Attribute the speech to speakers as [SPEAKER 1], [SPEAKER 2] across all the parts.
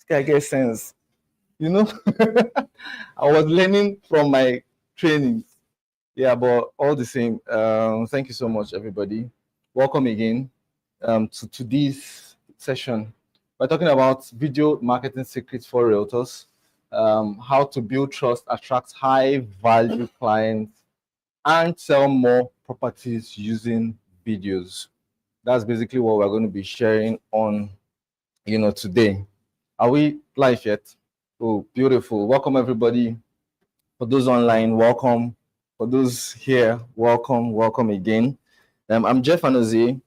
[SPEAKER 1] guy gets sense. You know, I was learning from my trainings. Yeah, but all the same, thank you so much, everybody. Welcome again to this session. We're talking about video marketing secrets for realtors, how to build trust, attract high-value clients, and sell more properties using videos. That's basically what we're going to be sharing on, today. Are we live yet? Oh, beautiful. Welcome, everybody. For those online, welcome. For those here, welcome again. I'm Jeff Anozie.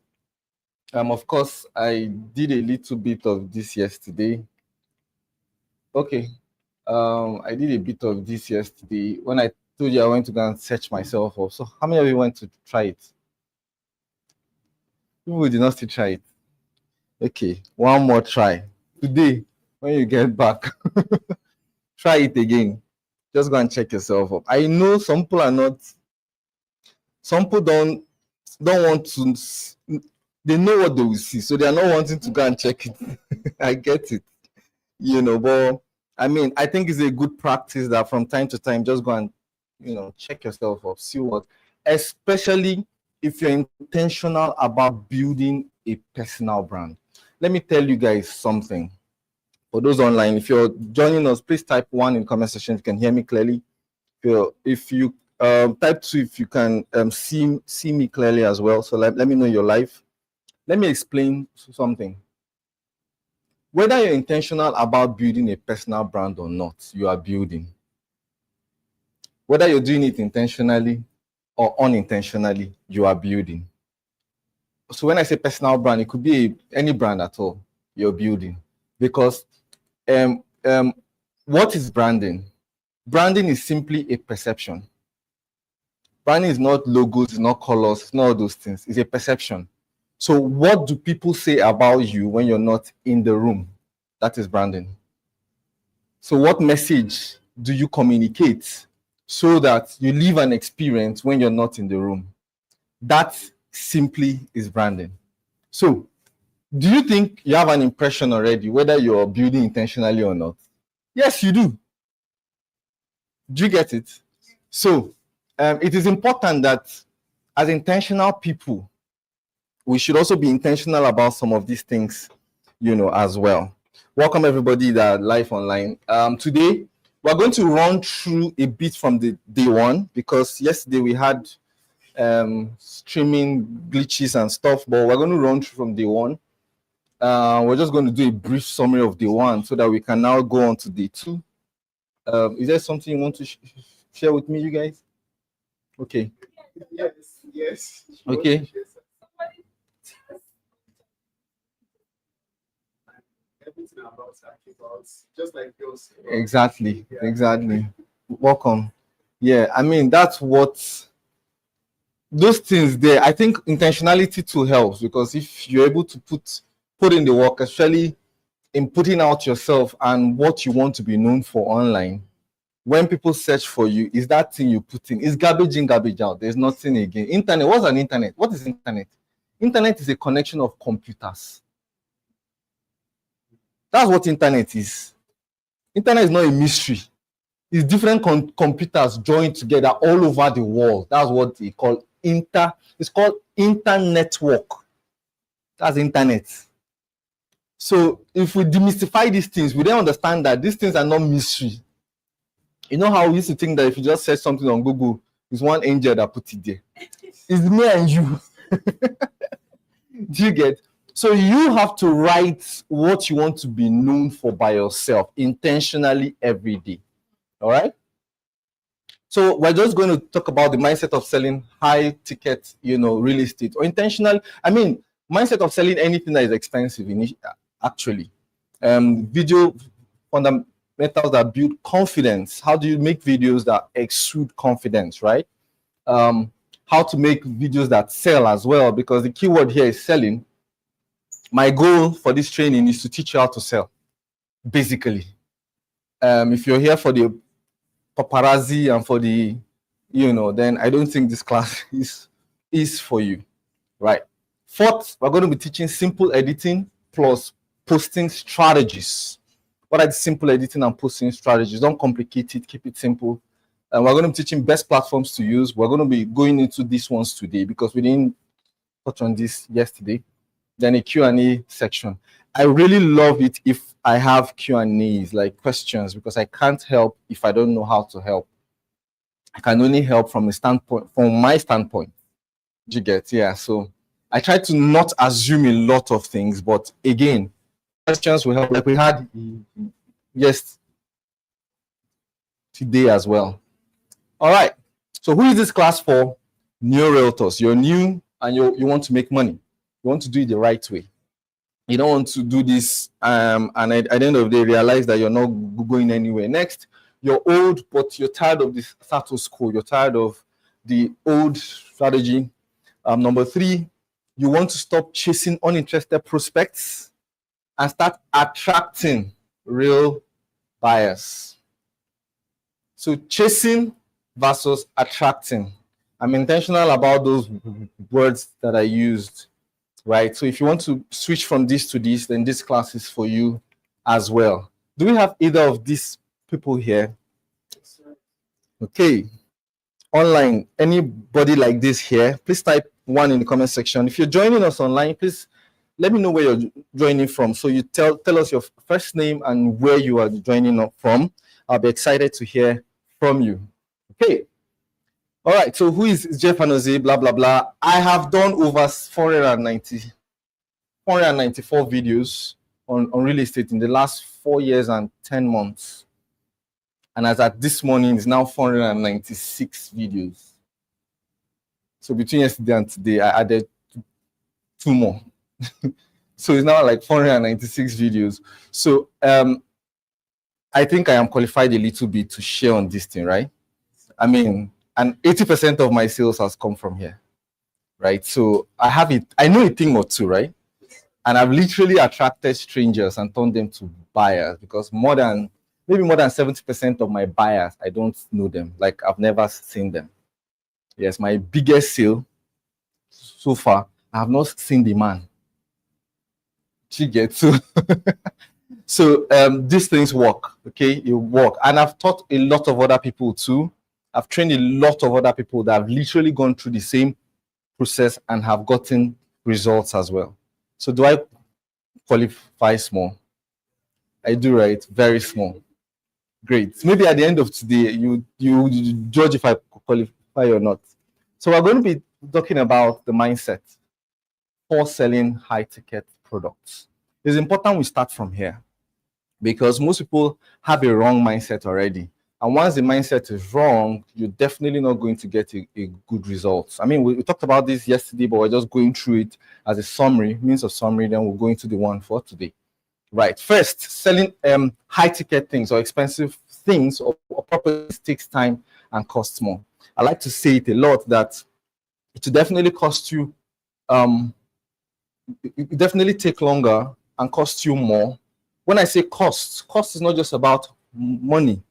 [SPEAKER 1] Of course, I did a little bit of this yesterday. Okay. I did a bit of this yesterday when I told you I went to go and search myself up. So how many of you went to try it? People did not still try it. Okay, one more try. Today, when you get back, try it again. Just go and check yourself up. I know some people are not, some people don't want to, they know what they will see, so they are not wanting to go and check it. I get it, but I mean, I think it's a good practice that from time to time, just go and, check yourself up, see what, especially if you're intentional about building a personal brand. Let me tell you guys something. For those online, if you're joining us, please type 1 in comment section if you can hear me clearly. If you type 2 if you can see me clearly as well. So let me know you're live. Let me explain something. Whether you're intentional about building a personal brand or not, you are building. Whether you're doing it intentionally or unintentionally, you are building. So when I say personal brand, it could be any brand at all, you're building. Because what is branding? Branding is simply a perception. Branding is not logos, it's not colors, it's not all those things. It's a perception. So what do people say about you when you're not in the room? That is branding. So what message do you communicate so that you live an experience when you're not in the room? That simply is branding. So do you think you have an impression already, whether you're building intentionally or not? Yes, you do. Do you get it? So it is important that as intentional people, we should also be intentional about some of these things, as well. Welcome everybody that are live online. Today, we're going to run through a bit from the day one, because yesterday we had streaming glitches and stuff, but we're going to run through from day one. We're just going to do a brief summary of day one so that we can now go on to day two. Is there something you want to share with me, you guys? Okay.
[SPEAKER 2] Yes.
[SPEAKER 1] Okay.
[SPEAKER 2] Everything about just like yours.
[SPEAKER 1] Exactly. Welcome. Yeah, I mean, that's what those things there. I think intentionality too helps, because if you're able to put in the work, especially in putting out yourself and what you want to be known for online, when people search for you, is that thing you put in. It's garbage in, garbage out. There's nothing again. Internet, what's an internet? What is internet? Internet is a connection of computers. That's what internet is. Internet is not a mystery. It's different computers joined together all over the world. That's what they call it's called internetwork. That's internet. So if we demystify these things, we then understand that these things are not mystery. You know how we used to think that if you just search something on Google, it's one angel that put it there. It's me and you. Do you get? So you have to write what you want to be known for by yourself intentionally every day. All right? So we're just going to talk about the mindset of selling high ticket, real estate, or intentional. I mean, mindset of selling anything that is expensive, actually. Video fundamentals that build confidence. How do you make videos that exude confidence, right? How to make videos that sell as well, because the keyword here is selling. My goal for this training is to teach you how to sell, basically. If you're here for the paparazzi and for the, then I don't think this class is for you, right? Fourth, we're going to be teaching simple editing plus posting strategies. what are the simple editing and posting strategies. Don't complicate it, keep it simple. And we're going to be teaching best platforms to use. We're going to be going into these ones today because we didn't touch on this yesterday. Then a Q&A section. I really love it if I have Q&As, like questions, because I can't help if I don't know how to help. I can only help from my standpoint. Do you get? Yeah. So I try to not assume a lot of things, but again, questions will help. Like we had today as well. All right. So who is this class for? New realtors. You're new and you want to make money. You want to do it the right way. You don't want to do this and at the end of the day realize that you're not going anywhere. Next, you're old, but you're tired of this status quo. You're tired of the old strategy. Number 3, you want to stop chasing uninterested prospects and start attracting real buyers. So chasing versus attracting. I'm intentional about those words that I used, right? So if you want to switch from this to this, then this class is for you as well. Do we have either of these people here? Okay. Online, anybody like this here? Please type 1 in the comment section. If you're joining us online, please let me know where you're joining from. So you tell us your first name and where you are joining up from. I'll be excited to hear from you. Okay. All right. So who is Jeff Anozie? Blah, blah, blah. I have done over 494 videos on real estate in the last 4 years and 10 months. And as at this morning, it's now 496 videos. So between yesterday and today, I added 2 more. So it's now like 496 videos. So I think I am qualified a little bit to share on this thing, right? I mean, and 80% of my sales has come from here, right? So I have it. I know a thing or two, right? And I've literally attracted strangers and turned them to buyers because maybe more than 70% of my buyers, I don't know them. Like I've never seen them. Yes, my biggest sale so far, I have not seen the man. She gets so. So these things work, okay? It work. And I've taught a lot of other people too. I've trained a lot of other people that have literally gone through the same process and have gotten results as well. So do I qualify small? I do, right? Very small. Great. Maybe at the end of today, you judge if I qualify or not. So we're going to be talking about the mindset for selling high-ticket products. It's important we start from here because most people have a wrong mindset already. And once the mindset is wrong, you're definitely not going to get a good result. I mean, we talked about this yesterday, but we're just going through it as a summary, means of summary, then we'll go into the one for today. Right. First, selling high-ticket things or expensive things or properties takes time and costs more. I like to say it a lot that it will definitely cost you, it definitely take longer and cost you more. When I say cost is not just about money.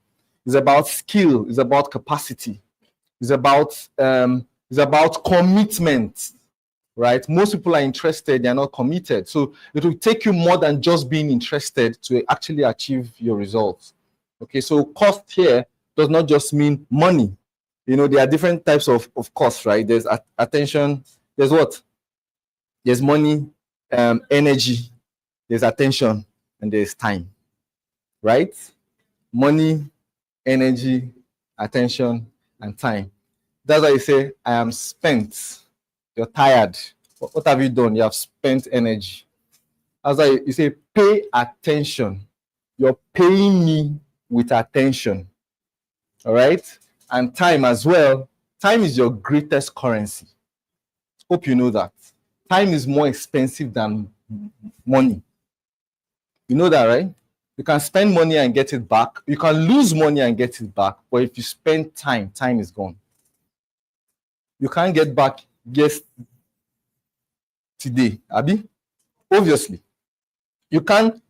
[SPEAKER 1] It's about skill. It's about capacity. It's about commitment. Right? Most people are interested, they're not committed. So it will take you more than just being interested to actually achieve your results. Okay, so cost here does not just mean money. You know, there are different types of costs, right? There's attention, there's what? There's money, energy, there's attention, and there's time. Right? Money, energy, attention, and time. That's why you say, I am spent. You're tired. What have you done? You have spent energy. That's why you say, pay attention. You're paying me with attention. All right? And time as well. Time is your greatest currency. Hope you know that. Time is more expensive than money. You know that, right? You can spend money and get it back. You can lose money and get it back. But if you spend time, time is gone. You can't get back today, Abi. Obviously, you can't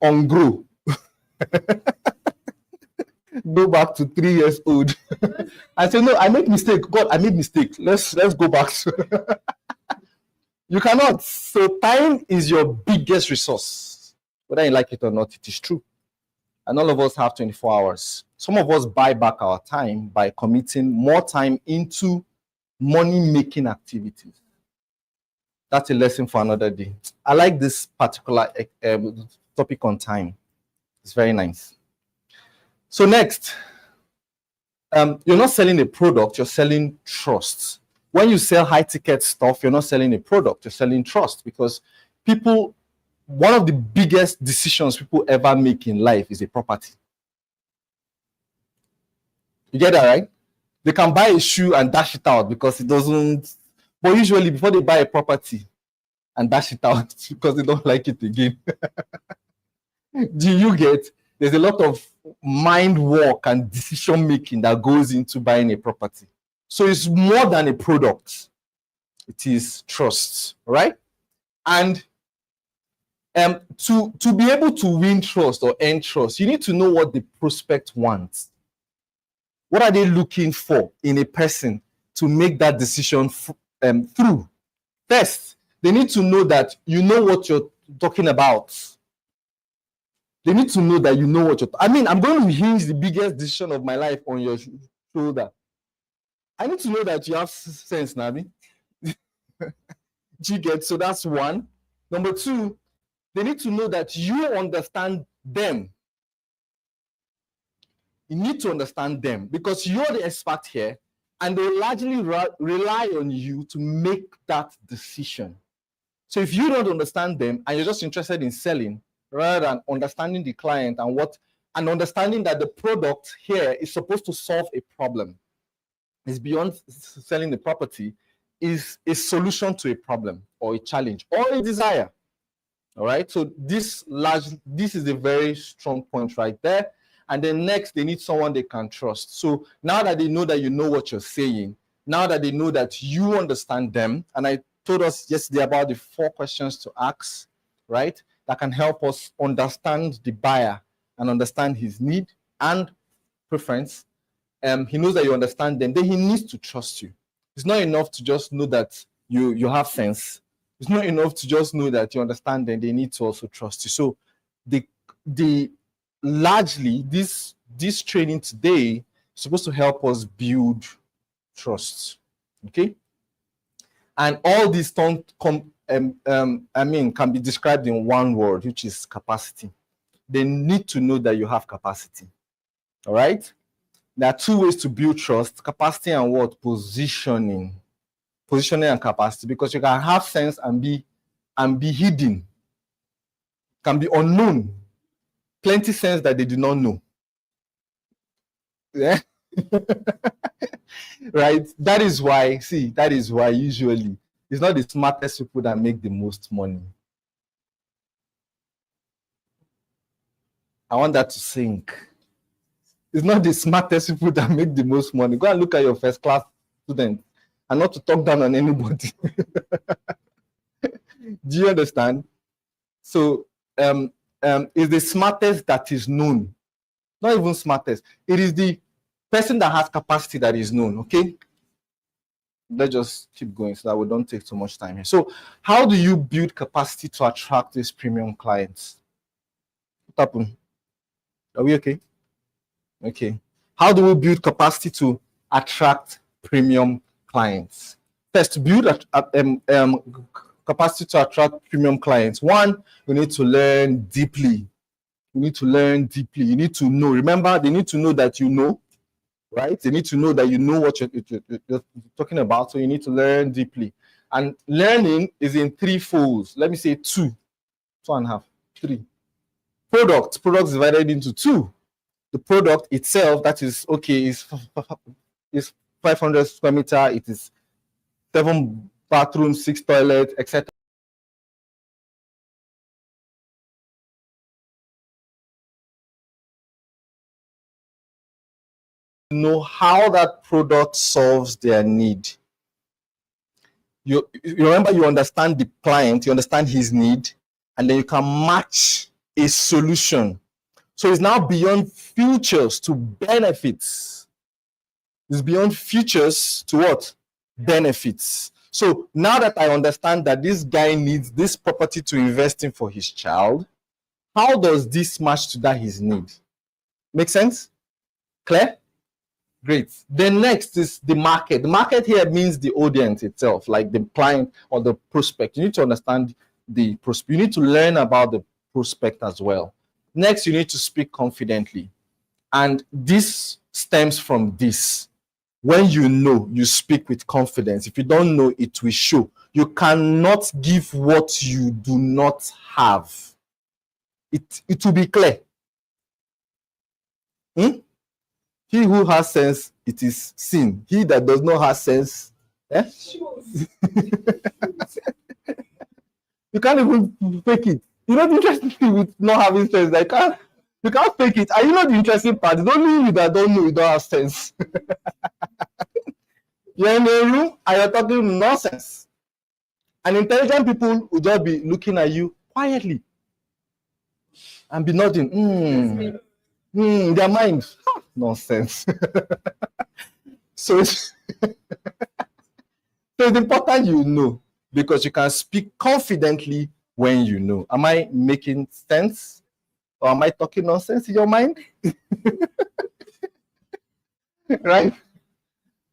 [SPEAKER 1] ungrow. Go back to 3 years old and say, no, I made mistake. God, I made mistake. Let's go back. You cannot. So time is your biggest resource. Whether you like it or not, it is true. And all of us have 24 hours. Some of us buy back our time by committing more time into money-making activities. That's a lesson for another day. I like this particular topic on time. It's very nice. So next, you're not selling a product, you're selling trust. When you sell high-ticket stuff, you're not selling a product, you're selling trust, because people, one of the biggest decisions people ever make in life is a property. You get that, right? They can buy a shoe and dash it out because it doesn't, but usually before they buy a property and dash it out because they don't like it again. Do you get? There's a lot of mind work and decision making that goes into buying a property. So it's more than a product. It is trust, right? And to be able to win trust or earn trust, you need to know what the prospect wants. What are they looking for in a person to make that decision through? First, they need to know that you know what you're talking about. They need to know that you know what you're I mean, I'm going to hinge the biggest decision of my life on your shoulder. I need to know that you have sense, Nabi. Do you get? So that's one. Number two, they need to know that you understand them. You need to understand them because you're the expert here, and they largely rely on you to make that decision. So if you don't understand them and you're just interested in selling rather than understanding the client and understanding that the product here is supposed to solve a problem, is beyond selling the property, is a solution to a problem or a challenge or a desire. All right. So this is a very strong point right there. And then next, they need someone they can trust. So now that they know that you know what you're saying, now that they know that you understand them, and I told us yesterday about the 4 questions to ask, right? That can help us understand the buyer and understand his need and preference. He knows that you understand them, then he needs to trust you. It's not enough to just know that you have sense. It's not enough to just know that you understand them. They need to also trust you. So the largely this training today is supposed to help us build trust. Okay. And all these can be described in one word, which is capacity. They need to know that you have capacity. All right. There are 2 ways to build trust: capacity and what? Positioning and capacity. Because you can have sense and be hidden, can be unknown, plenty sense that they do not know. Yeah. Right. That is why usually it's not the smartest people that make the most money. I want that to sink. It's not the smartest people that make the most money. Go and look at your first class student, and not to talk down on anybody. Do you understand? So it's the smartest that is known. Not even smartest. It is the person that has capacity that is known. Okay. Let's just keep going so that we don't take too much time here. So how do you build capacity to attract these premium clients? What happened? Are we okay? Okay. How do we build capacity to attract premium clients? First, to build capacity to attract premium clients, one, you need to learn deeply. You need to learn deeply. You need to know. Remember, they need to know that you know, right? They need to know that you know what you're talking about. So you need to learn deeply. And learning is in 3 folds. Let me say 2, 2.5, 3. Products divided into 2. The product itself, that is okay, is 500 square meter. It is 7 bathrooms, 6 toilets, etc. Know how that product solves their need. You remember, you understand the client, you understand his need, and then you can match a solution. So it's now beyond futures to benefits. It's beyond futures to what? Benefits. So now that I understand that this guy needs this property to invest in for his child, How does this match to that his need? Make sense? Clear? Great. Then next is the market. The market here means the audience itself, like the client or the prospect. You need to understand the prospect. You need to learn about the prospect as well. Next, you need to speak confidently. And this stems from this. When you know, you speak with confidence. If you don't know, it will show. You cannot give what you do not have. It will be clear. He who has sense, it is seen. He that does not have sense, you can't even fake it. You know the interesting thing with not having sense. You can't fake it. And you know the interesting part? It's only you that don't know you don't have sense. You're in a room and you're talking nonsense. And intelligent people will just be looking at you quietly and be nodding. Their mind, nonsense. So it's important you know, because you can speak confidently when you know. Am I making sense? Or am I talking nonsense in your mind? Right?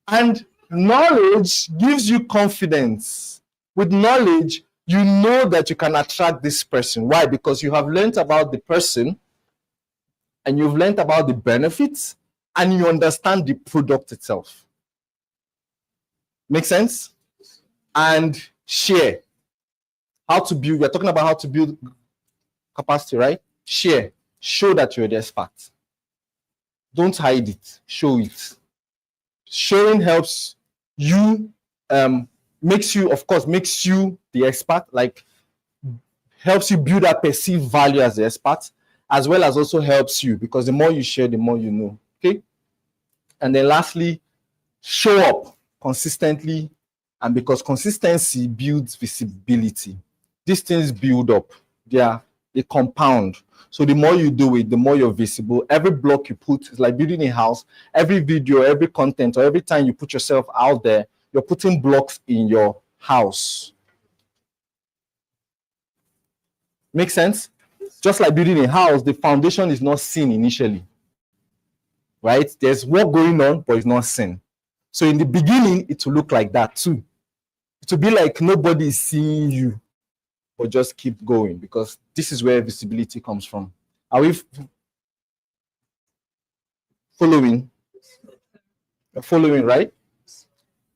[SPEAKER 1] And knowledge gives you confidence. With knowledge, you know that you can attract this person. Why? Because you have learned about the person, and you've learned about the benefits, and you understand the product itself. Make sense? And share. How to build, we're talking about how to build capacity, right? Share. Show that you're the expert. Don't hide it. Show it. Showing helps you, makes you the expert, like helps you build that perceived value as the expert, as well as also helps you, because the more you share, the more you know. Okay. And then lastly, show up consistently, and because consistency builds visibility. These things build up. They compound. So the more you do it, the more you're visible. Every block you put is like building a house. Every video, every content, or every time you put yourself out there, you're putting blocks in your house. Make sense? Just like building a house, the foundation is not seen initially, right? There's work going on, but it's not seen. So in the beginning, it will look like that too. It will be like nobody is seeing you, but just keep going, because this is where visibility comes from. Are we following? Following, right?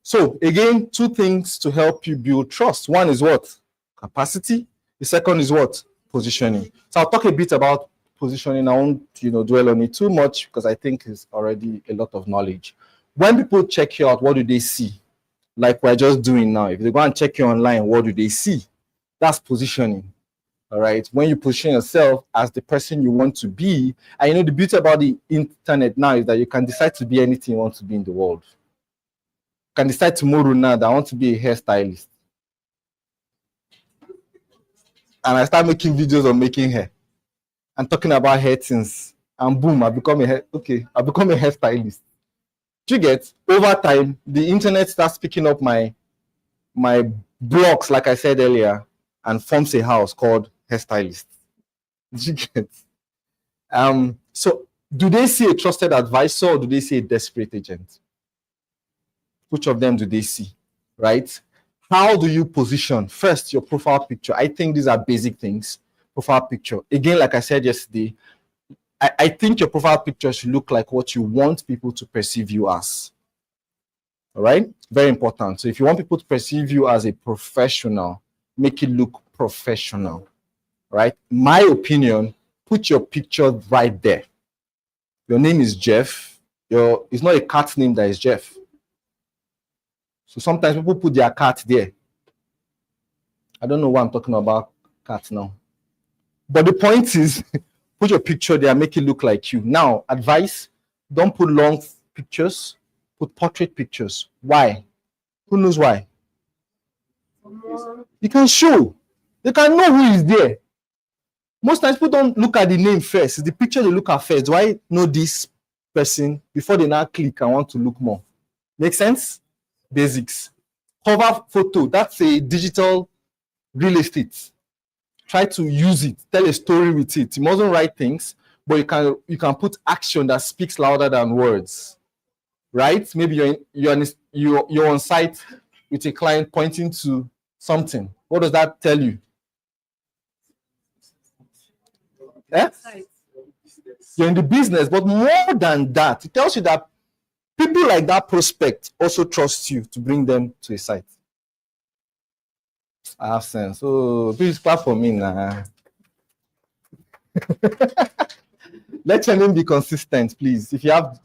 [SPEAKER 1] So again, two things to help you build trust. One is what? Capacity. The second is what? Positioning. So I'll talk a bit about positioning. I won't, dwell on it too much, because I think it's already a lot of knowledge. When people check you out, what do they see? Like we're just doing now. If they go and check you online, what do they see? That's positioning. All right. When you position yourself as the person you want to be, and the beauty about the internet now is that you can decide to be anything you want to be in the world. You can decide tomorrow now that I want to be a hairstylist. And I start making videos on making hair and talking about hair things. And boom, I become a hairstylist. Do you get? Over time, the internet starts picking up my blocks, like I said earlier, and forms a house called hairstylist. Do you get? So do they see a trusted advisor, or do they see a desperate agent? Which of them do they see? Right? How do you position? First, your profile picture. I think these are basic things. Profile picture. Again, like I said yesterday, I think your profile picture should look like what you want people to perceive you as. All right? Very important. So if you want people to perceive you as a professional, make it look professional. Right? My opinion, put your picture right there. Your name is Jeff. It's not a cat name that is Jeff. So sometimes people put their cat there. I don't know why I'm talking about cat now. But the point is, put your picture there, make it look like you. Now, advice, don't put long pictures, put portrait pictures. Why? Who knows why? You can show. They can know who is there. Most times people don't look at the name first. It's the picture they look at first. Why know this person before they now click and want to look more? Make sense? Basics. Cover photo. That's a digital real estate. try to use it, tell a story with it. You mustn't write things, but you can put action that speaks louder than words, right? Maybe you're on site with a client pointing to something. What does that tell you? Eh? You're in the business, but more than that, it tells you that people like that prospect also trust you to bring them to a site. I have sense. So please clap for me now. Let your name be consistent, please. If you have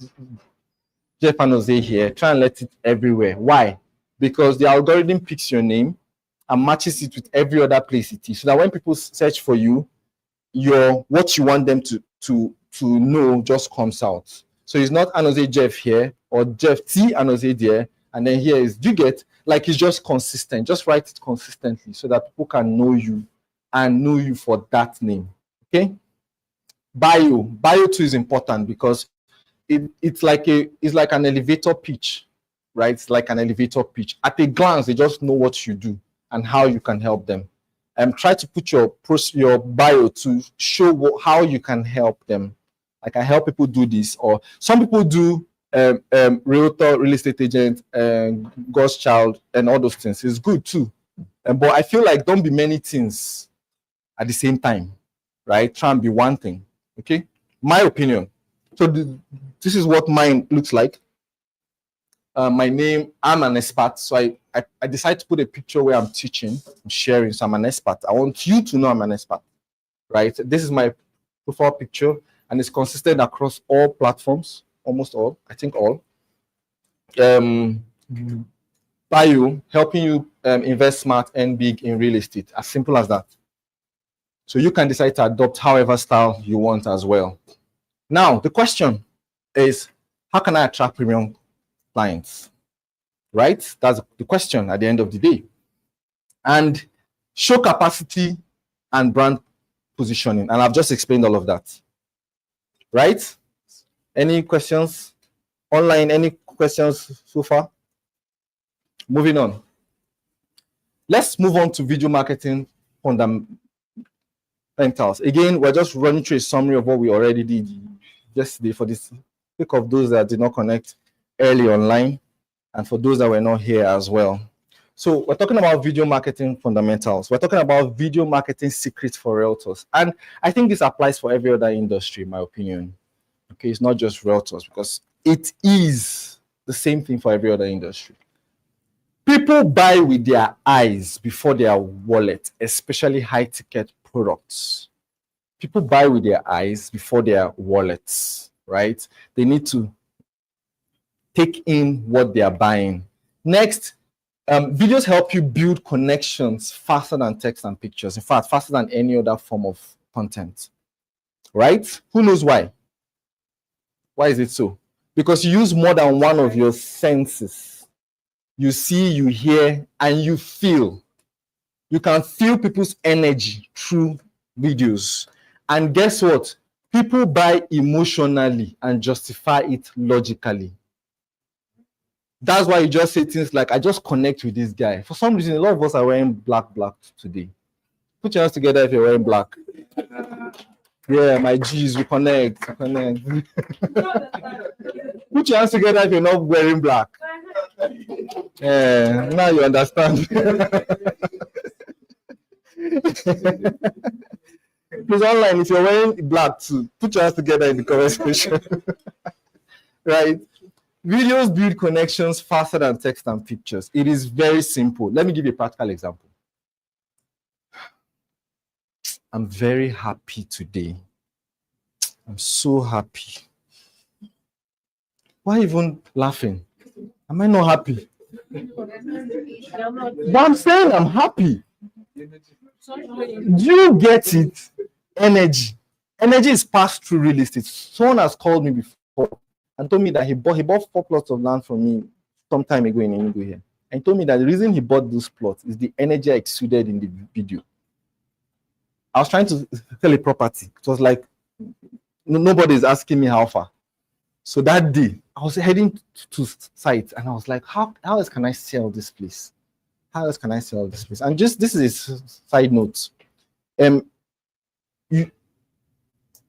[SPEAKER 1] Jeff and Jose here, try and let it everywhere. Why? Because the algorithm picks your name and matches it with every other place it is. So that when people search for you, what you want them to know just comes out. So it's not Jose Jeff here or Jeff T Jose there, and then here is, do you get, like, it's just consistent. Just write it consistently so that people can know you and know you for that name. Okay? Bio too is important because it's like an elevator pitch, right? It's like an elevator pitch. At a glance, they just know what you do and how you can help them. Try to put your bio to show how you can help them. Like, I help people do this, or some people do realtor, real estate agent, God's child, and all those things. It's good too. But I feel like don't be many things at the same time, right? Try and be one thing. Okay, my opinion. So this is what mine looks like. My name, I'm an expert. So I decided to put a picture where I'm teaching, I'm sharing. So I'm an expert. I want you to know I'm an expert, right? This is my profile picture, and it's consistent across all platforms, almost all, I think all. Bio, helping you invest smart and big in real estate. As simple as that. So you can decide to adopt however style you want as well. Now, the question is, how can I attract premium clients? Right? That's the question at the end of the day. And show capacity and brand positioning. And I've just explained all of that. Right? Any questions? Online, any questions so far? Moving on. Let's move on to video marketing fundamentals. Again, we're just running through a summary of what we already did yesterday for this sake of those that did not connect early online and for those that were not here as well. So we're talking about video marketing fundamentals. We're talking about video marketing secrets for realtors. And I think this applies for every other industry, in my opinion. Okay, it's not just realtors, because it is the same thing for every other industry. People buy with their eyes before their wallet, especially high-ticket products. People buy with their eyes before their wallets, right? They need to take in what they are buying. Next, videos help you build connections faster than text and pictures. In fact, faster than any other form of content, right? Who knows why? Why is it so? Because you use more than one of your senses. You see, you hear, and you feel. You can feel people's energy through videos. And guess what? People buy emotionally and justify it logically. That's why you just say things like, I just connect with this guy. For some reason, a lot of us are wearing black today. Put your hands together if you're wearing black. Yeah, my G's, we connect. Put your hands together if you're not wearing black. Yeah, now you understand. Please, online, if you're wearing black too, put your hands together in the comment section. Right? Videos build connections faster than text and pictures. It is very simple. Let me give you a practical example. I'm very happy today. I'm so happy. Why even laughing? Am I not happy? But I'm saying I'm happy. Do you get it? Energy. Energy is passed through real estate. Someone has called me before and told me that he bought 4 plots of land from me some time ago in Enugu here. And he told me that the reason he bought those plots is the energy I exuded in the video. I was trying to sell a property. It was like nobody's asking me how far. So that day, I was heading to site and I was like, how else can I sell this place? How else can I sell this place? And just this is a side note. Um, you,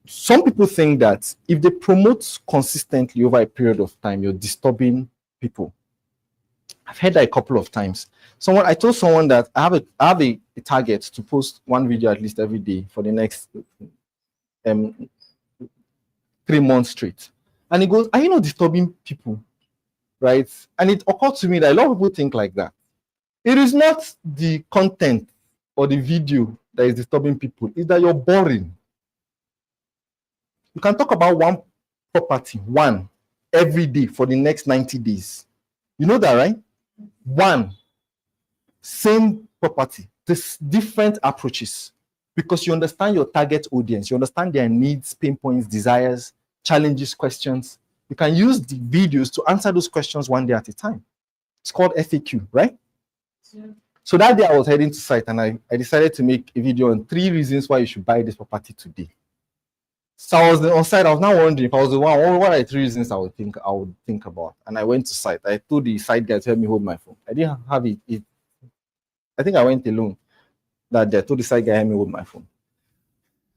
[SPEAKER 1] some people think that if they promote consistently over a period of time, you're disturbing people. I've heard that a couple of times. I told someone that I have a target to post one video at least every day for the next 3 months straight. And he goes, "Are you not disturbing people?" Right? And it occurred to me that a lot of people think like that. It is not the content or the video that is disturbing people, it's that you're boring. You can talk about one property, one, every day for the next 90 days. You know that, right? One, same property, this different approaches, because you understand your target audience, you understand their needs, pain points, desires, challenges, questions. You can use the videos to answer those questions one day at a time. It's called FAQ, right? Yeah. So that day I was heading to site and I decided to make a video on 3 reasons why you should buy this property today. So I was on site. I was now wondering if I was the one, what are the 3 reasons I would think about? And I went to site. I told the site guy to help me hold my phone. I didn't have it. I think I went alone that day. I told the site guy to help me hold my phone.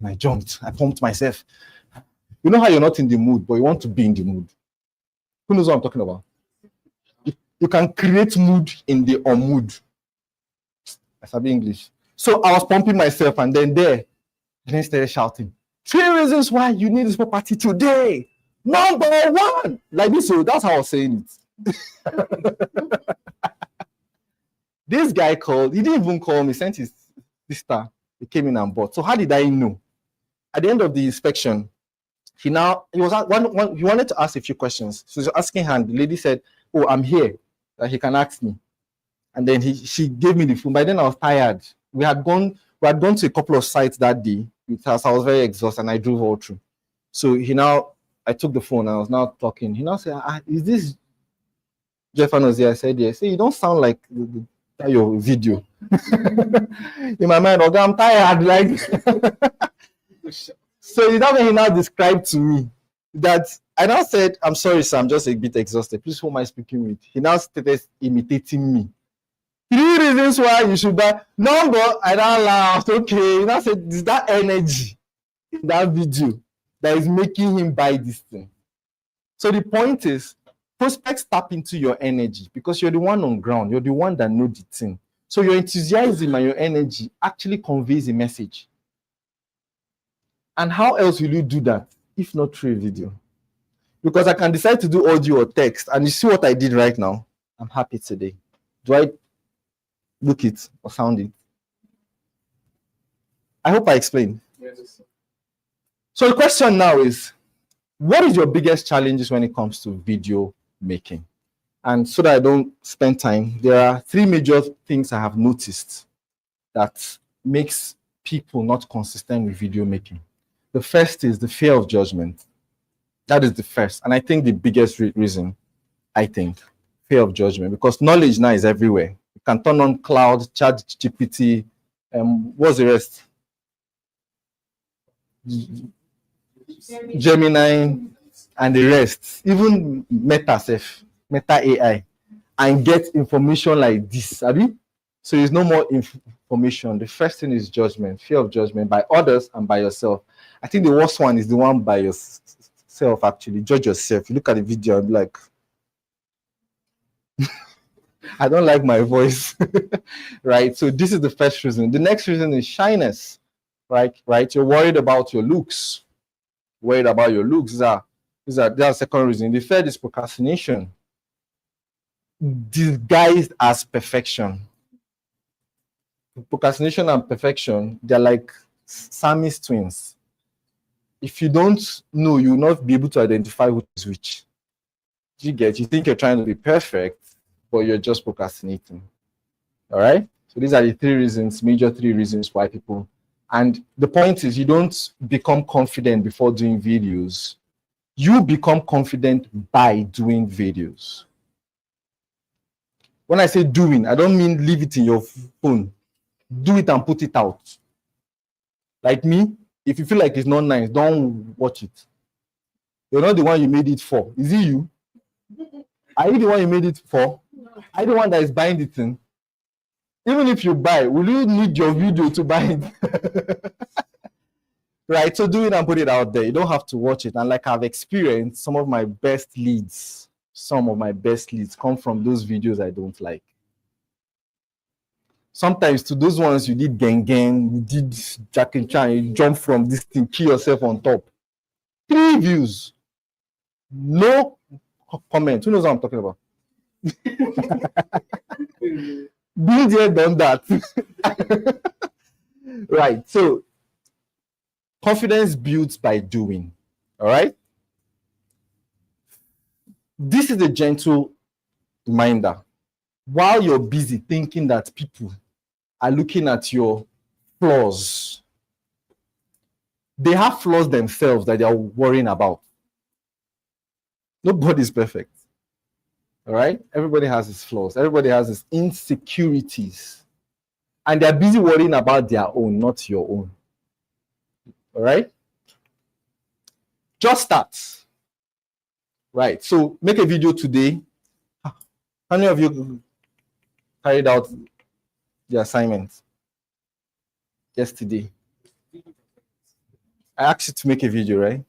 [SPEAKER 1] And I jumped. I pumped myself. You know how you're not in the mood, but you want to be in the mood. Who knows what I'm talking about? You can create mood in the unmood. I study English. So I was pumping myself, and then I started shouting, 3 reasons why you need this property today. Number 1. Like this, so that's how I was saying it. This guy called, he didn't even call me, sent his sister. He came in and bought. So how did I know? At the end of the inspection, he wanted to ask a few questions. So he was asking her, and the lady said, "Oh, I'm here, that he can ask me." And then she gave me the phone. By then I was tired. We had gone to a couple of sites that day with us. I was very exhausted and I drove all through. So I took the phone and I was now talking. He now said, "Is this Jeff Anozie?" I said, "Yes." "Say, you don't sound like your video." In my mind, okay, I'm tired. Like, so he now described to me that I now said, "I'm sorry, sir, I'm just a bit exhausted. Please, who am I speaking with?" He now started imitating me. 3 reasons why you should buy. Number, I now laughed. Okay, he now said, "Is that energy in that video that is making him buy this thing?" So the point is, prospects tap into your energy because you're the one on ground. You're the one that knows the thing. So your enthusiasm and your energy actually conveys a message. And how else will you do that if not through a video? Because I can decide to do audio or text, and you see what I did right now. I'm happy today. Do I look it or sound it? I hope I explained.
[SPEAKER 2] Yes.
[SPEAKER 1] So the question now is, what is your biggest challenges when it comes to video making? And so that I don't spend time, there are 3 major things I have noticed that makes people not consistent with video making. The first is the fear of judgment. That is the first. And I think the biggest reason, fear of judgment, because knowledge now is everywhere. You can turn on cloud, ChatGPT, what's the rest? Gemini and the rest, even Meta AI, and get information like this. So there's no more information. The first thing is judgment, fear of judgment by others and by yourself. I think the worst one is the one by yourself, actually. Judge yourself. You look at the video and be like, I don't like my voice. Right? So this is the first reason. The next reason is shyness. Right? You're worried about your looks. That's the second reason. The third is procrastination, disguised as perfection. Procrastination and perfection, they're like Siamese twins. If you don't know, you will not be able to identify which is which. You think you're trying to be perfect, but you're just procrastinating. All right? So these are the major 3 reasons why people. And the point is, you don't become confident before doing videos. You become confident by doing videos. When I say doing, I don't mean leave it in your phone. Do it and put it out. Like me, if you feel like it's not nice, don't watch it. You're not the one you made it for. Is it you? Are you the one you made it for? Are you the one that is buying the thing? Even if you buy, will you need your video to buy it? Right? So do it and put it out there. You don't have to watch it. And like I've experienced, some of my best leads come from those videos I don't like. Sometimes to those ones you did gang, you did Jack and Chan, you jump from this thing, kill yourself on top. 3 views, no comment. Who knows what I'm talking about? Been there, done that. Right. So confidence builds by doing. All right. This is a gentle reminder. While you're busy thinking that people are looking at your flaws, they have flaws themselves that they are worrying about. Nobody's perfect. All right? Everybody has his flaws. Everybody has his insecurities. And they're busy worrying about their own, not your own. All right? Just start. Right. So make a video today. How many of you carried out the assignment yesterday? I asked you to make a video, right?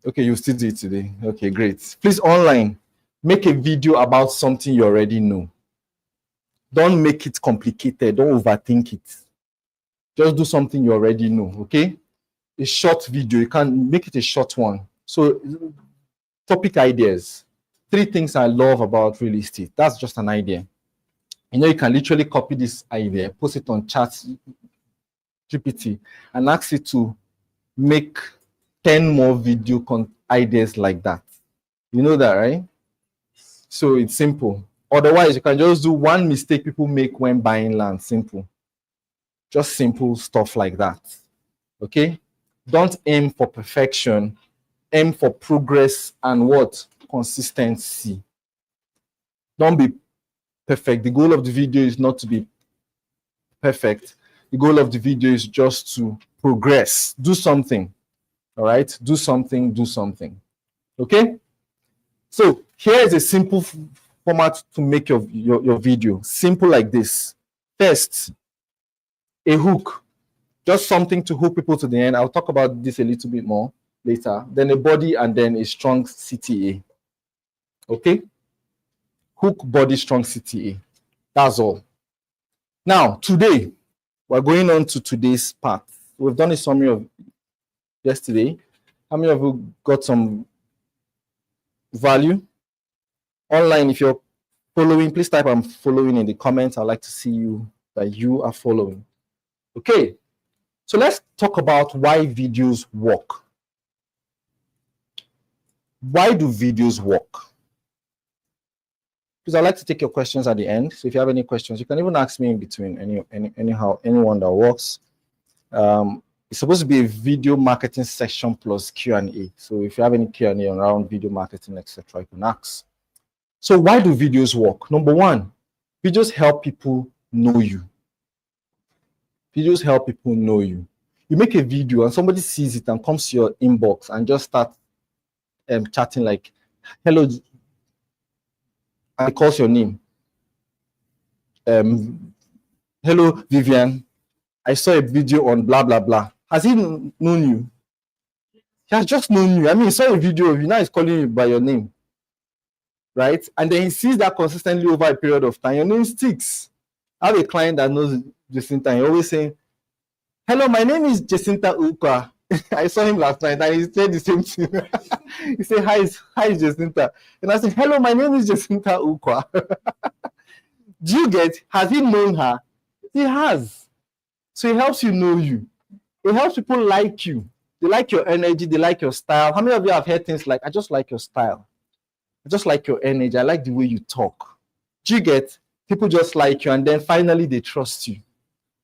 [SPEAKER 1] Okay, you still do it today. Okay, great. Please, online, make a video about something you already know. Don't make it complicated. Don't overthink it. Just do something you already know, okay? A short video. You can make it a short one. So, topic ideas. 3 things I love about real estate. That's just an idea. You know, you can literally copy this idea, post it on Chat GPT, and ask it to make 10 more video ideas like that. You know that, right? So it's simple. Otherwise, you can just do one mistake people make when buying land. Simple. Just simple stuff like that. Okay? Don't aim for perfection. Aim for progress and what? Consistency. Don't be perfect. The goal of the video is not to be perfect. The goal of the video is just to progress. Do something. All right? Do something, do something. Okay? So here is a simple format to make your video. Simple like this. First, a hook. Just something to hook people to the end. I'll talk about this a little bit more later. Then a body and then a strong CTA. Okay? Hook, body, strong CTA. That's all. Now, today, we're going on to today's part. We've done a summary of yesterday. How many of you got some value? Online, if you're following, please type I'm following in the comments. I'd like to see you that you are following. Okay, so let's talk about why videos work. Why do videos work? Because I'd like to take your questions at the end. So if you have any questions, you can even ask me in between, anyone that works. It's supposed to be a video marketing section plus Q&A. So if you have any Q&A around video marketing, etc., you can ask. So why do videos work? Number one, videos help people know you. Videos help people know you. You make a video and somebody sees it and comes to your inbox and just start chatting like, hello, and calls your name. Hello, Vivian. I saw a video on blah, blah, blah. Has he known you? He has just known you. I mean, he saw a video of you. Now he's calling you by your name. Right? And then he sees that consistently over a period of time. Your name sticks. I have a client that knows Jacinta. He always saying, hello, my name is Jacinta Ukwa. I saw him last night and he said the same thing. He said, hi, Jacinta. And I said, hello, my name is Jacinta Ukwa. Do you get? Has he known her? He has. So it helps you know you. It helps people like you. They like your energy. They like your style. How many of you have heard things like, I just like your style. I just like your energy. I like the way you talk. Do you get? People just like you and then finally they trust you.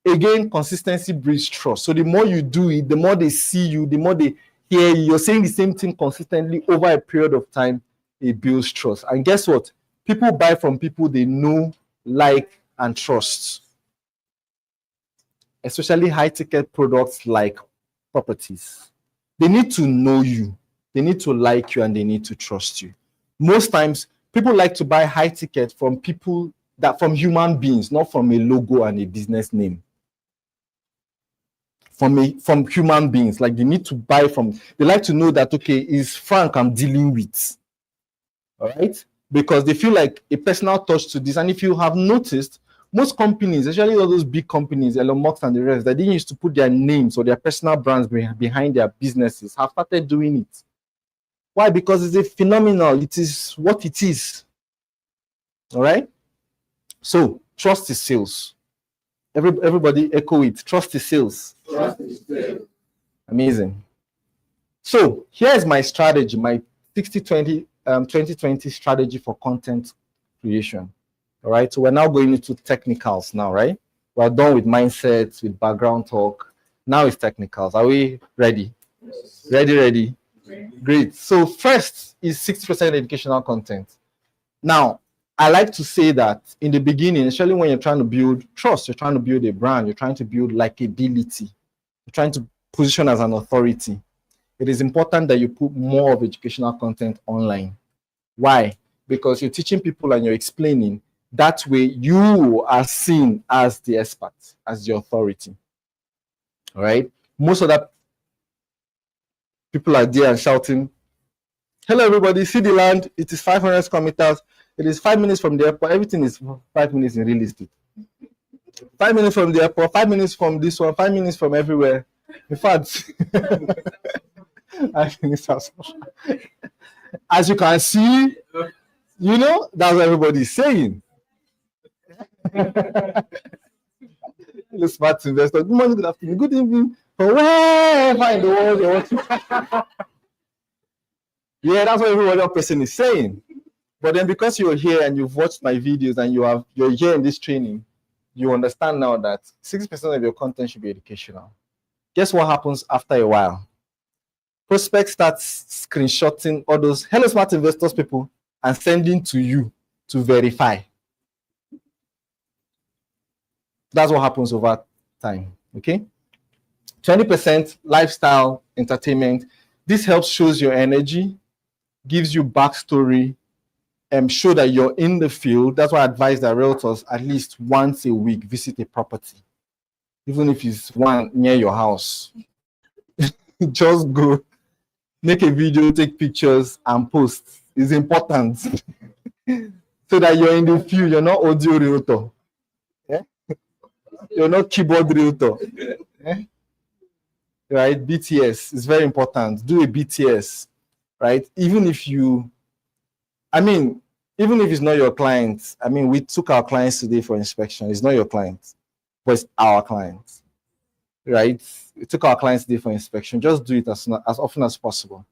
[SPEAKER 1] Again, consistency breeds trust. So the more you do it, the more they see you, the more they hear you. You're saying the same thing consistently over a period of time. It builds trust. And guess what? People buy from people they know, like, and trust. Especially high-ticket products like properties. They need to know you. They need to like you and they need to trust you. Most times, people like to buy high ticket from people that from human beings, not from a logo and a business name. From human beings, like they need to buy from, they like to know that, okay, is Frank I'm dealing with, all right? Because they feel like a personal touch to this. And if you have noticed, most companies, especially all those big companies, Elon Musk and the rest, that they used to put their names or their personal brands behind their businesses, have started doing it. Why? Because it's a phenomenal. It is what it is. All right. So trust is sales. Everybody echo it. Trust is sales.
[SPEAKER 2] Trust is sales.
[SPEAKER 1] Amazing. So here's my strategy, my 60-20, 2020 strategy for content creation. All right. So we're now going into technicals now, right? We're done with mindsets, with background talk. Now it's technicals. Are we ready?
[SPEAKER 2] Yes.
[SPEAKER 1] Ready? Great. So first is 60% educational content. Now, I like to say that in the beginning, especially when you're trying to build trust, you're trying to build a brand, you're trying to build likability, you're trying to position as an authority, it is important that you put more of educational content online. Why? Because you're teaching people and you're explaining. That way you are seen as the expert, as the authority. All right? Most of that people are there and shouting, hello everybody, see the land, it is 500 square meters, it is 5 minutes from the airport, everything is 5 minutes in real estate. 5 minutes from the airport, 5 minutes from this one, 5 minutes from everywhere. In fact, as you can see, you know, that's what everybody's saying. The smart investor, good morning, good afternoon, good evening, from wherever in the world you're watching. Yeah, that's what every other person is saying. But then because you're here and you've watched my videos and you're here in this training, you understand now that 60% of your content should be educational. Guess what happens after a while? Prospect starts screenshotting all those hello smart investors people and sending to you to verify. That's what happens over time. Okay. 20% lifestyle entertainment. This helps shows your energy, gives you backstory, and show that you're in the field. That's why I advise that realtors at least once a week visit a property, even if it's one near your house. Just go, make a video, take pictures, and post. It's important so that you're in the field. You're not audio realtor. Yeah? You're not keyboard realtor. Yeah? Right? BTS is very important. Do a BTS, right? Even if it's not your client, we took our clients today for inspection. It's not your client, but it's our client, right? We took our clients today for inspection. Just do it as often as possible.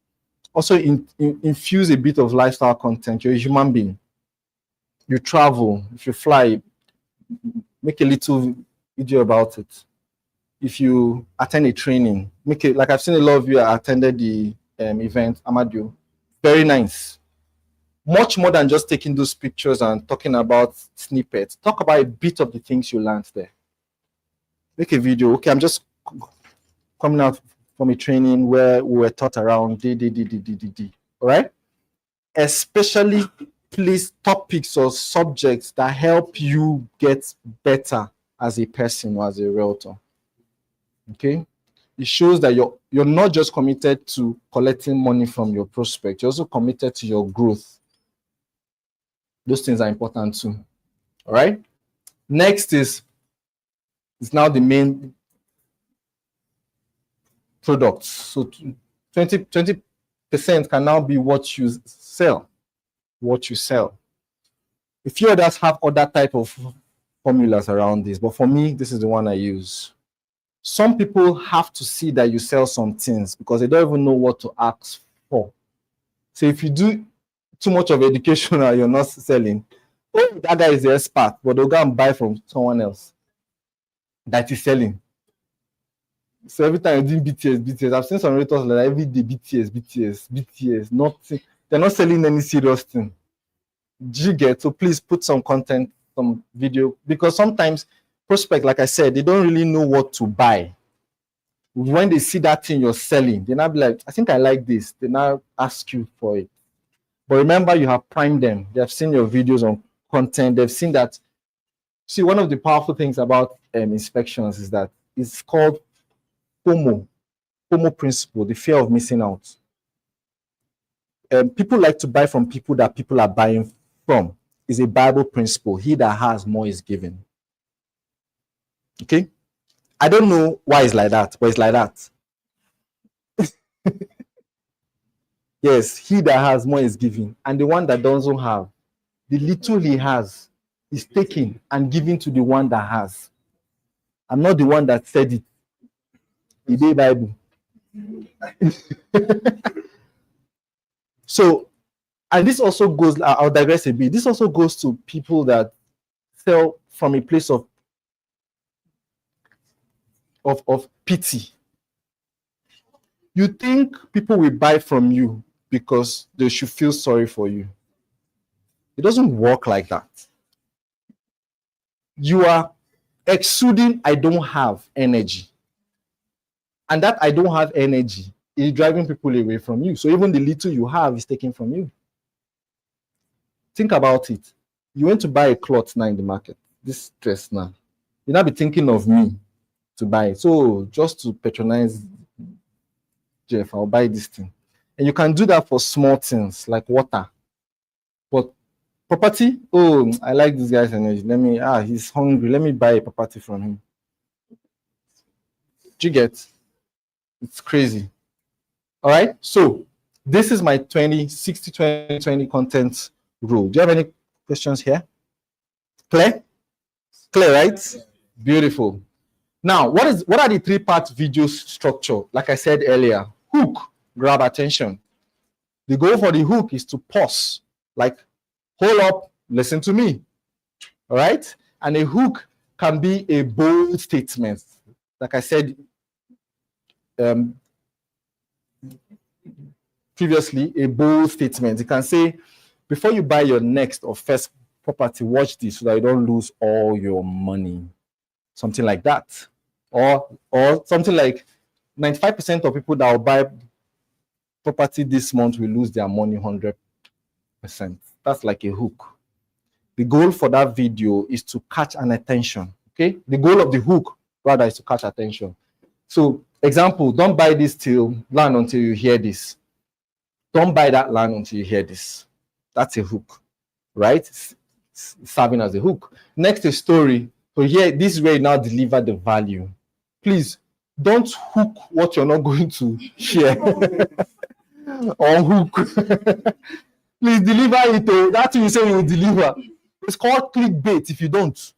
[SPEAKER 1] Also, infuse a bit of lifestyle content. You're a human being. You travel. If you fly, make a little video about it. If you attend a training, make it like I've seen a lot of you attended the event, Amadio. Very nice. Much more than just taking those pictures and talking about snippets. Talk about a bit of the things you learned there. Make a video. Okay, I'm just coming out from a training where we were taught around D. All right? Especially, please, topics or subjects that help you get better as a person or as a realtor. Okay? It shows that you're not just committed to collecting money from your prospect, you're also committed to your growth. Those things are important too. All right. Next is now the main products. So 20% can now be what you sell. A few others have other type of formulas around this, but for me, this is the one I use. Some people have to see that you sell some things because they don't even know what to ask for. So if you do too much of education and you're not selling, oh, that guy is the expert, but they'll go and buy from someone else that is selling. So every time you do BTS, I've seen some realtors like every day BTS, nothing. They're not selling any serious thing. Do you get? So please put some content, some video, because sometimes prospect, like I said, they don't really know what to buy. When they see that thing you're selling, they now be like, I think I like this. They now ask you for it. But remember, you have primed them. They have seen your videos on content. They've seen that See, one of the powerful things about inspections is that it's called FOMO principle, the fear of missing out. People like to buy from people that people are buying from. Is a Bible principle. He that has more is given. Okay? I don't know why it's like that, but it's like that. Yes, he that has more is given. And the one that doesn't have, the little he has is taken and given to the one that has. I'm not the one that said it. The day Bible. So, and this also goes, I'll digress a bit. This also goes to people that sell from a place of pity. You think people will buy from you because they should feel sorry for you. It doesn't work like that. You are exuding, I don't have energy. And that I don't have energy is driving people away from you. So even the little you have is taken from you. Think about it. You went to buy a cloth now in the market, this dress now. You'll not be thinking of me to buy it. So just to patronize Jeff, I'll buy this thing. And you can do that for small things like water. But property, oh, I like this guy's energy. He's hungry. Let me buy a property from him. Do you get? It's crazy. All right. So this is my 60-20-20 content rule. Do you have any questions here? Clear? Clear, right? Beautiful. Now, what are the three-part video structure? Like I said earlier, hook, grab attention. The goal for the hook is to pause, like hold up, listen to me. All right? And a hook can be a bold statement. Like I said previously, a bold statement. You can say, before you buy your next or first property, watch this so that you don't lose all your money. Something like that. Or something like 95% of people that will buy property this month will lose their money 100%. That's like a hook. The goal for that video is to catch an attention. Okay? The goal of the hook, rather, is to catch attention. So, example, don't buy this land until you hear this. Don't buy that land until you hear this. That's a hook, right? It's serving as a hook. Next, a story. So here, this is where you now deliver the value. Please, don't hook what you're not going to share. Or hook. Please deliver it. That's what you say you will deliver. It's called clickbait if you don't.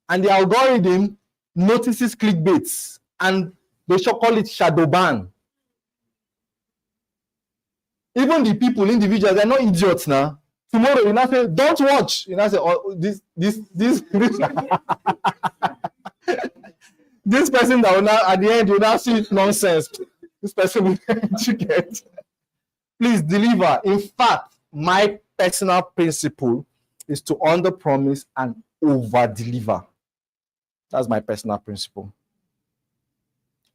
[SPEAKER 1] And the algorithm notices clickbaits. And they shall call it shadow ban. Even the people, individuals, they're not idiots now. Tomorrow, you now say, don't watch. You now say, oh, this this person that will now, at the end, you now see nonsense. This person will get. Please deliver. In fact, my personal principle is to under-promise and over-deliver. That's my personal principle.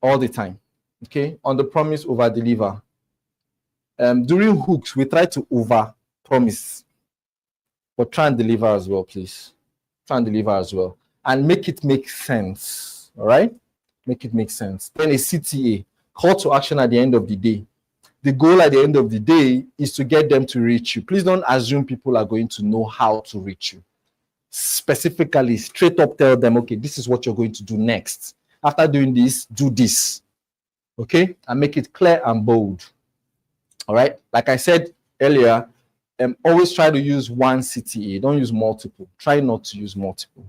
[SPEAKER 1] All the time. Okay? Under-promise, over-deliver. During hooks, we try to over-promise. But try and deliver as well, please. Try and deliver as well. And make it make sense. All right? Make it make sense. Then a CTA, call to action at the end of the day. The goal at the end of the day is to get them to reach you. Please don't assume people are going to know how to reach you. Specifically, straight up tell them, okay, this is what you're going to do next. After doing this, do this. Okay? And make it clear and bold. All right? Like I said earlier, always try to use one CTA. Don't use multiple. Try not to use multiple.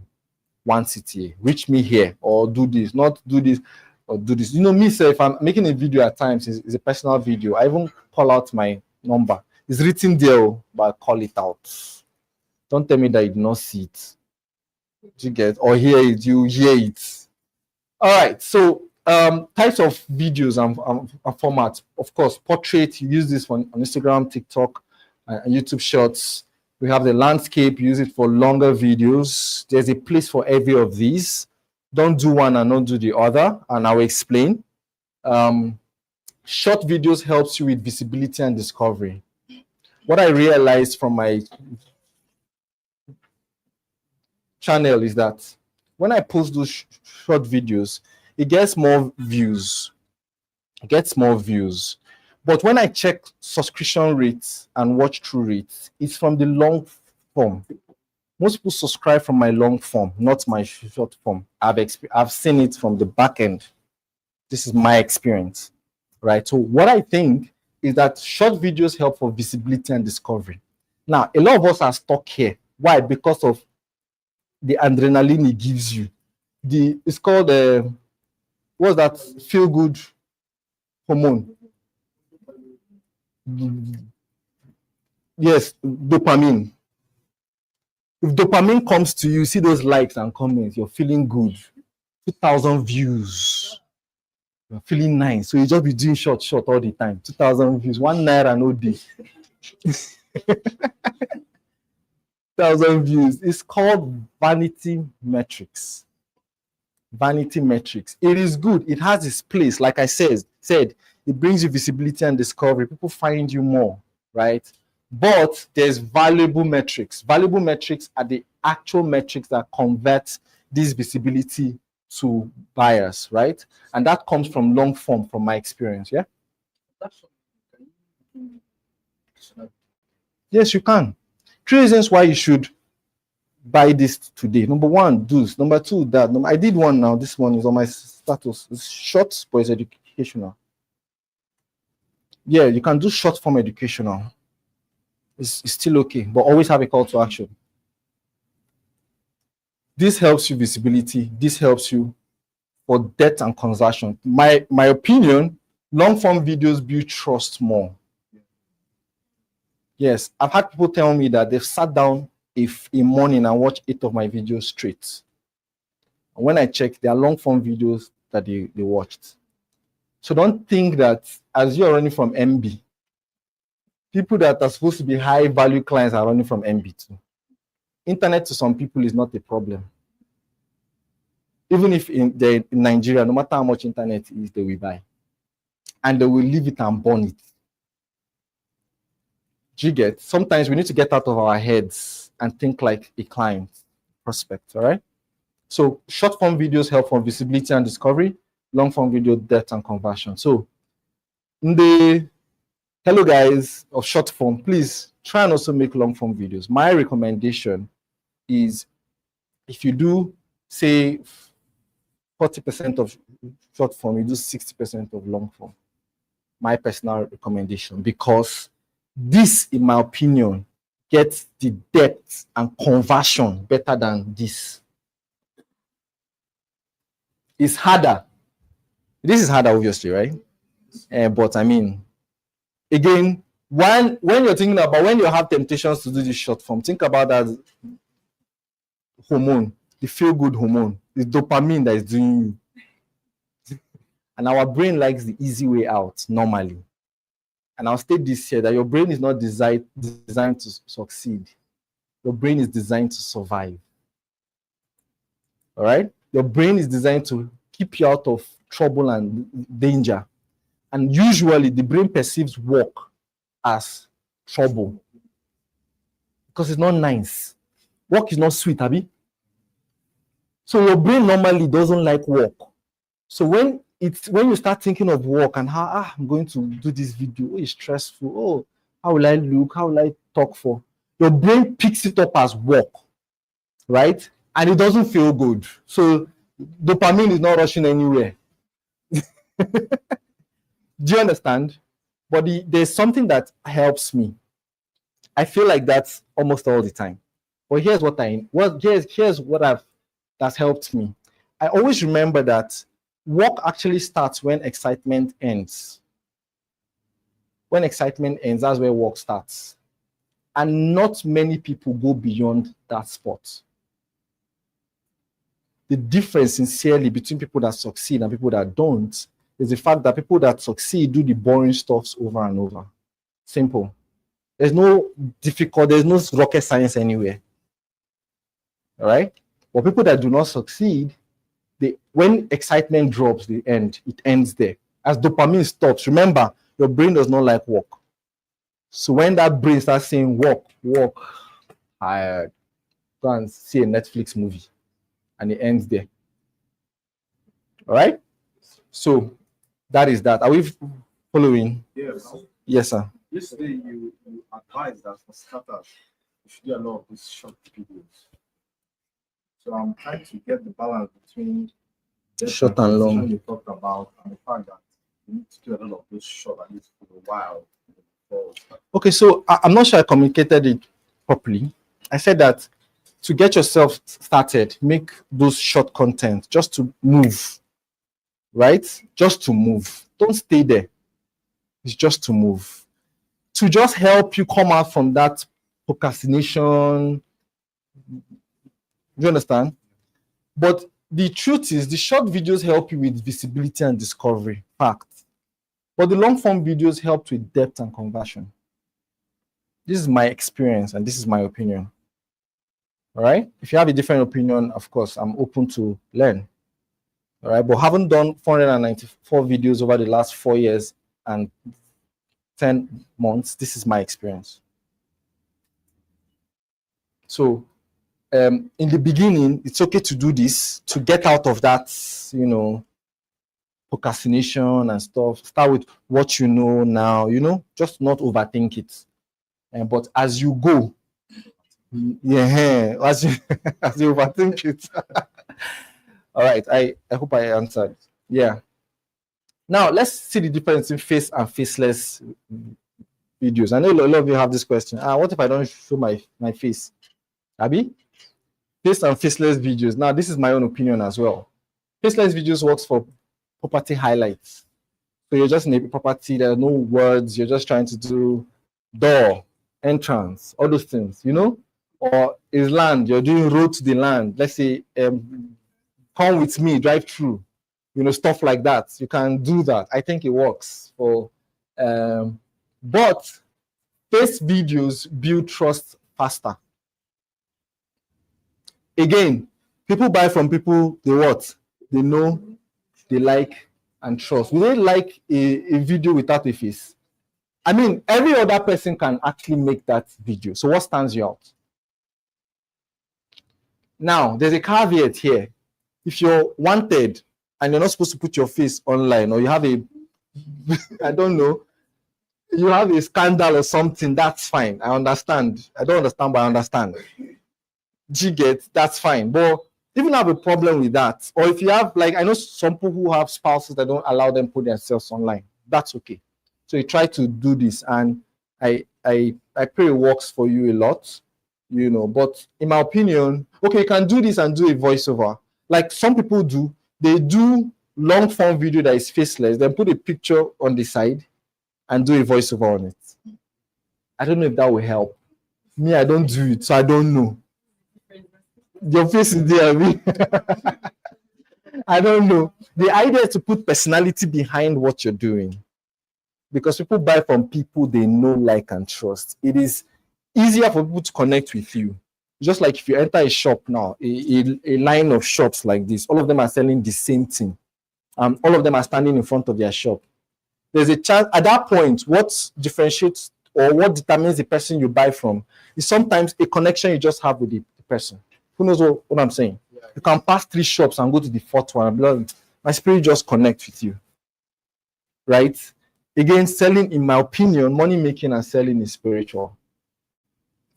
[SPEAKER 1] One CTA. Reach me here or do this. Not do this or do this. You know, me, say, if I'm making a video at times, it's a personal video. I even call out my number. It's written there, but I call it out. Don't tell me that you do not see it. You get or hear it. You hear it. All right. So types of videos and formats. Of course, portrait. You use this on Instagram, TikTok, and YouTube Shorts. We have the landscape. Use it for longer videos. There's a place for every of these. Don't do one and not do the other, and I will explain. Short videos helps you with visibility and discovery. What I realized from my channel is that when I post those short videos, it gets more views. It gets more views. But when I check subscription rates and watch through rates, it's from the long form. Most people subscribe from my long form, not my short form. I've seen it from the back end. This is my experience, right? So what I think is that short videos help for visibility and discovery. Now, a lot of us are stuck here. Why? Because of the adrenaline it gives you. It's called what's that? Feel good hormone. Yes, dopamine. If dopamine comes to you, see those likes and comments, you're feeling good. 2,000 views. You're feeling nice. So you just be doing short all the time. 2,000 views, 1 naira no day. 1,000 views. It's called vanity metrics. Vanity metrics. It is good. It has its place. Like I said, it brings you visibility and discovery. People find you more, right? But there's valuable metrics. Valuable metrics are the actual metrics that convert this visibility to buyers, right? And that comes from long form, from my experience. Yeah. Yes, you can. 3 reasons why you should buy this today. Number 1, do's. Number 2, that. I did one now. This one is on my status. It's short, but it's educational. Yeah, you can do short form educational. It's still okay, but always have a call to action. This helps you visibility. This helps you for depth and conversion. My opinion, long form videos build trust more. Yes, I've had people tell me that they've sat down a morning and watched 8 of my videos straight. And when I check, they are long form videos that they watched. So don't think that as you're running from MB, people that are supposed to be high value clients are running from MB too. Internet to some people is not a problem. Even if in Nigeria, no matter how much internet is, they will buy. And they will leave it and burn it. Do you get? Sometimes we need to get out of our heads and think like a client prospect, all right? So short form videos help for visibility and discovery, long form video depth and conversion. So in the hello guys of short form, please try and also make long form videos. My recommendation is if you do say 40% of short form, you do 60% of long form. My personal recommendation, because this, in my opinion, gets the depth and conversion better than this. It's harder. This is harder, obviously, right? But I mean, again, when you're thinking about, when you have temptations to do this short form, think about that hormone, the feel-good hormone. It's dopamine that is doing you. And our brain likes the easy way out, normally. And I'll state this here, that your brain is not designed to succeed. Your brain is designed to survive. All right? Your brain is designed to keep you out of trouble and danger. And usually the brain perceives work as trouble because it's not nice. Work is not sweet, Abby. So your brain normally doesn't like work. So when you start thinking of work and how I'm going to do this video, it's stressful. Oh, how will I look? How will I talk for? Your brain picks it up as work, right? And it doesn't feel good. So dopamine is not rushing anywhere. Do you understand? But there's something that helps me. I feel like that's almost all the time. But here's what that's helped me. I always remember that work actually starts when excitement ends. When excitement ends, that's where work starts. And not many people go beyond that spot. The difference, sincerely, between people that succeed and people that don't is the fact that people that succeed do the boring stuffs over and over. Simple. There's no rocket science anywhere. All right? But people that do not succeed, when excitement drops, it ends there. As dopamine stops, remember, your brain does not like work. So when that brain starts saying work, tired, go and see a Netflix movie, and it ends there. All right. So that is that. Are we following?
[SPEAKER 2] Yes.
[SPEAKER 1] Yes, sir.
[SPEAKER 2] Yesterday you advised that for starters, you should do a lot of these short videos. So I'm trying to get the balance between the
[SPEAKER 1] Short and long.
[SPEAKER 2] you talked about and the fact that you need to do a lot of those short at least for a while.
[SPEAKER 1] Okay, so I'm not sure I communicated it properly. I said that to get yourself started, make those short content just to move, right? Just to move. Don't stay there. It's just to move. To just help you come out from that procrastination. Do you understand? But the truth is, the short videos help you with visibility and discovery, fact. But the long form videos help with depth and conversion. This is my experience and this is my opinion. All right. If you have a different opinion, of course, I'm open to learn. All right. But haven't done 494 videos over the last 4 years and 10 months. This is my experience. So in the beginning, it's okay to do this to get out of that, procrastination and stuff. Start with what you know now, just not overthink it. But as you go, as you overthink it. All right, I hope I answered. Yeah. Now let's see the difference in face and faceless videos. I know a lot of you have this question. What if I don't show my face? Abi? Face and faceless videos. Now, this is my own opinion as well. Faceless videos works for property highlights. So you're just in a property, there are no words, you're just trying to do door, entrance, all those things, or is land, you're doing road to the land. Let's say, come with me, drive through, stuff like that. You can do that. I think it works for, but face videos build trust faster. Again, people buy from people they know, they like, and trust. Will they like a video without a face? I mean, every other person can actually make that video. So what stands you out? Now, there's a caveat here. If you're wanted and you're not supposed to put your face online, or you have I don't know, you have a scandal or something, that's fine. I understand. I don't understand, but I understand. That's fine. But if you have a problem with that, or if you have, I know some people who have spouses that don't allow them put themselves online, that's okay. So you try to do this, and I pray it works for you a lot, But in my opinion, okay, you can do this and do a voiceover. Like some people do, they do long form video that is faceless, then put a picture on the side and do a voiceover on it. I don't know if that will help. Me, I don't do it, so I don't know. Your face is there. I don't know. The idea is to put personality behind what you're doing, because people buy from people they know, like, and trust. It is easier for people to connect with you. Just like if you enter a shop now, a line of shops like this, all of them are selling the same thing. All of them are standing in front of their shop. There's a chance at that point, what differentiates or what determines the person you buy from is sometimes a connection you just have with the person. Who knows what I'm saying? Yeah. You can pass 3 shops and go to the 4th one and be like, my spirit just connects with you. Right? Again, selling, in my opinion, money making and selling is spiritual.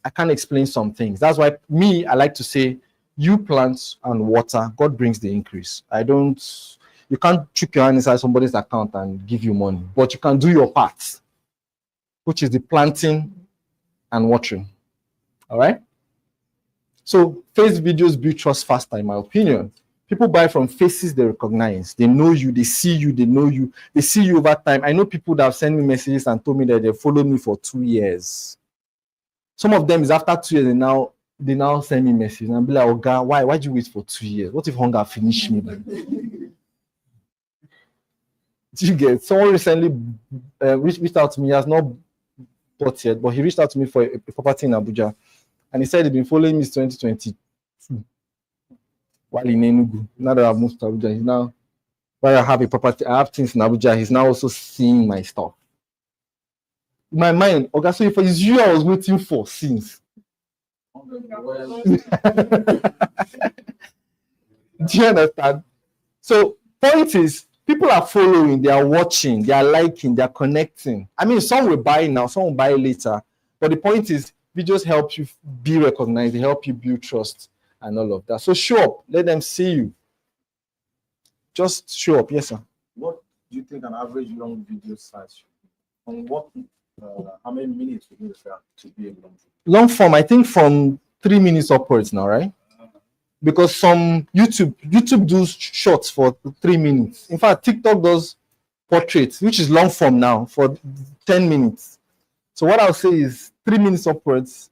[SPEAKER 1] I can't explain some things. That's why I like to say, you plant and water, God brings the increase. You can't trick your hand inside somebody's account and give you money, but you can do your part, which is the planting and watering. All right? So face videos build trust faster, in my opinion. People buy from faces they recognize. They know you, they see you, they know you. They see you over time. I know people that have sent me messages and told me that they followed me for 2 years. Some of them is after 2 years, they now send me messages and be like, oh God, why did you wait for 2 years? What if hunger finished me? Did you get? Someone recently reached out to me. He has not bought yet, but he reached out to me for a property in Abuja. And he said he'd been following me since 2022. While in Enugu. Now that I've moved to Abuja, he's now, while I have a property, I have things in Abuja, he's now also seeing my stuff. In my mind, okay, so if it's you I was waiting for since. Do you understand? So point is, people are following, they are watching, they are liking, they are connecting. I mean, some will buy now, some will buy later. But the point is, videos help you be recognized, they help you build trust and all of that. So show up, let them see you. Just show up. Yes, sir.
[SPEAKER 2] What do you think an average long video size should be? On what, how many minutes would you require to be a long video?
[SPEAKER 1] Long form, I think from 3 minutes upwards now, right? Because some YouTube does shorts for 3 minutes. In fact, TikTok does portraits, which is long form now, for 10 minutes. So what I'll say is 3 minutes upwards,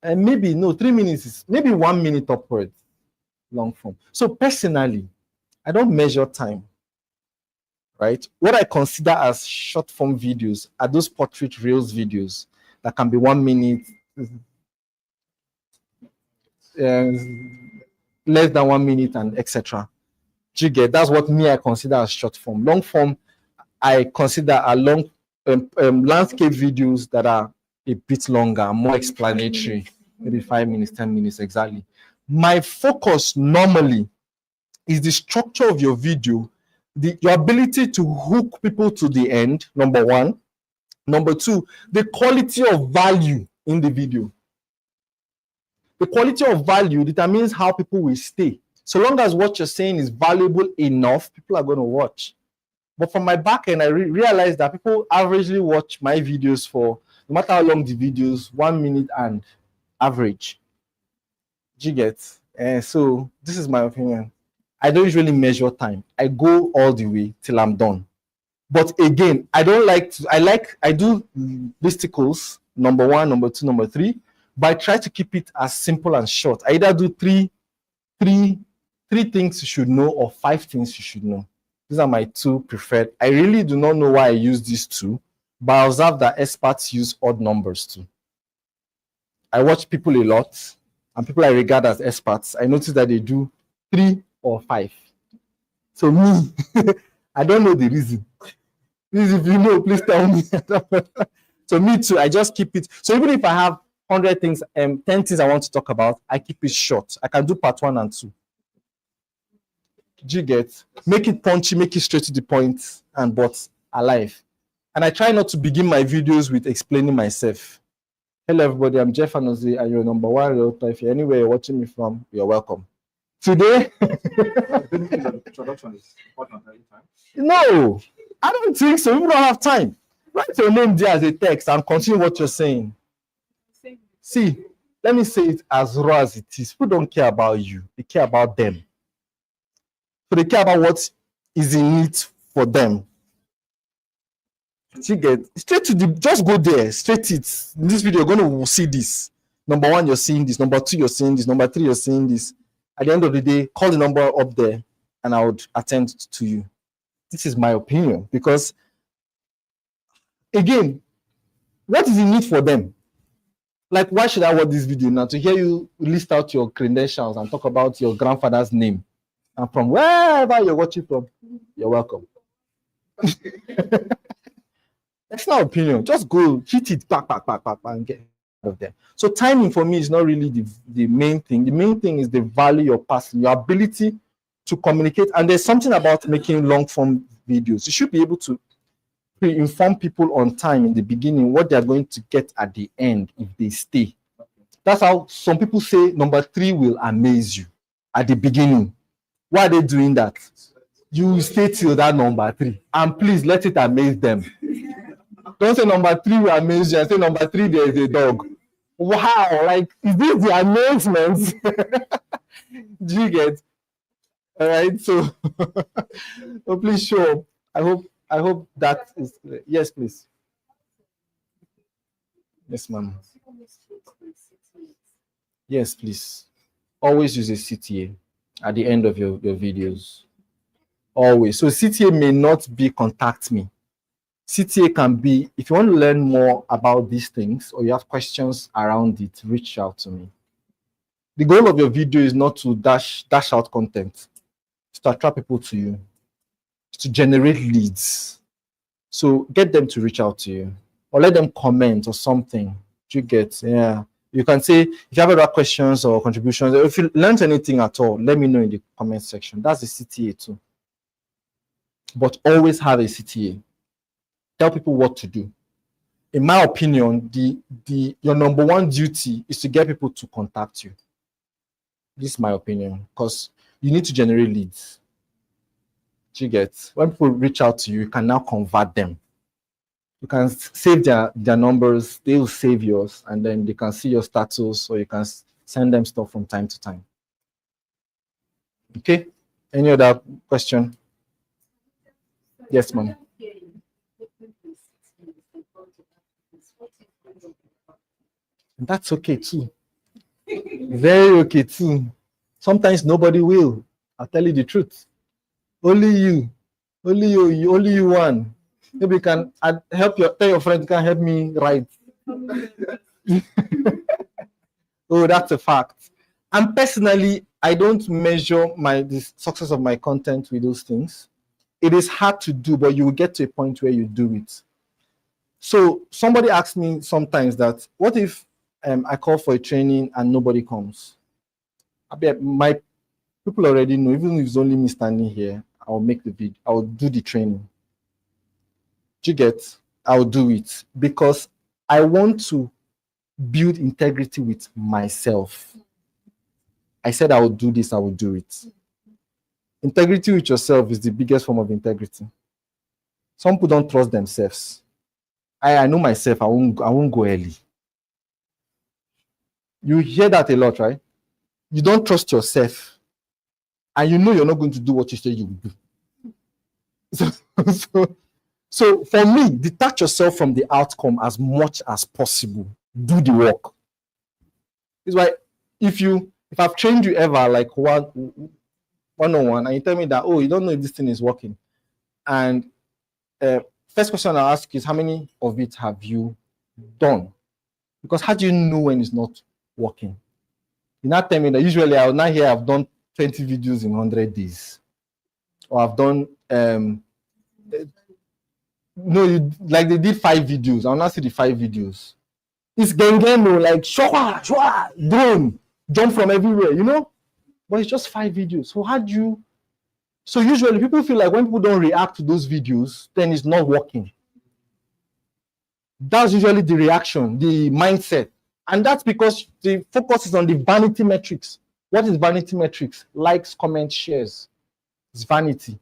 [SPEAKER 1] and maybe no, 3 minutes is maybe 1 minute upwards, long form. So personally, I don't measure time, right? What I consider as short form videos are those portrait reels videos that can be 1 minute, less than 1 minute, and etc. Do you get? That's what me I consider as short form. Long form, I consider a long landscape videos that are a bit longer, more explanatory, maybe 5 minutes, 10 minutes exactly. My focus normally is the structure of your video, your ability to hook people to the end, number one. Number two, the quality of value in the video. The quality of value determines how people will stay. So long as what you're saying is valuable enough, people are going to watch. But from my back end, I realized that people averagely watch my videos for, no matter how long the videos, 1 minute and average. Do you get? So this is my opinion. I don't usually measure time. I go all the way till I'm done. But again, I don't like to, I do listicles, number one, number two, number three, but I try to keep it as simple and short. I either do three things you should know or 5 things you should know. These are my 2 preferred. I really do not know why I use these 2, but I observe that experts use odd numbers too. I watch people a lot, and people I regard as experts, I notice that they do 3 or 5. So me, I don't know the reason. Please, if you know, please tell me. So me too, I just keep it. So even if I have 100 things, 10 things I want to talk about, I keep it short. I can do part 1 and 2. Do you get? Make it punchy, make it straight to the point, and but alive. And I try not to begin my videos with explaining myself. Hello, everybody. I'm Jeff Anozie, and you're number 1 realtor. If you're anywhere you're watching me from, you're welcome. Today,
[SPEAKER 2] Introduction is important every time.
[SPEAKER 1] no, I don't think so. You don't have time. Write your name there as a text and continue what you're saying. See, let me say it as raw as it is. People don't care about you. They care about them. So they care about what is in it for them. You get straight to the, just go there, straight it. In this video, you're going to see this. Number 1, you're seeing this. Number 2, you're seeing this. Number 3, you're seeing this. At the end of the day, call the number up there and I would attend to you. This is my opinion, because again, what is in it for them? Like, why should I watch this video now? To hear you list out your credentials and talk about your grandfather's name and from wherever you're watching from, you're welcome. That's not opinion. Just go hit it, back, and get out of there. So timing for me is not really the main thing. The main thing is the value you're passing, your ability to communicate. And there's something about making long form videos. You should be able to inform people on time in the beginning what they're going to get at the end if they stay. That's how some people say number 3 will amaze you at the beginning. Why are they doing that? You stay till that number 3, and please let it amaze them. Don't say number 3 will amaze you and say number 3 there is a dog. Wow, like, is this the amazement? Do you get? All right, so so please show up. I hope that is clear. Yes, please. Yes, ma'am. Yes, please. Always use a CTA at the end of your videos. Always. So CTA may not be contact me. CTA can be, if you want to learn more about these things or you have questions around it, reach out to me. The goal of your video is not to dash out content. It's to attract people to you. It's to generate leads. So get them to reach out to you or let them comment or something. You get, yeah. You can say, if you have other questions or contributions, or if you learned anything at all, let me know in the comment section. That's the CTA too. But always have a CTA. Tell people what to do. In my opinion, your number one duty is to get people to contact you. This is my opinion, because you need to generate leads. Do you get? When people reach out to you, you can now convert them. You can save their numbers, they will save yours, and then they can see your status, or you can send them stuff from time to time. Okay? Any other question? Yes, ma'am. That's okay too. Very okay too. Sometimes nobody will. I'll tell you the truth. Only you one. Maybe you can tell your friend, you can help me write. Oh, that's a fact. And personally, I don't measure the success of my content with those things. It is hard to do, but you will get to a point where you do it. So somebody asks me sometimes that, what if I call for a training and nobody comes? My people already know, even if it's only me standing here, I'll make the video, I'll do the training. Do you get? I'll do it because I want to build integrity with myself. I said I will do this, I will do it. Integrity with yourself is the biggest form of integrity. Some people don't trust themselves. I know myself, I won't go early. You hear that a lot, right? You don't trust yourself, and you know you're not going to do what you say you will do. So for me, detach yourself from the outcome as much as possible. Do the work. It's why if I've trained you ever like one-on-one, and you tell me that, oh, you don't know if this thing is working, and first question I'll ask is, how many of it have you done? Because how do you know when it's not working? You not tell me that usually I will not hear I've done 20 videos in 100 days, or I've done like they did 5 videos. I'll not see the 5 videos. It's gengeno, like shwa, drone, jump from everywhere, you know? But it's just 5 videos. So how do you? So usually people feel like when people don't react to those videos, then it's not working. That's usually the reaction, the mindset. And that's because the focus is on the vanity metrics. What is vanity metrics? Likes, comments, shares. It's vanity.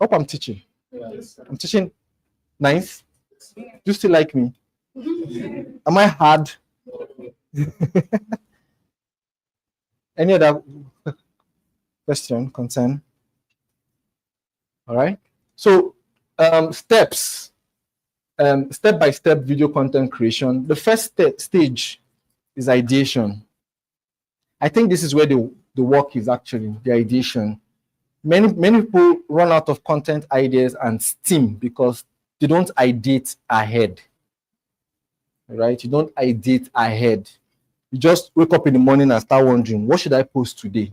[SPEAKER 1] Hope I'm teaching. Yes. I'm teaching nice. Do you still like me? Am I hard? Any other question, concern? All right. So steps, step-by-step video content creation. The first stage is ideation. I think this is where the work is actually, the ideation. Many people run out of content ideas and steam because they don't ideate ahead. Right? You don't ideate ahead. You just wake up in the morning and start wondering, what should I post today?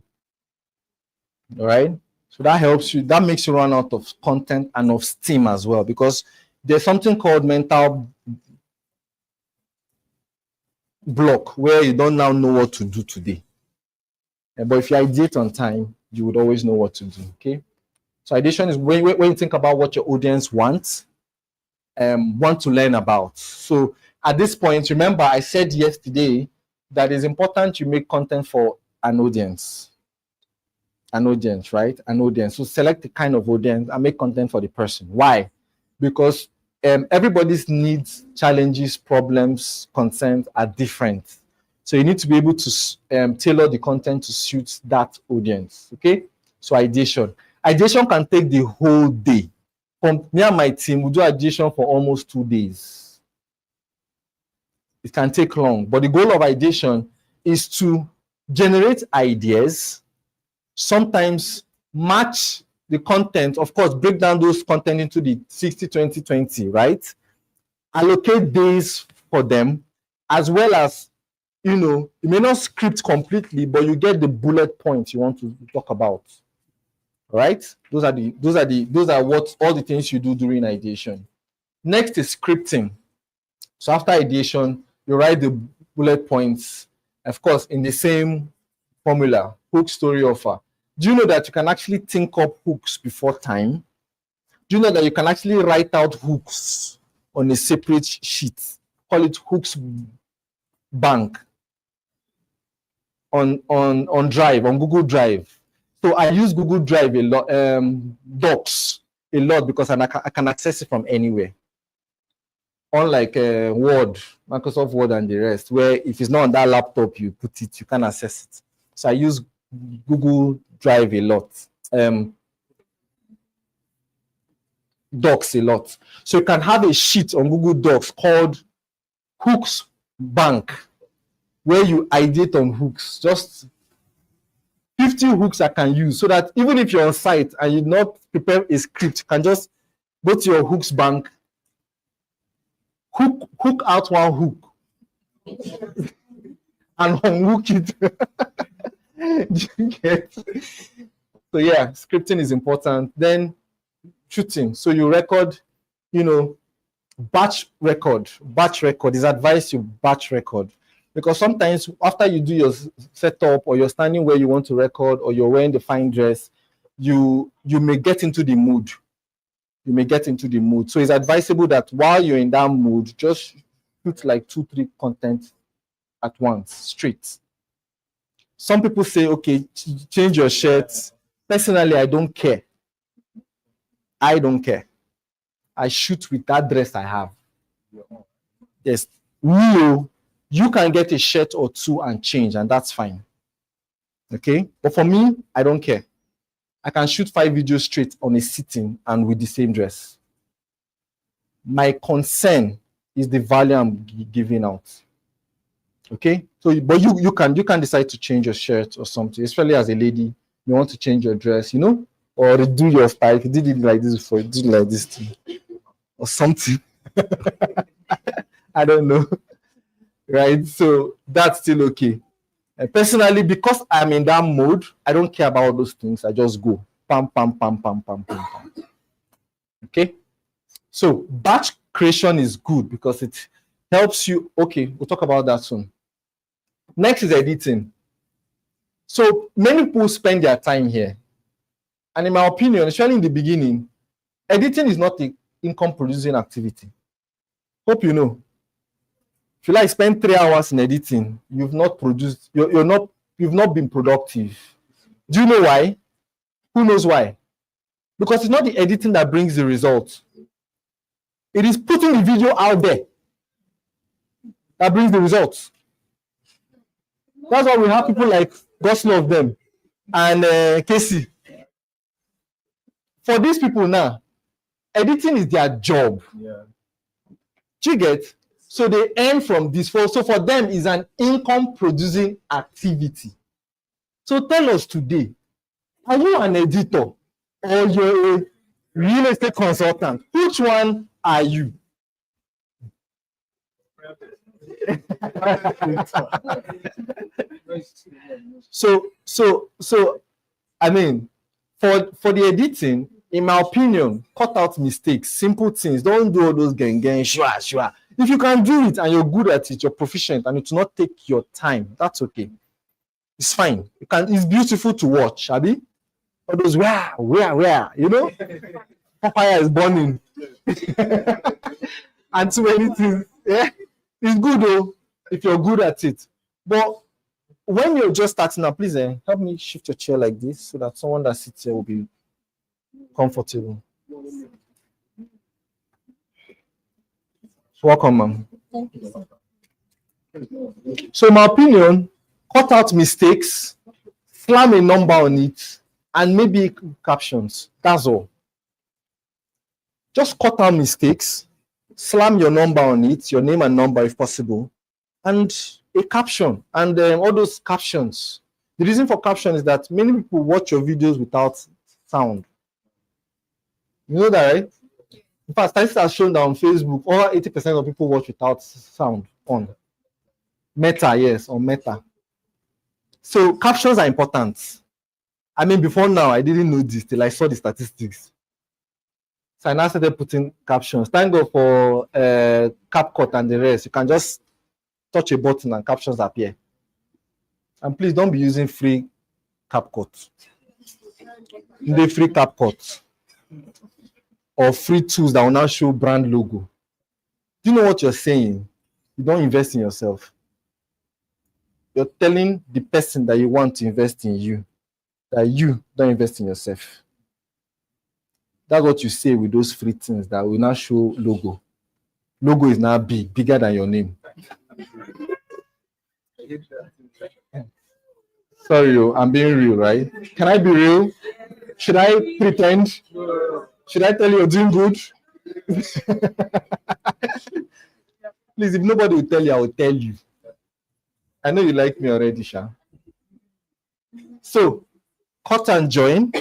[SPEAKER 1] All right? So that helps you, that makes you run out of content and of steam as well, because there's something called mental block where you don't now know what to do today. But if you ideate on time, you would always know what to do. Okay. So ideation is when you think about what your audience wants, want to learn about. So at this point, remember I said yesterday that it's important you make content for an audience. An audience, right? An audience. So select the kind of audience and make content for the person. Why? Because everybody's needs, challenges, problems, concerns are different. So you need to be able to tailor the content to suit that audience. Okay. So ideation. Ideation can take the whole day. From me and my team, we do ideation for almost 2 days. It can take long, but the goal of ideation is to generate ideas, sometimes match the content, of course, break down those content into the 60-20-20, right? Allocate days for them, as well as, you know, you may not script completely, but you get the bullet points you want to talk about. Right? Those are what all the things you do during ideation. Next is scripting. So after ideation, you write the bullet points, of course, in the same formula, hook, story, offer. Do you know that you can actually think up hooks before time? Do you know that you can actually write out hooks on a separate sheet? Call it hooks bank on Drive, on Google Drive. So I use Google Drive a lot, Docs a lot, because I can access it from anywhere. Unlike Word, Microsoft Word and the rest, where if it's not on that laptop, you put it, you can access it. So I use Google Drive a lot. Docs a lot. So you can have a sheet on Google Docs called Hooks Bank, where you ideate on hooks, just 50 hooks I can use, so that even if you're on site and you not prepare a script, you can just go to your hooks bank, hook out one hook and unhook it. You get? So yeah, scripting is important. Then shooting. So you record, batch record. Batch record is advised, you batch record. Because sometimes after you do your setup, or you're standing where you want to record, or you're wearing the fine dress, you may get into the mood. You may get into the mood. So it's advisable that while you're in that mood, just shoot like 2-3 content at once, straight. Some people say, okay, change your shirts. Personally, I don't care. I don't care. I shoot with that dress I have. Yes. You can get a shirt or two and change, and that's fine. Okay? But for me, I don't care. I can shoot 5 videos straight on a sitting and with the same dress. My concern is the value I'm giving out. Okay? So, but you can decide to change your shirt or something, especially as a lady. You want to change your dress, or redo your style. If you did it like this before, you did it like this too, or something. I don't know. Right? So that's still okay. Personally, because I'm in that mode, I don't care about all those things. I just go. Pam, pam, pam, pam, pam, pam, pam. Okay? So batch creation is good because it helps you. Okay, we'll talk about that soon. Next is editing. So many people spend their time here. And in my opinion, especially in the beginning, editing is not an income-producing activity. Hope you know. If you spend 3 hours in editing, you've not produced, you've not been productive. Do you know why? Who knows why? Because it's not the editing that brings the result. It is putting the video out there that brings the results. That's why we have people like Gosling of them and Casey. For these people now, editing is their job.
[SPEAKER 2] Yeah.
[SPEAKER 1] Do you get? So they earn from this. So for them, it's an income-producing activity. So tell us today, are you an editor or you're a real estate consultant? Which one are you? So I mean, for the editing, in my opinion, cut out mistakes, simple things. Don't do all those gang, sure. If you can do it and you're good at it, you're proficient, and it will not take your time, that's okay. It's fine. It's beautiful to watch, Abi. All those where, Papaya is burning. And too many things. Yeah, it's good though if you're good at it. But when you're just starting out, please help me shift your chair like this so that someone that sits here will be comfortable. Welcome, ma'am.
[SPEAKER 3] Thank you, sir.
[SPEAKER 1] So, in my opinion, cut out mistakes, slam a number on it, and maybe captions. That's all. Just cut out mistakes, slam your number on it, your name and number if possible, and a caption. And all those captions. The reason for caption is that many people watch your videos without sound. You know that, right? In fact, statistics have shown that on Facebook, over 80% of people watch without sound on. Meta, yes, on Meta. So captions are important. I mean, before now, I didn't know this till I saw the statistics. So I now started putting captions. Thank God for CapCut and the rest. You can just touch a button and captions appear. And please don't be using free CapCut. The free CapCut or free tools that will now show brand logo. Do you know what you're saying? You don't invest in yourself. You're telling the person that you want to invest in you that you don't invest in yourself. That's what you say with those free things that will now show logo. Logo is now big, bigger than your name. Sorry, I'm being real, right? Can I be real? Should I pretend? Should I tell you you're doing good? Please, if nobody will tell you, I will tell you. I know you like me already, Sha. So, cut and join.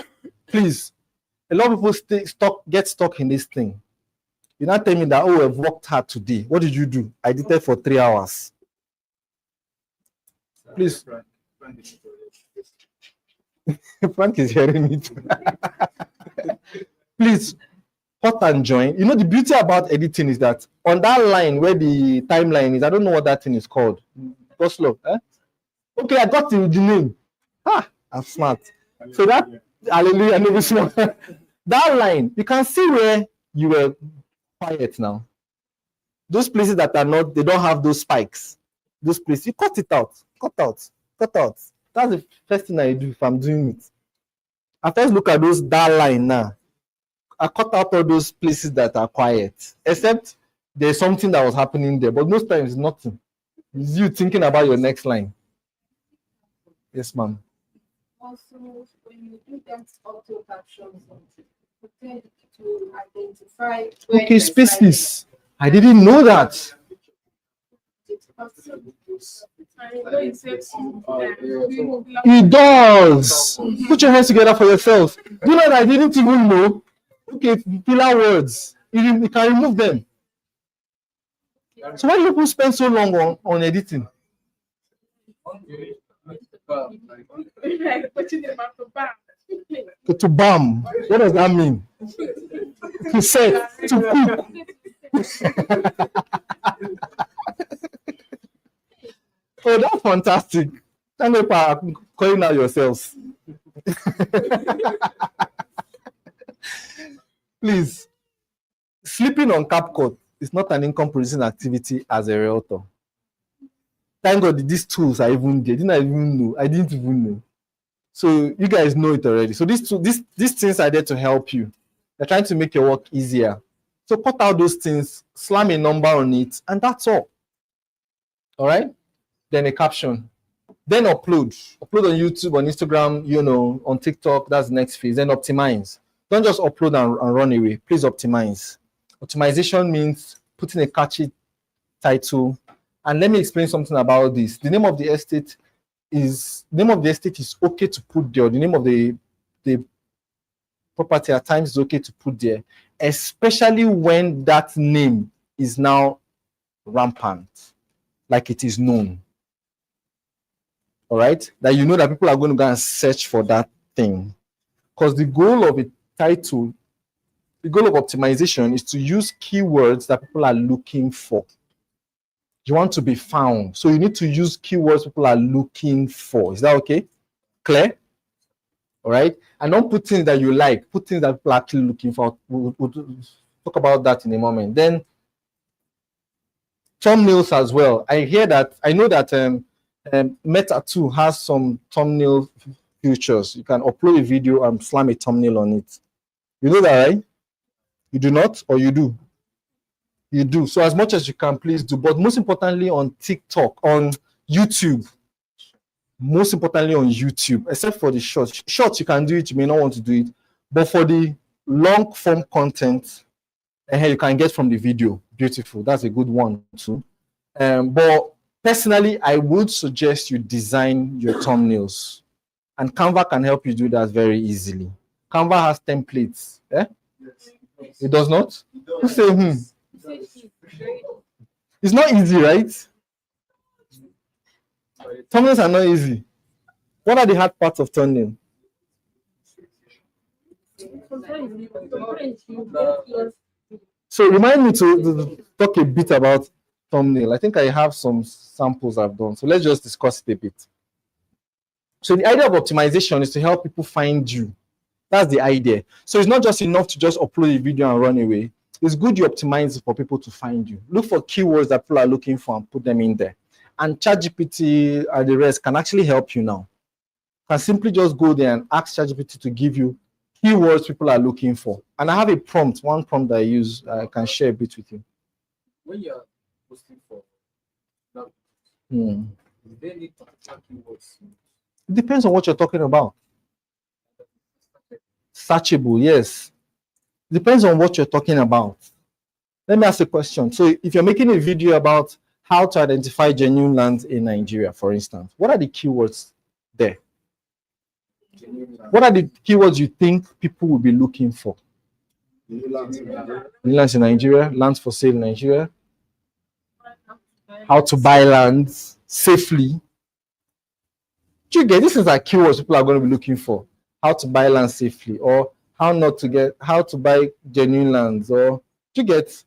[SPEAKER 1] Please, a lot of people get stuck in this thing. You not tell me that, oh, I've worked hard today. What did you do? I did that for 3 hours. Please. Frank is hearing me too. Please, cut and join. You know, the beauty about editing is that on that line where the timeline is, I don't know what that thing is called. Go slow. Eh? Okay, I got the name. I'm smart. So that, hallelujah, no smart. That line, you can see where you were quiet now. Those places that are not, they don't have those spikes. Those places, you cut it out. Cut out. Cut out. That's the first thing I do if I'm doing it. I first look at that line now. I cut out all those places that are quiet, except there's something that was happening there. But most times, it's nothing. It's you thinking about your next line. Yes, ma'am.
[SPEAKER 3] Also, when you do that auto captions, you tend to identify.
[SPEAKER 1] Okay, spaces. I didn't know that. It does. Put your hands together for yourself. Do you know that I didn't even know? Okay, filler words. You can remove them. So why do people spend so long on editing? To bam. What does that mean? To set, to cook. Oh, that's fantastic. Thank you for calling out yourselves. Please, sleeping on CapCut is not an income-producing activity as a realtor. Thank God these tools are even there. I didn't even know. So you guys know it already. So these things are there to help you. They're trying to make your work easier. So cut out those things, slam a number on it, and that's all. All right? Then a caption. Then upload. Upload on YouTube, on Instagram, on TikTok. That's the next phase. Then optimize. Don't just upload and run away. Please optimize. Optimization means putting a catchy title. And let me explain something about this. The name of the estate is okay to put there. The name of the property at times is okay to put there, especially when that name is now rampant, like it is known. All right, that you know that people are going to go and search for that thing. Because the goal of a title, the goal of optimization is to use keywords that people are looking for. You want to be found. So you need to use keywords people are looking for. Is that okay? Clear? All right. And don't put things that you like. Put things that people are actually looking for. We'll talk about that in a moment. Then thumbnails as well. I know that Meta 2 has some thumbnail features. You can upload a video and slam a thumbnail on it. You know that, right? You do not, or you do? You do. So as much as you can, please do. But most importantly on TikTok, on YouTube. Most importantly on YouTube, except for the shorts. Shorts, you can do it. You may not want to do it. But for the long form content, you can get from the video. Beautiful. That's a good one too. But personally, I would suggest you design your thumbnails. And Canva can help you do that very easily. Canva has templates. Eh? Yes. It does not? Who say It's not easy, right? Thumbnails are not easy. What are the hard parts of thumbnail? So remind me to talk a bit about thumbnail. I think I have some samples I've done. So let's just discuss it a bit. So the idea of optimization is to help people find you. That's the idea. So it's not just enough to just upload a video and run away. It's good you optimize for people to find you. Look for keywords that people are looking for and put them in there. And ChatGPT and the rest can actually help you now. You can simply just go there and ask ChatGPT to give you keywords people are looking for. And I have a prompt, one prompt that I use. I can share a bit with you.
[SPEAKER 2] When you're posting for now,
[SPEAKER 1] Hmm.
[SPEAKER 2] is there any particular keywords?
[SPEAKER 1] It depends on what you're talking about. Searchable, yes. Depends on what you're talking about. Let me ask a question. So if you're making a video about how to identify genuine lands in Nigeria, for instance, what are the keywords there? What are the keywords you think people will be looking for? Lands in Nigeria, lands for sale in Nigeria, how to buy lands safely. Do you get this? Is like keywords people are going to be looking for. How to buy land safely, or how to buy genuine lands, or do you get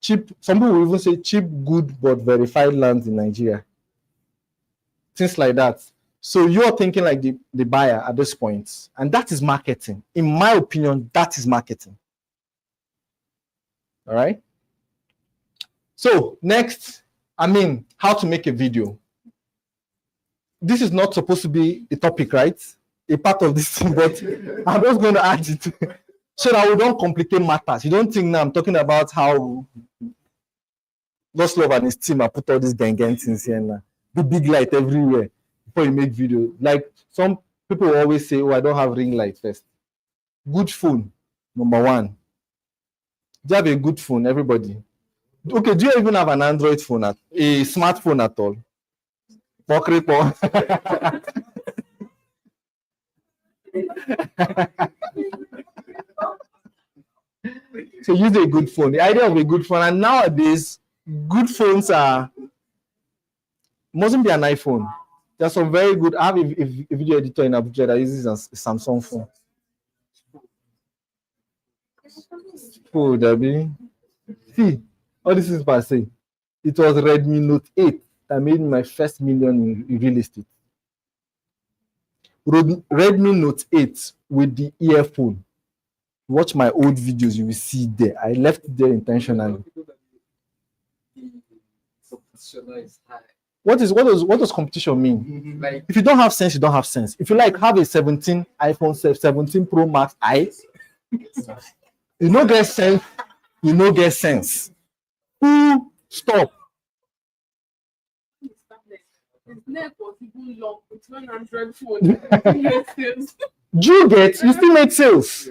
[SPEAKER 1] cheap? Some people will even say cheap, good, but verified lands in Nigeria. Things like that. So you're thinking like the buyer at this point, and that is marketing. In my opinion, that is marketing. All right. So next, how to make a video. This is not supposed to be a topic, right? A part of this thing, but I'm just going to add it so that we don't complicate matters. You don't think now I'm talking about how Lost Love and his team have put all these gang things here now. The big light everywhere before you make video. Like some people always say, oh, I don't have ring light first. Good phone, number one. Do you have a good phone, everybody? Okay, do you even have an Android phone, a smartphone at all? So use a good phone. The idea of a good phone, and nowadays, good phones mustn't be an iPhone. There's some very good. I have a video editor in Abuja that uses a Samsung phone. Oh, Debbie. See, all this is per se. It was Redmi Note 8 that made my first million in real estate. Redmi Note 8 with the earphone. Watch my old videos, you will see there. I left it there intentionally. What does competition mean? Like, if you don't have sense, you don't have sense. If you like have a iPhone 17 Pro Max, you no get sense, you no get sense. Who stop? Do you get? You still make sales.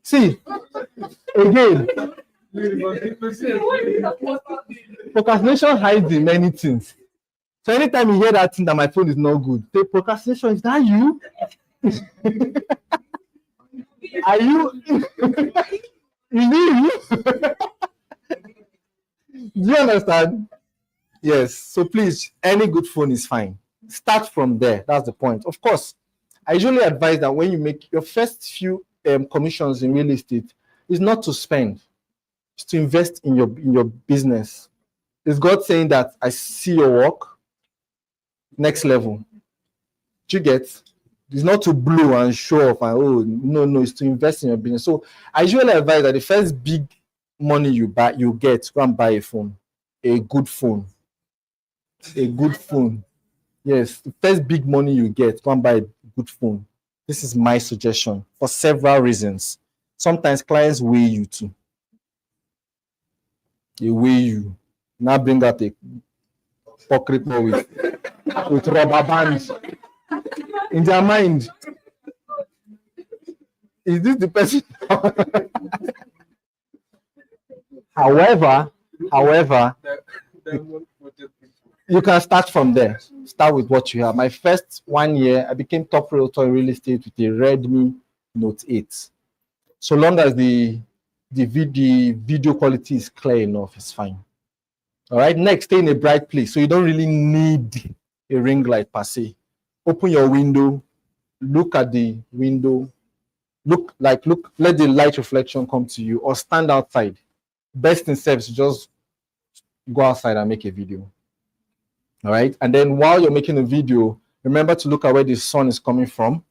[SPEAKER 1] See, again, procrastination hides in many things. So anytime you hear that thing that my phone is not good, say procrastination, is that you? Are you? Is it you? Do you understand? Yes. So please, any good phone is fine. Start from there. That's the point. Of course, I usually advise that when you make your first few commissions in real estate, is not to spend, it's to invest in your business. Is God saying that I see your work, next level? Do you get? It's not to blow and show off and oh no, it's to invest in your business. So I usually advise that the first big money you get, go and buy a phone, a good phone. A good phone. Yes, the first big money you get, go and buy a good phone. This is my suggestion for several reasons. Sometimes clients weigh you too. They weigh you. Now bring out a pocket with rubber bands in their mind. Is this the person? However, you can start from there. Start with what you have. My first 1 year, I became top realtor in real estate with a Redmi Note 8. So long as the video quality is clear enough, it's fine. All right. Next, stay in a bright place. So you don't really need a ring light per se. Open your window, look at the window, look, let the light reflection come to you, or stand outside. Best in steps, just go outside and make a video. All right. And then while you're making a video, remember to look at where the sun is coming from,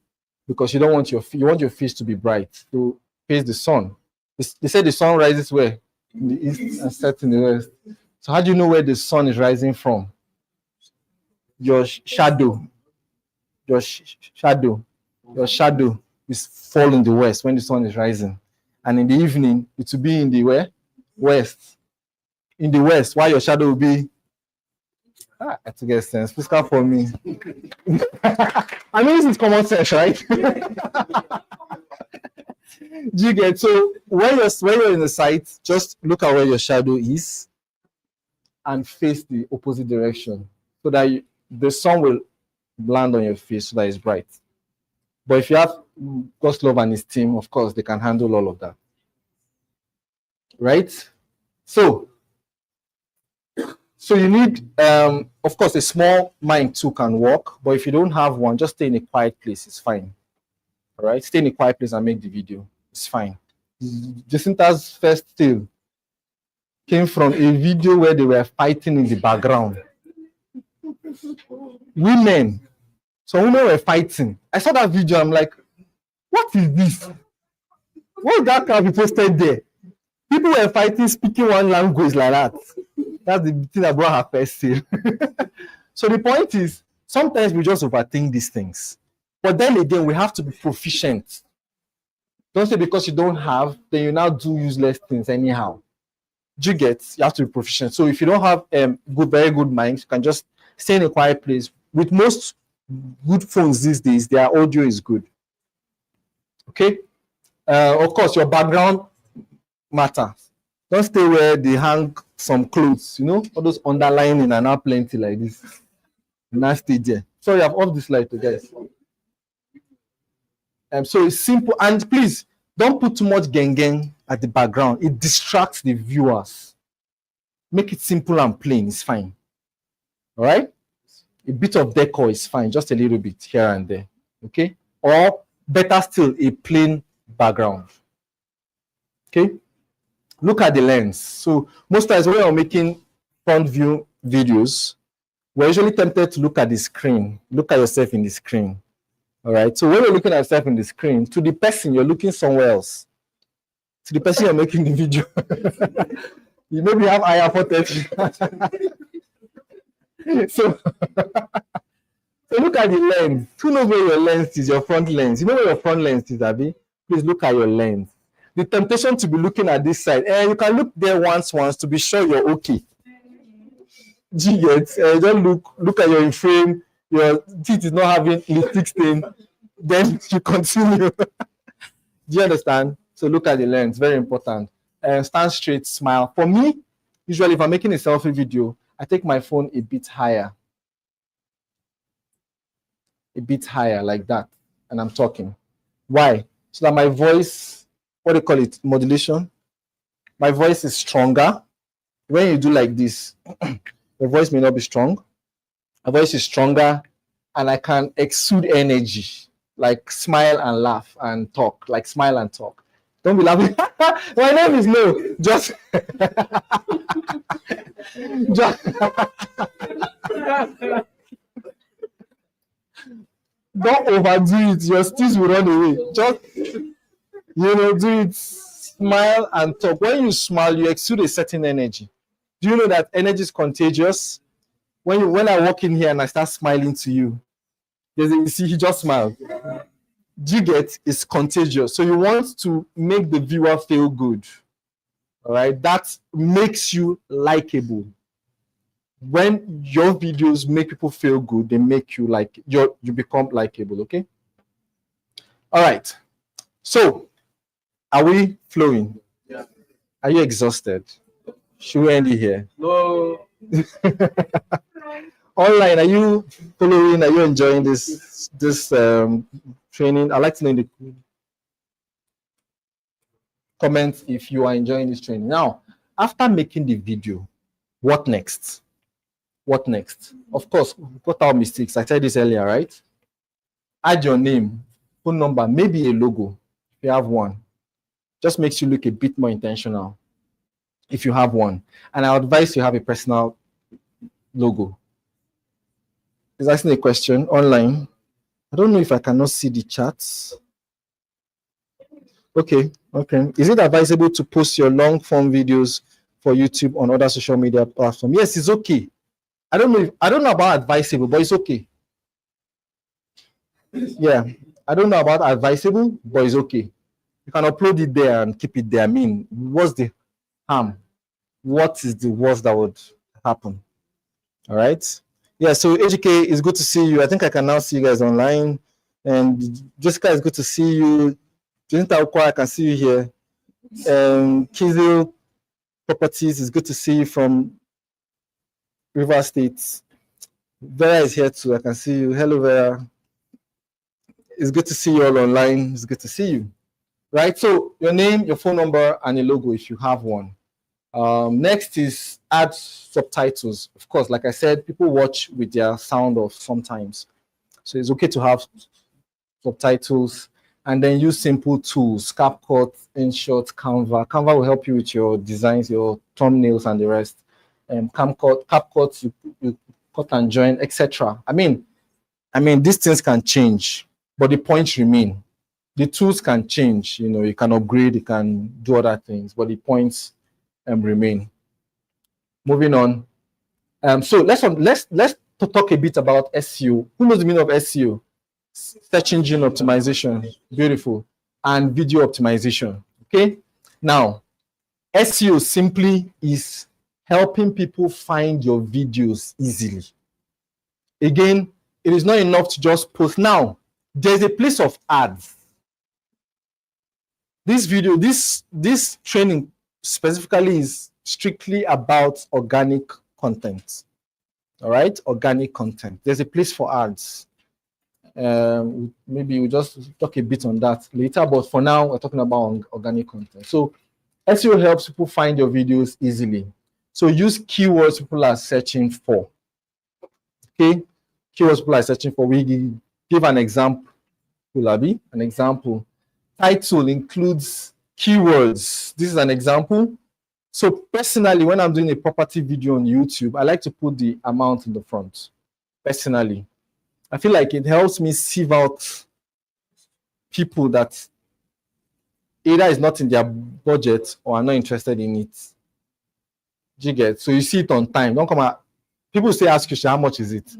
[SPEAKER 1] because you don't want your fish to be bright, to face the sun. They say the sun rises where? In the east and sets in the west. So how do you know where the sun is rising from? Your shadow. Your shadow is fall in the west when the sun is rising. And in the evening, it will be in the where? West. In the west, while your shadow will be. I have to get sense. Please come for me. I mean, this is common sense, right? Do you get? So when you're in the site, just look at where your shadow is and face the opposite direction, so that the sun will land on your face, so that it's bright. But if you have God's love and his team, of course, they can handle all of that. Right? So you need, of course, a small mic too can work, but if you don't have one, just stay in a quiet place. It's fine. All right? Stay in a quiet place and make the video. It's fine. Jacinta's first tale came from a video where they were fighting in the background. Women. So women were fighting. I saw that video. I'm like, what is this? What that can be posted there? People were fighting, speaking one language like that. That's the thing that brought her first sale. So the point is, sometimes we just overthink these things. But then again, we have to be proficient. Don't say because you don't have, then you now do useless things anyhow. Do you get? You have to be proficient. So if you don't have very good mics, you can just stay in a quiet place. With most good phones these days, their audio is good. Okay? Of course, your background matters. Don't stay where they hang some clothes, all those underlining are now plenty like this. Now stay there. Sorry, I've off this light, guys. So it's simple, and please don't put too much gang at the background. It distracts the viewers. Make it simple and plain. It's fine. All right. A bit of decor is fine, just a little bit here and there. Okay. Or better still, a plain background. Okay. Look at the lens. So most times when we're making front view videos, we're usually tempted to look at the screen. Look at yourself in the screen. All right. So when you're looking at yourself in the screen, to the person, you're looking somewhere else. To the person you're making the video. You maybe have higher footage. So look at the lens. Who knows where your lens is? Your front lens. You know where your front lens is, Abby? Please look at your lens. The temptation to be looking at this side, and you can look there once to be sure you're okay. Do you get? Don't look at your frame. Your teeth is not having lipstick stain. Then you continue. Do you understand? So look at the lens. Very important. Stand straight. Smile. For me, usually if I'm making a selfie video, I take my phone a bit higher like that, and I'm talking. Why? So that my voice, what do you call it, modulation? My voice is stronger. When you do like this, your voice may not be strong. My voice is stronger, and I can exude energy, like smile and laugh and talk, like smile and talk. Don't be laughing. My name is No. Just don't overdo it. Your teeth will run away. Just do it. Smile and talk. When you smile, you exude a certain energy. Do you know that energy is contagious? When I walk in here and I start smiling to you, you see, he just smiled. Do you get? It's contagious. So you want to make the viewer feel good. All right, that makes you likable. When your videos make people feel good, they make you you become likable. Okay. All right. So, are we flowing?
[SPEAKER 2] Yeah.
[SPEAKER 1] Are you exhausted? Should we end it here?
[SPEAKER 2] No.
[SPEAKER 1] Online, are you following? Are you enjoying this training? I'd like to know in the comments if you are enjoying this training. Now, after making the video, what next? What next? Of course, cut out mistakes. I said this earlier, right? Add your name, phone number, maybe a logo. If you have one. Just makes you look a bit more intentional if you have one. And I advise you have a personal logo. He's asking a question online. I don't know if I cannot see the chats. Okay. Is it advisable to post your long form videos for YouTube on other social media platforms? Yes, it's okay. I don't know about advisable, but it's okay. Yeah, I don't know about advisable, but it's okay. You can upload it there and keep it there. I mean, what's the harm? What is the worst that would happen? All right. Yeah, so HK, it's good to see you. I think I can now see you guys online. And Jessica, it's good to see you. Jacinta Okwa, I can see you here. Kizil Properties, it's good to see you from River State. Vera is here too. I can see you. Hello, Vera. It's good to see you all online. It's good to see you. Right? So your name, your phone number, and a logo if you have one. Next is add subtitles. Of course, like I said, people watch with their sound off sometimes. So it's okay to have subtitles, and then use simple tools, CapCut, InShot, Canva. Canva will help you with your designs, your thumbnails, and the rest. CapCut, you cut and join, etc. I mean, these things can change, but the points remain. The tools can change. You know, you can upgrade, you can do other things, but the points remain. Moving on. So let's talk a bit about SEO. Who knows the meaning of SEO? Search engine optimization. Beautiful. And video optimization. Okay. Now, SEO simply is helping people find your videos easily. Again, it is not enough to just post. Now, there's a place of ads. This video, this training specifically is strictly about organic content. All right, organic content. There's a place for ads. Maybe we'll just talk a bit on that later, but for now, we're talking about organic content. So SEO helps people find your videos easily. So use keywords people are searching for. Okay, keywords people are searching for. We give an example. An example. Title includes keywords. This is an example. So personally, when I'm doing a property video on YouTube, I like to put the amount in the front. Personally, I feel like it helps me sieve out people that either is not in their budget or are not interested in it. Do you get? So you see it on time. Don't come out. People say, ask you, how much is it?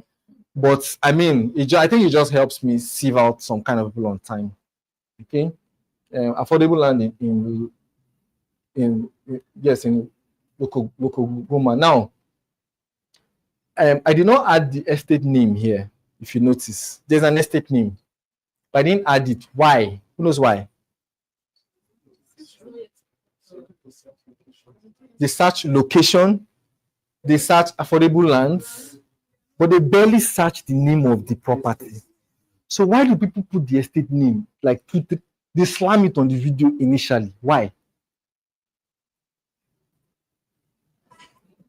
[SPEAKER 1] But I mean, I think it just helps me sieve out some kind of people on time. Okay, affordable land in local Goma. Now, I did not add the estate name here. If you notice, there's an estate name, but I didn't add it. Why? Who knows why? They search location, they search affordable lands, but they barely search the name of the property. So why do people put the estate name? Like they slam it on the video initially. Why?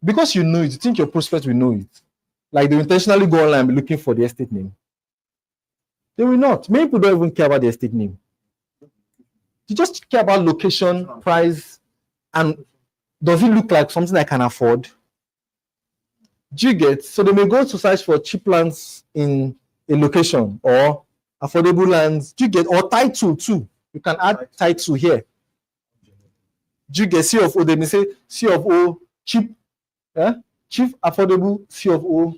[SPEAKER 1] Because you know it. You think your prospect will know it. Like they intentionally go online and be looking for the estate name. They will not. Many people don't even care about the estate name. They just care about location, price, and does it look like something I can afford? Do you get? So they may go to search for cheap lands in a location or affordable lands. Do you get? Or title too. You can add title here. Do you get? C of O? They may say C of O cheap, cheap affordable C of O.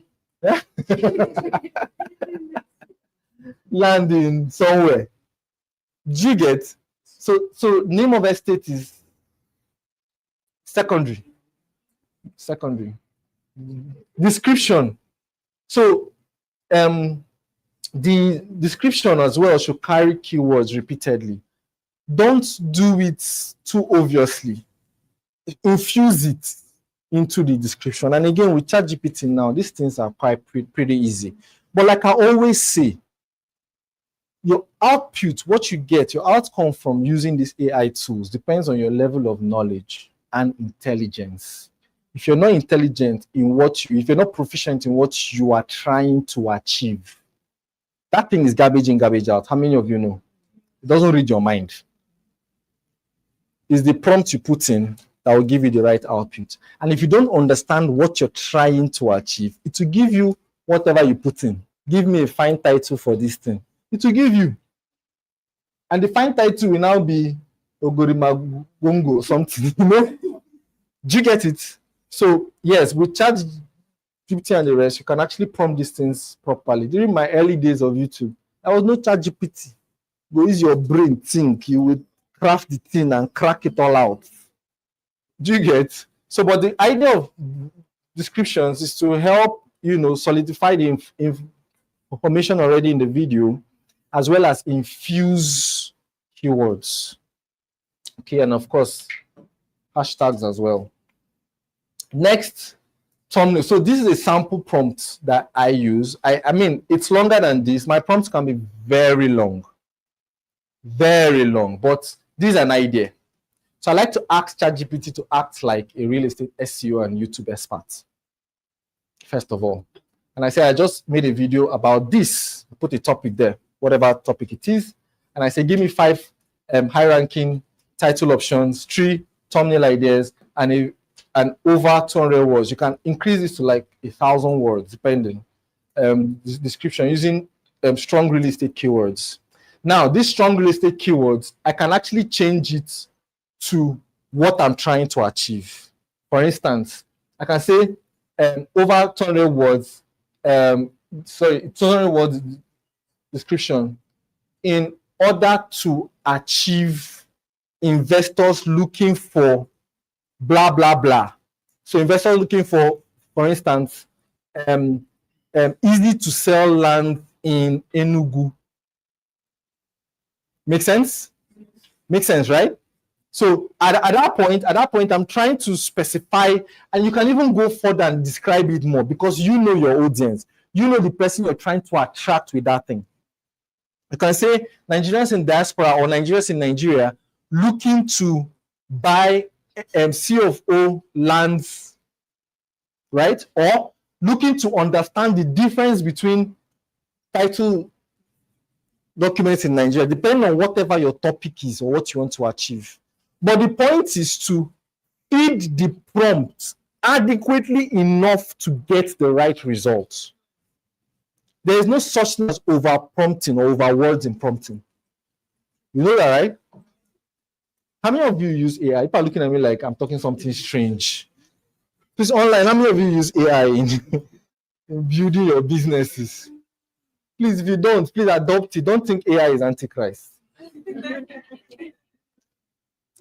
[SPEAKER 1] Land in somewhere. Do you get? So name of estate is secondary. Description. So the description as well should carry keywords repeatedly. Don't do it too obviously. Infuse it into the description. And again, with ChatGPT now, these things are quite pretty easy. But like I always say, your output, what you get, your outcome from using these AI tools depends on your level of knowledge and intelligence. If you're not intelligent in if you're not proficient in what you are trying to achieve, that thing is garbage in, garbage out. How many of you know? It doesn't read your mind. is the prompt you put in that will give you the right output. And if you don't understand what you're trying to achieve, it will give you whatever you put in. Give me a fine title for this thing. It will give you. And the fine title will now be Ogorimagongo something. You know? Do you get it? So yes, with ChatGPT and the rest, you can actually prompt these things properly. During my early days of YouTube, there was no ChatGPT. Go use your brain, think. You would craft the thing and crack it all out. Do you get? So, but the idea of descriptions is to help, solidify the information already in the video, as well as infuse keywords. Okay, and of course, hashtags as well. Next, thumbnail. So this is a sample prompt that I use. I mean, it's longer than this. My prompts can be very long, but this is an idea. So I like to ask ChatGPT to act like a real estate SEO and YouTube expert, first of all. And I say, I just made a video about this. Put a topic there, whatever topic it is. And I say, give me 5 high-ranking title options, 3 thumbnail ideas, and over 200 words. You can increase this to like 1,000 words, depending. Description using strong real estate keywords. Now, these strong real estate keywords, I can actually change it to what I'm trying to achieve. For instance, I can say over 200 words, 200 words description in order to achieve investors looking for blah, blah, blah. So investors looking for instance, easy to sell land in Enugu. Make sense? Makes sense, right? So at that point, I'm trying to specify, and you can even go further and describe it more because you know your audience. You know the person you're trying to attract with that thing. You can say Nigerians in diaspora or Nigerians in Nigeria looking to buy C of O lands, right? Or looking to understand the difference between title documents in Nigeria, depending on whatever your topic is or what you want to achieve. But the point is to feed the prompt adequately enough to get the right results. There is no such thing as over prompting or over words in prompting. You know that, right? How many of you use AI? People are looking at me like I'm talking something strange. Please, online, how many of you use AI in building your businesses? Please, if you don't, please adopt it. Don't think AI is Antichrist.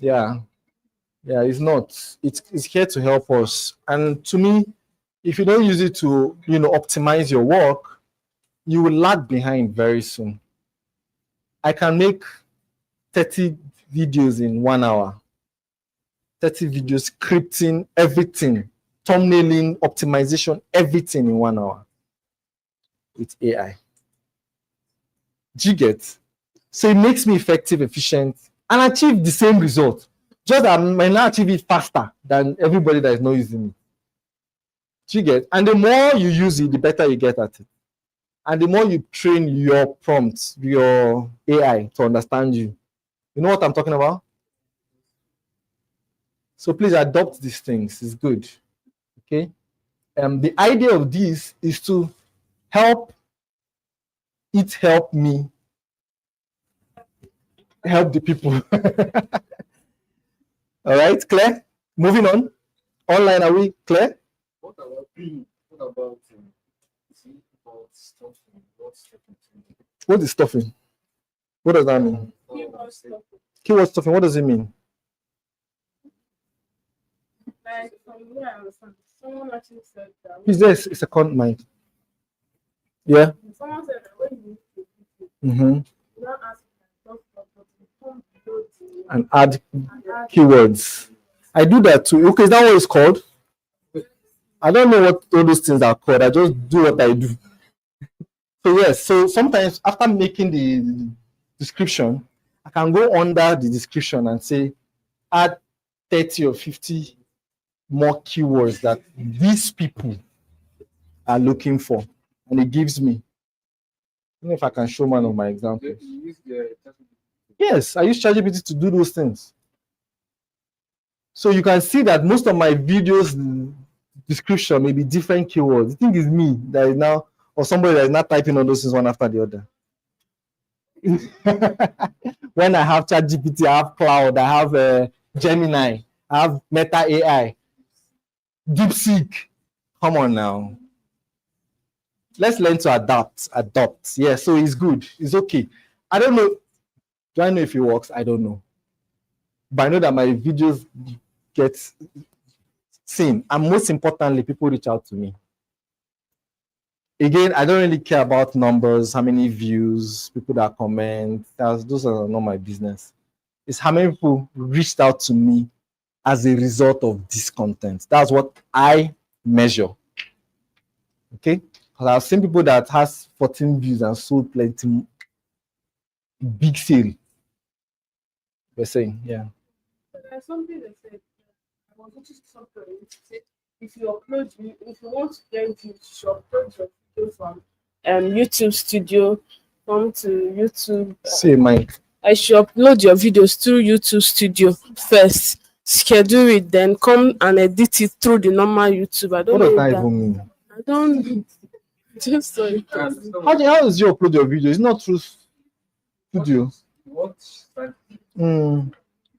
[SPEAKER 1] Yeah, it's not. It's here to help us. And to me, if you don't use it to, optimize your work, you will lag behind very soon. I can make 30 videos in 1 hour. 30 videos, scripting, everything, thumbnailing, optimization, everything in 1 hour with AI. Do you get? So it makes me effective, efficient, and achieve the same result. Just that I might not achieve it faster than everybody that is not using it. Do you get? And the more you use it, the better you get at it. And the more you train your prompts, your AI to understand you. You know what I'm talking about? So please adopt these things. It's good. Okay? The idea of this is to help me help the people. All right, clear? Moving on. Online, are we clear?
[SPEAKER 2] What about stuffing?
[SPEAKER 1] What is stuffing? What does that mean? Keyword stuffing, what does it mean?
[SPEAKER 3] Like from where I understand, someone actually said that.
[SPEAKER 1] Is this a second mic? Yeah.
[SPEAKER 3] Someone said that when you
[SPEAKER 1] Mm-hmm.
[SPEAKER 3] you don't ask them, come below
[SPEAKER 1] And add
[SPEAKER 3] and add
[SPEAKER 1] keywords. I do that too. Okay, is that what it's called? I don't know what all those things are called. I just do what I do. So yes, so sometimes after making the description, I can go under the description and say, add 30 or 50 more keywords that these people are looking for. And it gives me. I don't know if I can show one of my examples. Yes, I use ChatGPT to do those things. So you can see that most of my videos description may be different keywords. The thing is me that is now, or somebody that is not typing all those things one after the other. When I have ChatGPT, I have Cloud, I have Gemini, I have Meta AI, DeepSeek. Come on now. Let's learn to adopt. Yeah, so it's good. It's okay. I don't know. Do I know if it works? I don't know. But I know that my videos get seen. And most importantly, people reach out to me. Again, I don't really care about numbers, how many views, people that comment. Those are not my business. It's how many people reached out to me as a result of this content. That's what I measure. Okay? Because I've seen people that has 14 views and sold plenty big sale. We're saying, yeah.
[SPEAKER 3] There's something that said, I was watching something, it said, if you want to get views, you should upload your video from YouTube Studio, come to YouTube.
[SPEAKER 1] Say Mike.
[SPEAKER 3] I should upload your videos through YouTube Studio first, schedule it, then come and edit it through the normal YouTube. I don't
[SPEAKER 1] What does
[SPEAKER 3] know
[SPEAKER 1] that
[SPEAKER 3] if
[SPEAKER 1] even mean?
[SPEAKER 3] I don't just so it
[SPEAKER 1] How does you upload your video? It's not through studio.
[SPEAKER 2] What like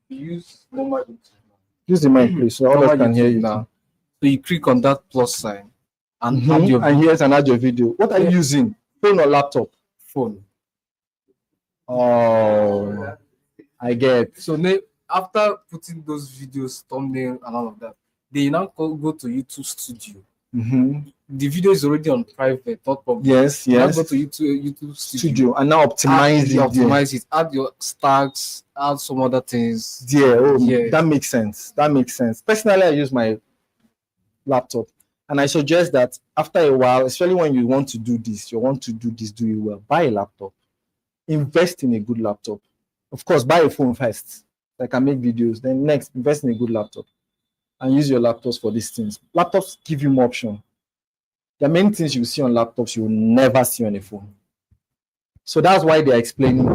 [SPEAKER 2] use normal YouTube.
[SPEAKER 1] Use the mic, please, so others can hear you
[SPEAKER 2] now. So you click on that plus sign and
[SPEAKER 1] Mhm.
[SPEAKER 2] add your
[SPEAKER 1] And here's an add your video. What are you using? Phone or laptop?
[SPEAKER 2] phone.
[SPEAKER 1] Oh, I get.
[SPEAKER 2] So after putting those videos, thumbnail and all of that, they now go to YouTube Studio.
[SPEAKER 1] Mm-hmm.
[SPEAKER 2] The video is already on private, not public.
[SPEAKER 1] Yes,
[SPEAKER 2] Now
[SPEAKER 1] yes.
[SPEAKER 2] go to YouTube
[SPEAKER 1] Studio and now optimize it.
[SPEAKER 2] Optimize it. Add your stacks. Add some other things.
[SPEAKER 1] Yeah,
[SPEAKER 2] Yeah.
[SPEAKER 1] that makes sense. That makes sense. Personally, I use my laptop, and I suggest that after a while, especially when you want to do this, do it well. Buy a laptop. Invest in a good laptop. Of course, buy a phone first that can make videos. Then next, invest in a good laptop and use your laptops for these things. Laptops give you more option. There are many things you see on laptops you will never see on a phone. So that's why they're explaining.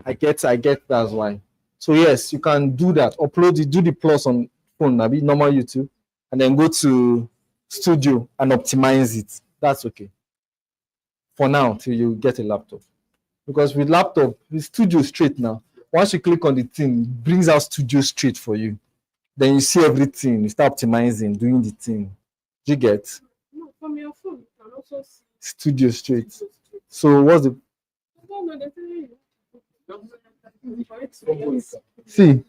[SPEAKER 1] I get that's why. So yes, you can do that. Upload it, do the plus on phone, maybe normal YouTube, and then go to studio and optimize it. That's okay. For now, till you get a laptop. Because with laptop, the studio straight now. Once you click on the thing, it brings out studio straight for you. Then you see everything, you start optimizing, doing the thing. Do you get?
[SPEAKER 3] No, from your phone, you can also see
[SPEAKER 1] Studio straight. So what's the
[SPEAKER 3] I don't know, they're telling you.
[SPEAKER 1] see?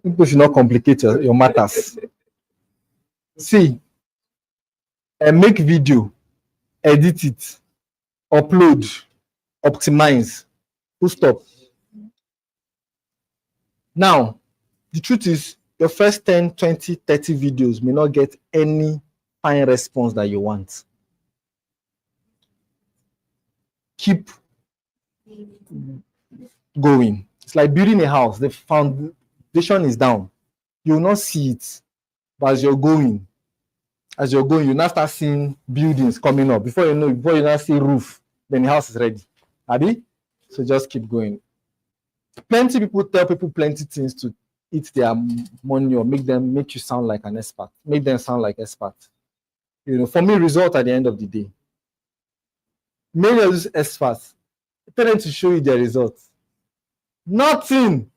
[SPEAKER 1] People should not complicate your matters. See, make video, edit it, upload, optimize, full stop. Now, the truth is, your first 10, 20, 30 videos may not get any fine response that you want. Keep going. It's like building a house. The foundation is down. You will not see it, but as you're going, you now start seeing buildings coming up. Before you now see roof, then the house is ready. Abi? So just keep going. Plenty people tell people plenty things to eat their money or make you sound like an expert. Make them sound like experts. For me, result at the end of the day. Many of these experts tell them to show you their results. Nothing.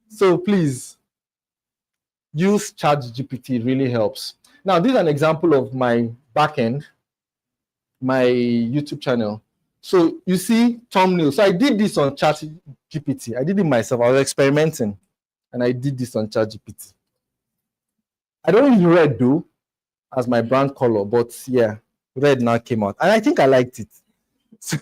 [SPEAKER 1] So please use ChatGPT. Really helps. Now, this is an example of my backend, my YouTube channel. So you see thumbnail. So I did this on ChatGPT. I did it myself. I was experimenting, and I did this on ChatGPT. I don't use red though as my brand color, but yeah, red now came out, and I think I liked it. So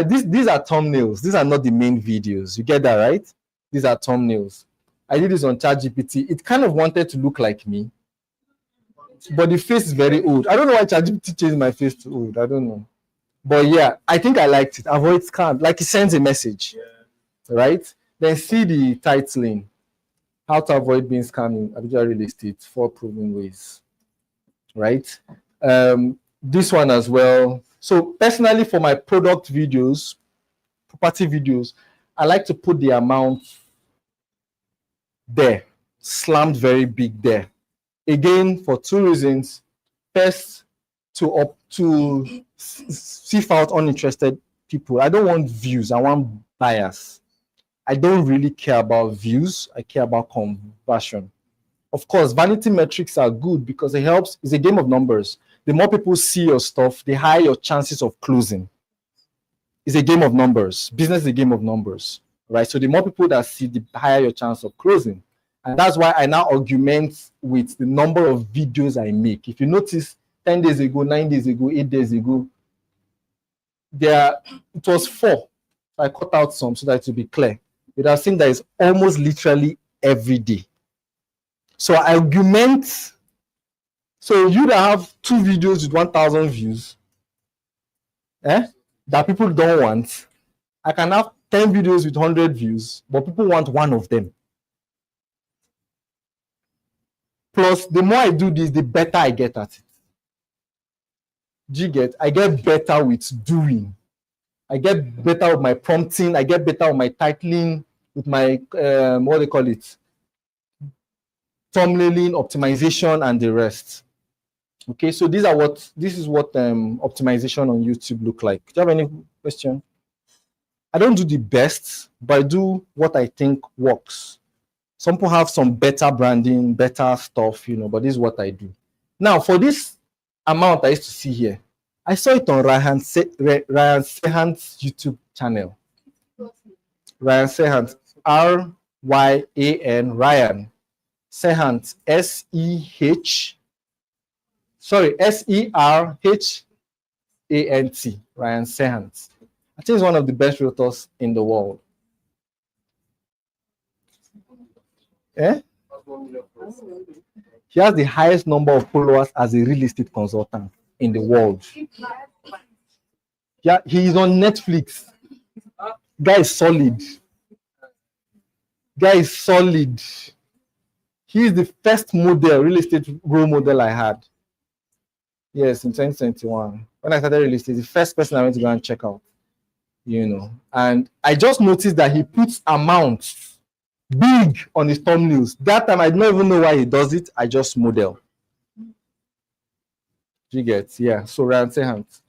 [SPEAKER 1] these are thumbnails. These are not the main videos. You get that, right? These are thumbnails. I did this on ChatGPT. It kind of wanted to look like me, but the face is very old. I don't know why ChatGPT changed my face to old. I don't know. But yeah, I think I liked it. Avoid scam. Like it sends a message, right? Then see the titling. How to avoid being scammed in Abuja real estate. 4 proven ways, right? This one as well. So personally, for my product videos, property videos, I like to put the amount there, slammed very big there. Again, for two reasons. First, to sift out uninterested people. I don't want views, I want bias. I don't really care about views, I care about conversion. Of course, vanity metrics are good because it helps. It's a game of numbers. The more people see your stuff, the higher your chances of closing. It's a game of numbers. Business is a game of numbers, right? So the more people that see, the higher your chance of closing. And that's why I now augment with the number of videos I make. If you notice, 10 days ago, 9 days ago, 8 days ago, it was 4. I cut out some so that it will be clear. But I've seen that it's almost literally every day. So I augment. So you that have 2 videos with 1,000 views, that people don't want, I can have 10 videos with 100 views, but people want one of them. Plus, the more I do this, the better I get at it. Do you get? I get better with doing. I get better with my prompting. I get better with my titling, with my, what they call it? Thumbnailing, optimization, and the rest. Okay, so this is what optimization on YouTube look like. Do you have any question? I don't do the best, but I do what I think works. Some people have some better branding, better stuff, but this is what I do. Now, for this amount I used to see here, I saw it on Ryan Sehant's YouTube channel. Ryan Sehant, R-Y-A-N, Ryan Sehant, S-E-R-H-A-N-T, Ryan Sehant. I think he's one of the best realtors in the world. He has the highest number of followers as a real estate consultant in the world. Yeah, he is on Netflix. Guy is solid. He is the first real estate role model I had. Yes, in 2021. When I started real estate, the first person I went to go and check out. And I just noticed that he puts amounts big on his thumbnails. That time I don't even know why he does it. I just model. You get? Yeah. So Ryan Sehant.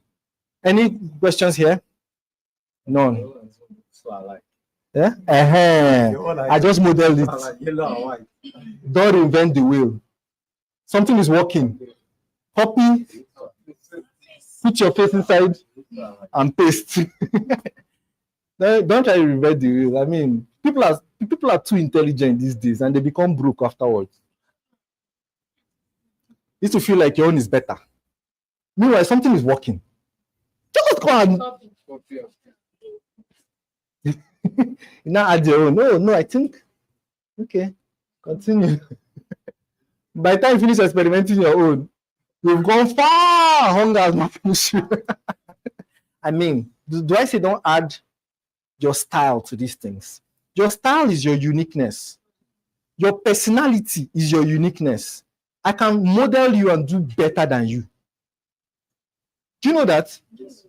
[SPEAKER 1] Any questions here? None.
[SPEAKER 2] So I like.
[SPEAKER 1] Yeah. I just modeled it.
[SPEAKER 2] Like yellow and white.
[SPEAKER 1] Don't reinvent the wheel. Something is working. Copy. Put your face inside and paste. Don't try to reinvent the wheel. I mean, people are too intelligent these days, and they become broke afterwards. You need to feel like your own is better. Meanwhile, something is working. Just go and now add your own. No, I think okay. Continue. By the time you finish experimenting your own, you've gone far. Hunger has not finished you. I mean, do I say don't add your style to these things? Your style is your uniqueness. Your personality is your uniqueness. I can model you and do better than you. Do you know that?
[SPEAKER 2] Yes.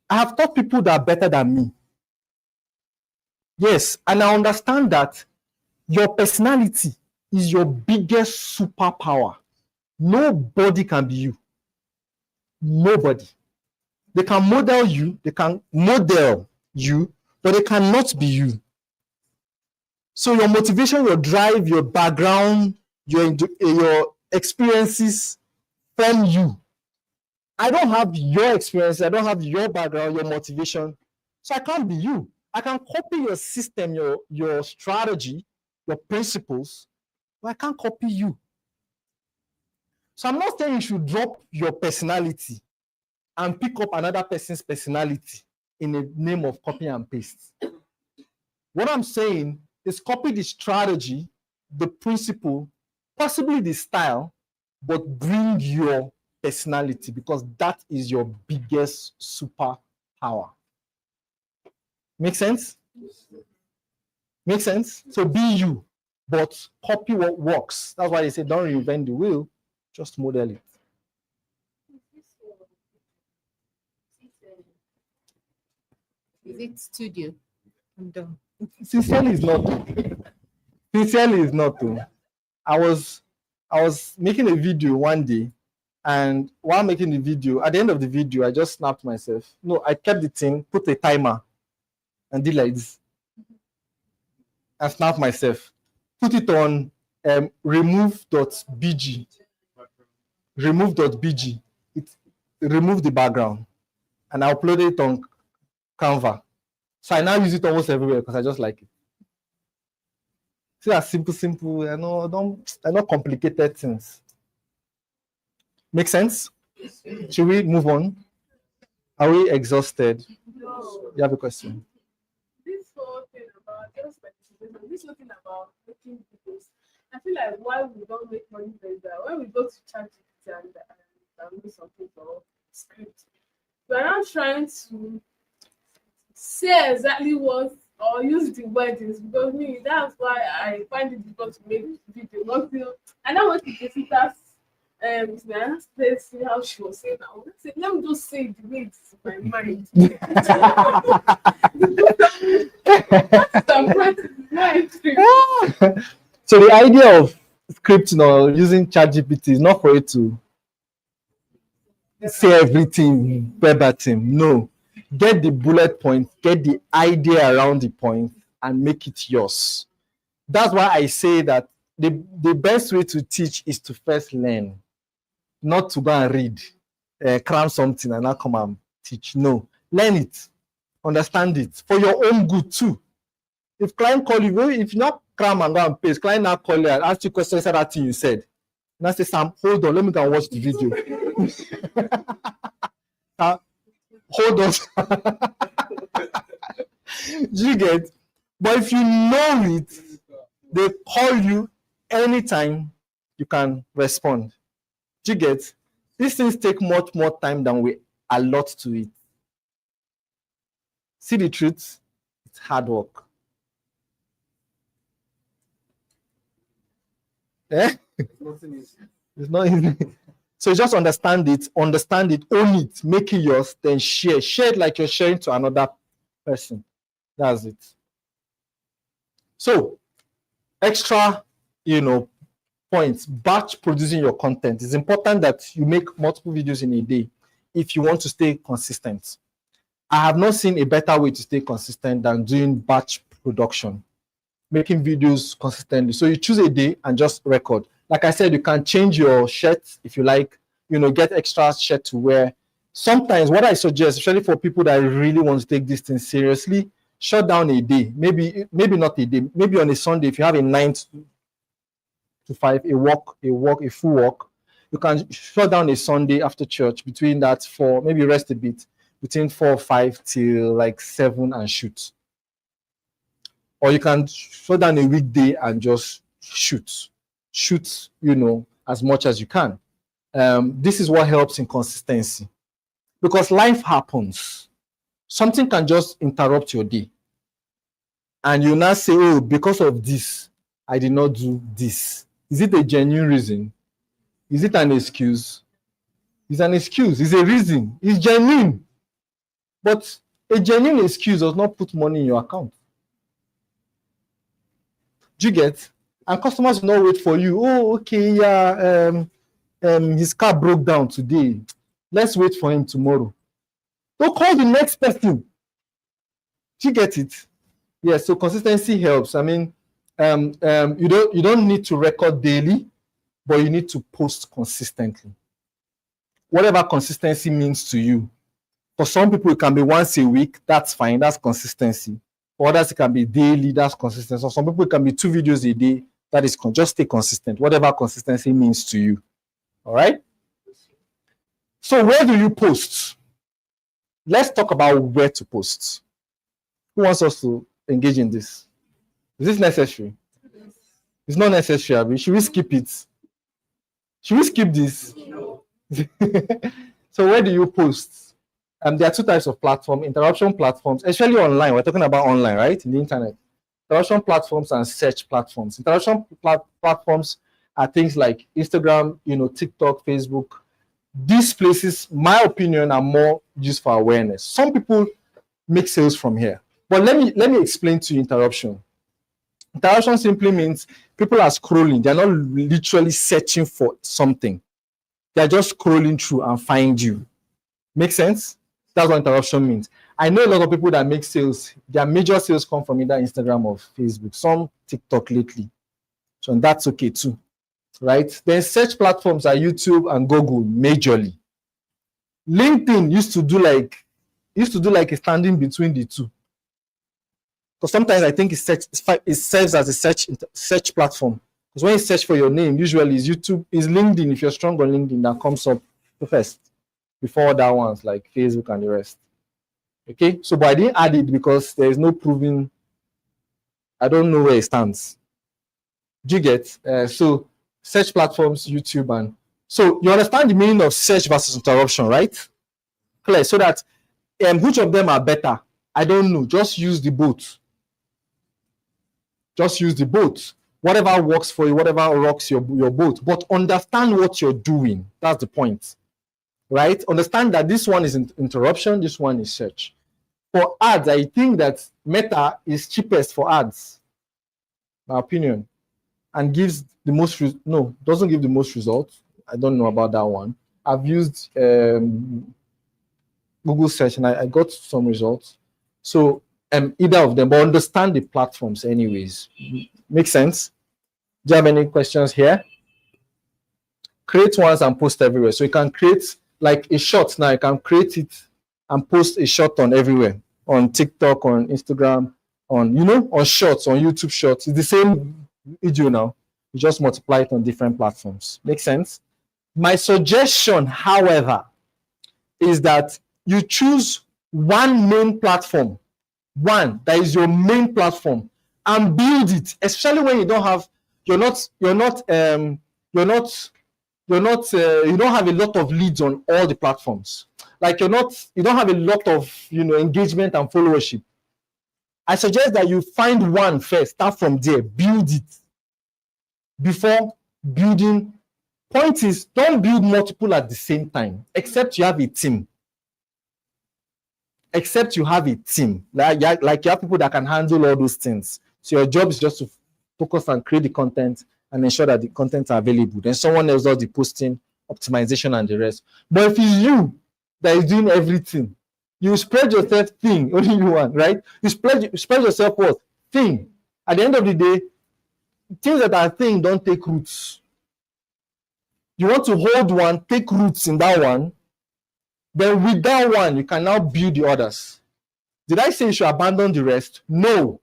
[SPEAKER 1] I have taught people that are better than me. Yes, and I understand that your personality is your biggest superpower. Nobody can be you. Nobody. They can model you, but they cannot be you. So your motivation, your drive, your background, your experiences form you. I don't have your experience, I don't have your background, your motivation, so I can't be you. I can copy your system, your strategy, your principles, but I can't copy you. So I'm not saying you should drop your personality and pick up another person's personality in the name of copy and paste. What I'm saying is copy the strategy, the principle, possibly the style, but bring your personality, because that is your biggest superpower. Make sense? Make sense? So be you, but copy what works. That's why they say don't reinvent the wheel, just model it.
[SPEAKER 4] Is it studio? I'm done.
[SPEAKER 1] Sincerely, it's not. Sincerely, it's not. Though. I was making a video one day, and while making the video, at the end of the video, I just snapped myself. No, I kept the thing, put a timer, and did like this. I snapped myself. Put it on remove.bg. Remove.bg. It removed the background, and I uploaded it on Canva. So I now use it almost everywhere because I just like it. See that simple. I not complicated things. Make sense? Should we move on? Are we exhausted?
[SPEAKER 3] No.
[SPEAKER 1] You have a question?
[SPEAKER 3] This whole thing about just participation, this whole thing about making videos. I feel like why we don't make money like that, when we go to ChatGPT and do something for script, we're not trying to say exactly what or use the wordings because me that's why I find it difficult to make video. Not feel I know what the visitors let's see how she was saying now. Let me just say the way it's in my mind.
[SPEAKER 1] So the idea of scripting or using ChatGPT is not for you to say everything verbatim. No. Get the bullet point, get the idea around the point, and make it yours. That's why I say that the best way to teach is to first learn, not to go and read, cram something and not come and teach. No, learn it, understand it for your own good too. If client call you, if you not cram and go and paste, client now call you and ask you questions about that thing you said. Now say, Sam, hold on, let me go and watch the video. Hold on. Do you get? But if you know it, they call you anytime, you can respond. Do you get? These things take much more time than we allot to it. See the truth? It's hard work. It's not easy. So just understand it, own it, make it yours, then share. Share it like you're sharing to another person. That's it. So, extra, points, batch producing your content. It's important that you make multiple videos in a day if you want to stay consistent. I have not seen a better way to stay consistent than doing batch production, making videos consistently. So you choose a day and just record. Like I said, you can change your shirt if you like, get extra shirt to wear. Sometimes what I suggest, especially for people that really want to take this thing seriously, shut down a day. Maybe not a day. Maybe on a Sunday, if you have a 9 to 5, a full walk, you can shut down a Sunday after church between that 4, maybe rest a bit, between 4 or 5 till like 7 and shoot. Or you can shut down a weekday and just shoot, as much as you can. This is what helps in consistency. Because life happens. Something can just interrupt your day. And you now say, oh, because of this, I did not do this. Is it a genuine reason? Is it an excuse? It's an excuse. It's a reason. It's genuine. But a genuine excuse does not put money in your account. Do you get? And customers will not wait for you. Oh, okay, yeah, his car broke down today. Let's wait for him tomorrow. Don't call the next person. Do you get it? Yes, so consistency helps. I mean, you don't need to record daily, but you need to post consistently. Whatever consistency means to you. For some people, it can be once a week. That's fine. That's consistency. For others, it can be daily. That's consistency. For some people, it can be 2 videos a day. That is just stay consistent. Whatever consistency means to you. All right? So where do you post? Let's talk about where to post. Who wants us to engage in this? Is this necessary? It's not necessary, Abby. Should we skip it? Should we skip this? No. So where do you post? There are 2 types of platform, interruption platforms, especially online. We're talking about online, right? In the internet. Interruption platforms and search platforms. Interruption platforms are things like Instagram, TikTok, Facebook. These places, my opinion, are more used for awareness. Some people make sales from here. But let me explain to you interruption. Interruption simply means people are scrolling. They're not literally searching for something. They're just scrolling through and find you. Make sense? That's what interruption means. I know a lot of people that make sales. Their major sales come from either Instagram or Facebook. Some TikTok lately. So that's okay too. Right? Then search platforms are YouTube and Google majorly. LinkedIn used to do like a standing between the two. Because sometimes I think it serves as a search platform. Because when you search for your name, usually it's YouTube, is LinkedIn. If you're strong on LinkedIn, that comes up first before other ones like Facebook and the rest. Okay, so but I didn't add it because there is no proving. I don't know where it stands. Do you get? So search platforms, YouTube, and so you understand the meaning of search versus interruption, right? Clear. So that which of them are better? I don't know. Just use the both. Just use the both. Whatever works for you, whatever rocks your boat. But understand what you're doing. That's the point. Right? Understand that this one is interruption, this one is search. For ads, I think that Meta is cheapest for ads. My opinion. And gives the most, doesn't give the most results. I don't know about that one. I've used Google search and I got some results. So either of them, but understand the platforms anyways. Make sense? Do you have any questions here? Create ones and post everywhere. So you can create like a short now. You can create it and post a short on everywhere. On TikTok, on Instagram, on shorts, on YouTube shorts. It's the same video now. You just multiply it on different platforms. Make sense? My suggestion, however, is that you choose one main platform, one that is your main platform, and build it. Especially when you don't have, you don't have a lot of leads on all the platforms. Like you don't have a lot of engagement and followership. I suggest that you find one first, start from there, build it before building. Point is, don't build multiple at the same time, except you have a team. Except you have a team, like you have people that can handle all those things. So your job is just to focus and create the content and ensure that the content are available. Then someone else does the posting, optimization, and the rest. But if it's you that is doing everything, you spread yourself thin. Only you want, right? You spread yourself what? Thin. At the end of the day, things that are thin don't take roots. You want to hold one, take roots in that one. Then with that one, you can now build the others. Did I say you should abandon the rest? No.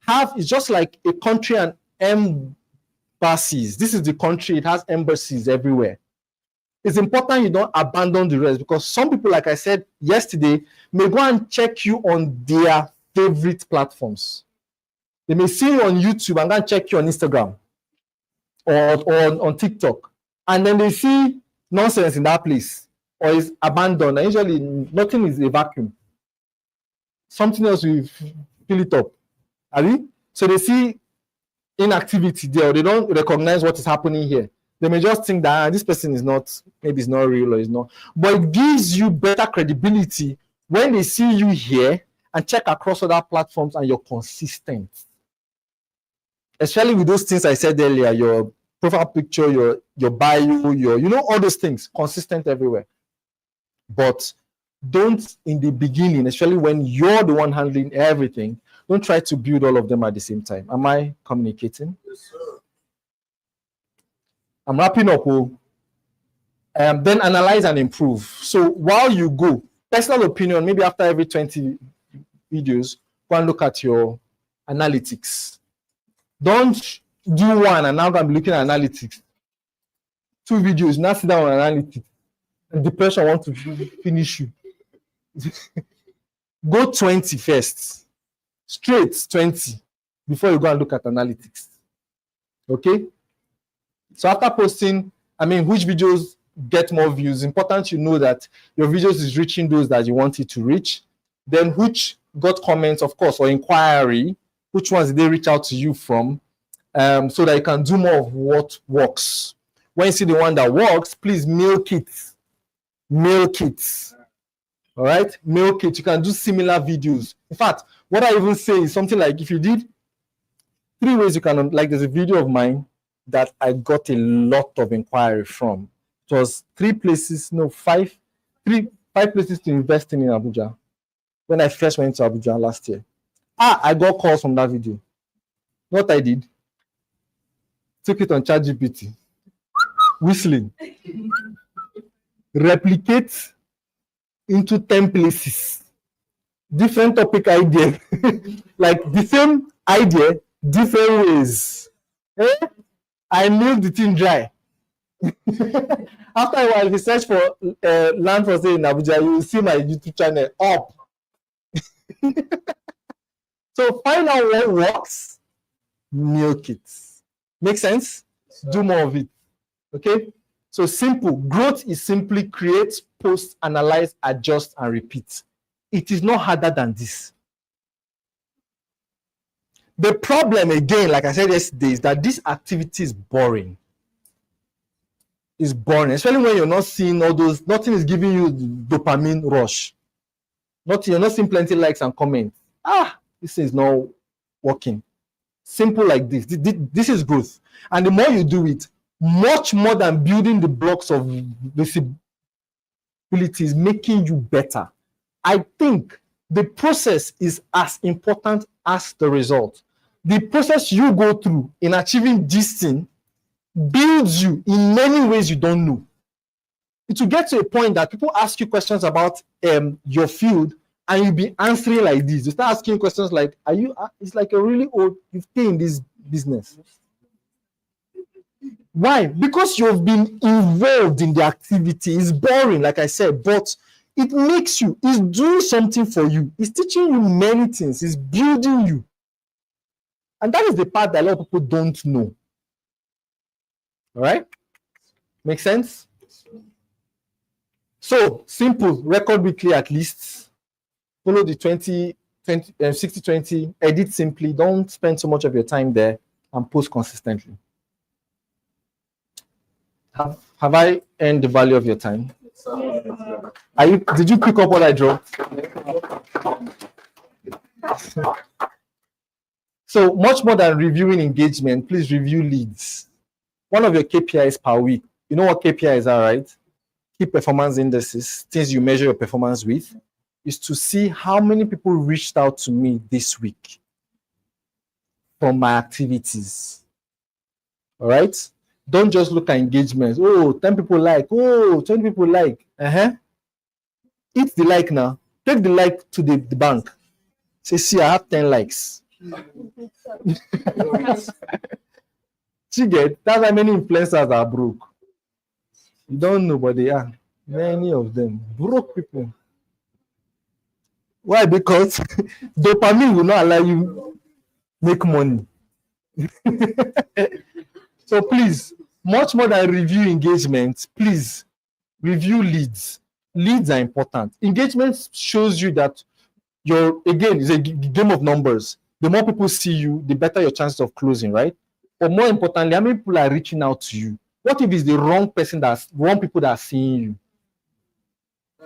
[SPEAKER 1] It's just like a country and embassies. This is the country, it has embassies everywhere. It's important you don't abandon the rest, because some people, like I said yesterday, may go and check you on their favorite platforms. They may see you on YouTube and go and check you on Instagram or on TikTok. And then they see nonsense in that place, or is abandoned. And usually nothing is a vacuum. Something else will fill it up. So they see inactivity there, or they don't recognize what is happening here. They may just think that this person is not, maybe it's not real or it's not. But it gives you better credibility when they see you here and check across other platforms and you're consistent. Especially with those things I said earlier, your profile picture, your bio, all those things, consistent everywhere. But don't, in the beginning, especially when you're the one handling everything, don't try to build all of them at the same time. Am I communicating?
[SPEAKER 2] Yes, sir.
[SPEAKER 1] I'm wrapping up. Then analyze and improve. So while you go, personal opinion, maybe after every 20 videos, go and look at your analytics. Don't do one and now I'm looking at analytics. 2 videos, now sit down on analytics. And depression wants to finish you. Go 20 first. Straight 20 before you go and look at analytics. Okay? So after posting, which videos get more views? Important you know that your videos is reaching those that you want it to reach. Then which got comments, of course, or inquiry, which ones did they reach out to you from, so that you can do more of what works. When you see the one that works, please milk it. Milk it. All right, milk it. You can do similar videos. In fact, what I even say is something like if you did 3 ways you can, like there's a video of mine that I got a lot of inquiry from. It was 5 places to invest in Abuja when I first went to Abuja last year. I got calls from that video. What I did, took it on ChatGPT, whistling, replicate into 10 places, different topic idea, like the same idea, different ways. I milked the thing dry. After a while, if you search for land for sale in Abuja, you will see my YouTube channel up. So find out what works, milk it. Make sense? Do more of it. Okay? So simple. Growth is simply create, post, analyze, adjust, and repeat. It is not harder than this. The problem, again, like I said yesterday, is that this activity is boring. It's boring, especially when you're not seeing all those, nothing is giving you the dopamine rush. You're not seeing plenty likes and comments. This is not working. Simple like this. This is growth. And the more you do it, much more than building the blocks of visibility is making you better. I think the process is as important as the result. The process you go through in achieving this thing builds you in many ways you don't know. It will get to a point that people ask you questions about your field and you'll be answering like this. You start asking questions like, it's like a really old, you've stayed in this business. Why? Because you've been involved in the activity. It's boring, like I said, but it makes you, it's doing something for you. It's teaching you many things. It's building you. And that is the part that a lot of people don't know. All right? Make sense? So, simple, record weekly at least. Follow the 60-20, edit simply. Don't spend so much of your time there and post consistently. Have I earned the value of your time? Did you pick up what I dropped? So much more than reviewing engagement, please review leads. One of your KPIs per week. You know what KPIs are, right? Key performance indices, things you measure your performance with, is to see how many people reached out to me this week from my activities. All right? Don't just look at engagements. 10 people like. 20 people like. Eat the like now. Take the like to the bank. Say, see, I have 10 likes. That's why many influencers are broke. You don't know, but they are. Many of them. Broke people. Why? Because dopamine will not allow you make money. So please, much more than review engagement, please review leads. Leads are important. Engagement shows you that it's a game of numbers. The more people see you, the better your chances of closing, right? But more importantly, how many people are reaching out to you? What if it's the wrong people that are seeing you?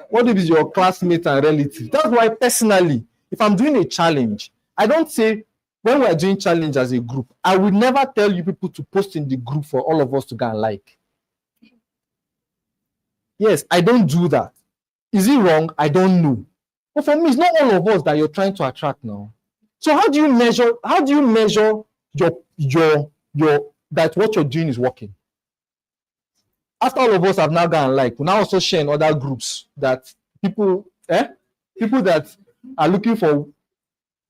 [SPEAKER 1] What if it's your classmates and relatives? That's why personally, if I'm doing a challenge, I don't say, when we're doing challenge as a group, I will never tell you people to post in the group for all of us to go and like. Yes, I don't do that. Is it wrong? I don't know. But for me, it's not all of us that you're trying to attract now. So how do you measure that what you're doing is working? After all of us have now gone like, we now also share in other groups that people that are looking for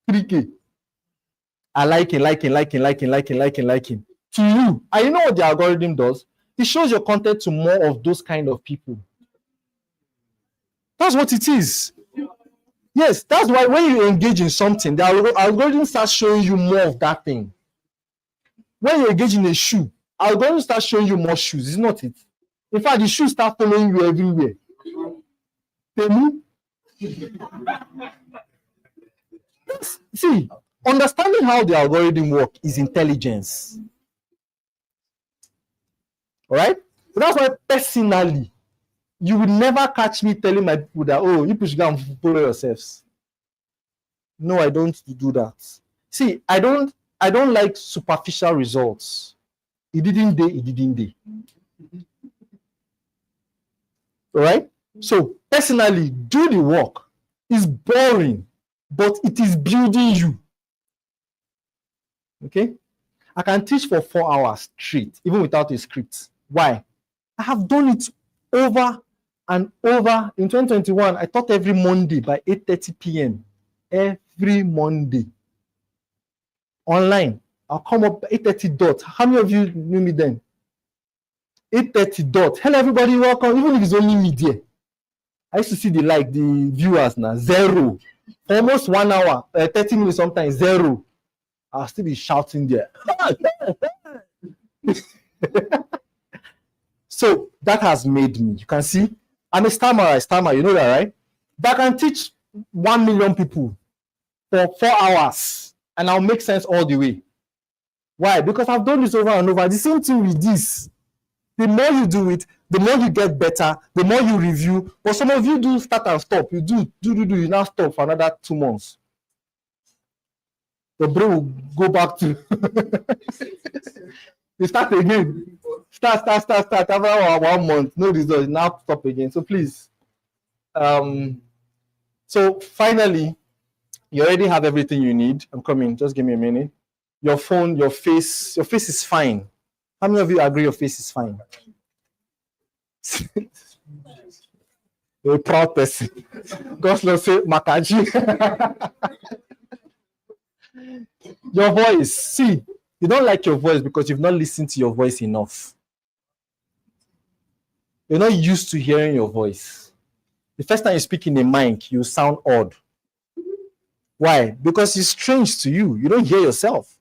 [SPEAKER 1] 3K are liking. To you, and you know what the algorithm does? It shows your content to more of those kind of people. That's what it is. Yes, that's why when you engage in something, the algorithm starts showing you more of that thing. When you engage in a shoe, algorithm starts showing you more shoes, isn't it? In fact, the shoes start following you everywhere. See, understanding how the algorithm works is intelligence. All right? So that's why personally, You will never catch me telling my people that, oh, you should go and follow yourselves. No, I don't do that. See, I don't like superficial results. It didn't day. All right? So personally, do the work. It's boring, but it is building you. Okay? I can teach for 4 hours straight, even without a script. Why? I have done it over and over. In 2021, I taught every Monday by 8:30 p.m. Every Monday. Online. I'll come up 8:30 dot. How many of you knew me then? 8:30 dot. Hello, everybody, welcome. Even if it's only me there. I used to see the viewers now, 0. For almost 1 hour, 30 minutes sometimes, 0. I'll still be shouting there. So that has made me. You can see, I'm a stammerer, you know that, right? But I can teach 1 million people for 4 hours and I'll make sense all the way. Why? Because I've done this over and over. The same thing with this. The more you do it, the more you get better, the more you review. But some of you do start and stop. You do, you now stop for another 2 months. The brain will go back to you start again. Start. After 1 month, no result. Now stop again. So please. So finally, you already have everything you need. I'm coming. Just give me a minute. Your phone, your face is fine. How many of you agree your face is fine? You're a proud person. God will say, Makaji. Your voice. See, you don't like your voice because you've not listened to your voice enough. You're not used to hearing your voice. The first time you speak in a mic, you sound odd. Why? Because it's strange to you. You don't hear yourself.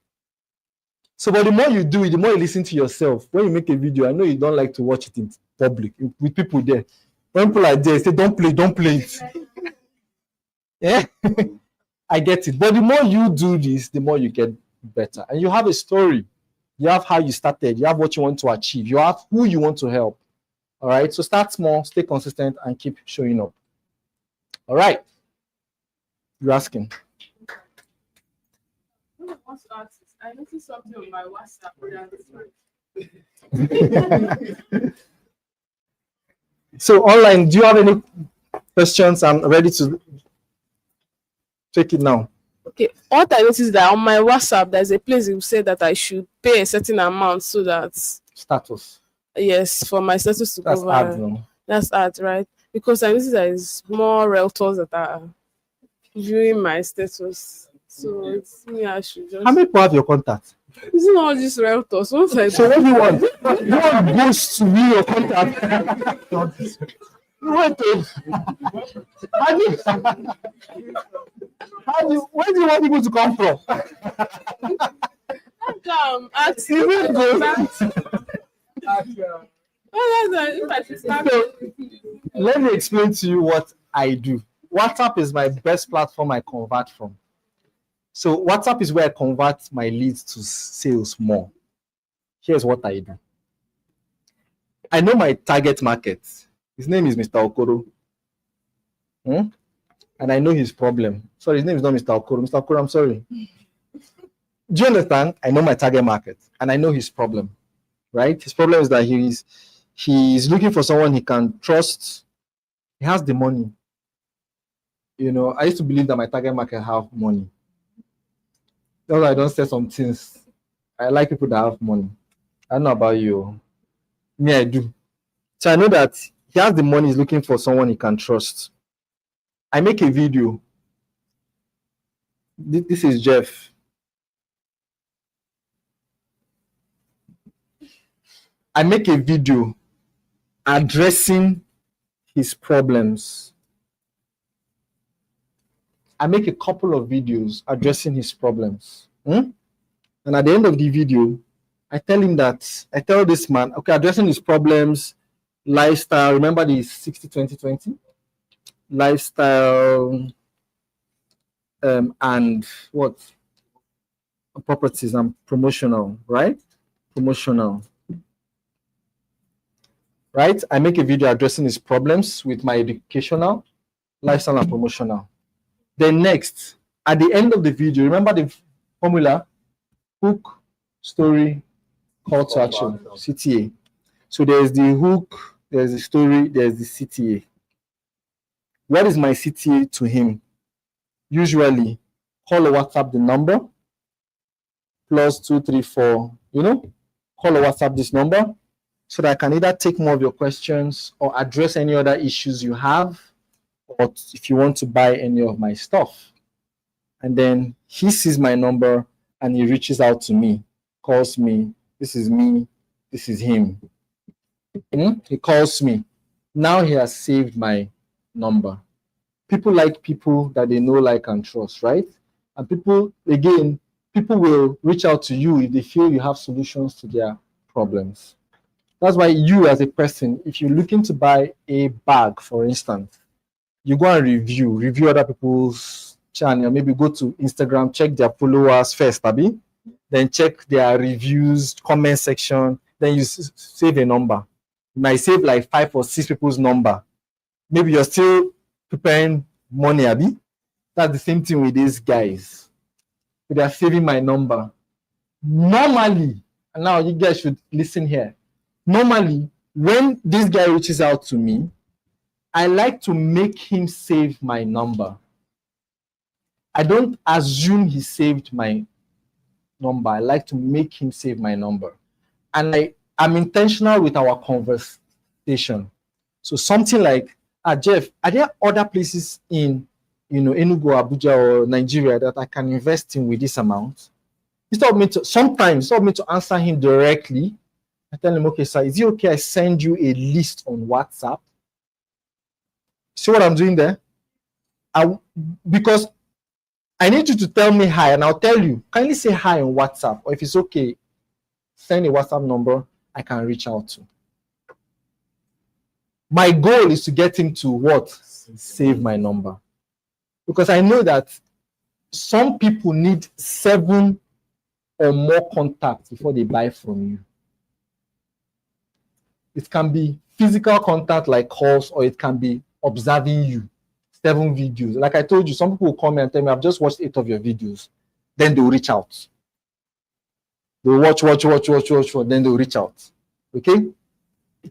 [SPEAKER 1] So, but the more you do it, the more you listen to yourself. When you make a video, I know you don't like to watch it in public with people there. When people are there, say, don't play it. Yeah, I get it. But the more you do this, the more you get better. And you have a story. You have how you started. You have what you want to achieve. You have who you want to help. All right. So start small, stay consistent, and keep showing up. All right. You're asking.
[SPEAKER 3] I noticed something on my WhatsApp.
[SPEAKER 1] So online, do you have any questions? I'm ready to take it now.
[SPEAKER 3] Okay, what I noticed is that on my WhatsApp, there's a place you say that I should pay a certain amount so that
[SPEAKER 1] Status.
[SPEAKER 3] yes, for my status to
[SPEAKER 1] That's
[SPEAKER 3] go
[SPEAKER 1] hard,
[SPEAKER 3] viral.
[SPEAKER 1] no?
[SPEAKER 3] That's art, right? Because I noticed there is more realtors that are viewing my status. So it's me, I should just.
[SPEAKER 1] How many people have your contact?
[SPEAKER 3] Isn't all these realtors? Once I
[SPEAKER 1] So what do you want? You want ghosts to be your contact? You want to? Where do you want people to come from?
[SPEAKER 3] come ask
[SPEAKER 1] Even ghosts. So, let me explain to you what I do. WhatsApp is my best platform I convert from. So WhatsApp is where I convert my leads to sales more. Here's what I do. I know my target market. His name is Mr. Okoro. And I know his problem. Sorry, his name is not Mr. Okoro. Mr. Okoro, I'm sorry. Do you understand? I know my target market and I know his problem. Right? His problem is that he's looking for someone he can trust. He has the money. You know, I used to believe that my target market have money. That's why I don't say some things. I like people that have money. I don't know about you. Me, I do. So I know that he has the money, he's looking for someone he can trust. I make a video. This is Jeff. I make a video addressing his problems. I make a couple of videos addressing his problems. And at the end of the video, I tell this man, okay, addressing his problems, lifestyle, remember the 60-20-20? Lifestyle, and what? Properties and promotional, right? Promotional. right? I make a video addressing his problems with my educational, lifestyle, and promotional. Then next, at the end of the video, remember the formula: hook, story, call to action, CTA. So there's the hook, there's the story, there's the CTA. What is my CTA to him? Usually, call or WhatsApp the number +234. Call or WhatsApp this number so that I can either take more of your questions or address any other issues you have, or if you want to buy any of my stuff. And then he sees my number and he reaches out to me, calls me. This is me, this is him. He calls me. Now he has saved my number. People like people that they know, like, and trust, right? And people will reach out to you if they feel you have solutions to their problems. That's why you, as a person, if you're looking to buy a bag, for instance, you go and review other people's channel. Maybe go to Instagram, check their followers first, Abby. Then check their reviews, comment section. Then you save a number. You might save like 5 or 6 people's number. Maybe you're still preparing money, Abby. That's the same thing with these guys. They are saving my number. Normally, and now you guys should listen here. Normally, when this guy reaches out to me, I like to make him save my number. I don't assume he saved my number. I like to make him save my number. And I'm intentional with our conversation. So something like, Jeff, are there other places in Enugu, Abuja, or Nigeria that I can invest in with this amount? Instead of me to answer him directly, I tell him, okay, sir, is it okay I send you a list on WhatsApp? See what I'm doing there? Because I need you to tell me hi, and I'll tell you, kindly say hi on WhatsApp, or if it's okay, send a WhatsApp number I can reach out to. My goal is to get him to what? Save my number. Because I know that some people need 7 or more contacts before they buy from you. It can be physical contact like calls, or it can be observing you. 7 videos. Like I told you, some people will come and tell me, I've just watched 8 of your videos. Then they'll reach out. They'll watch, then they'll reach out. Okay?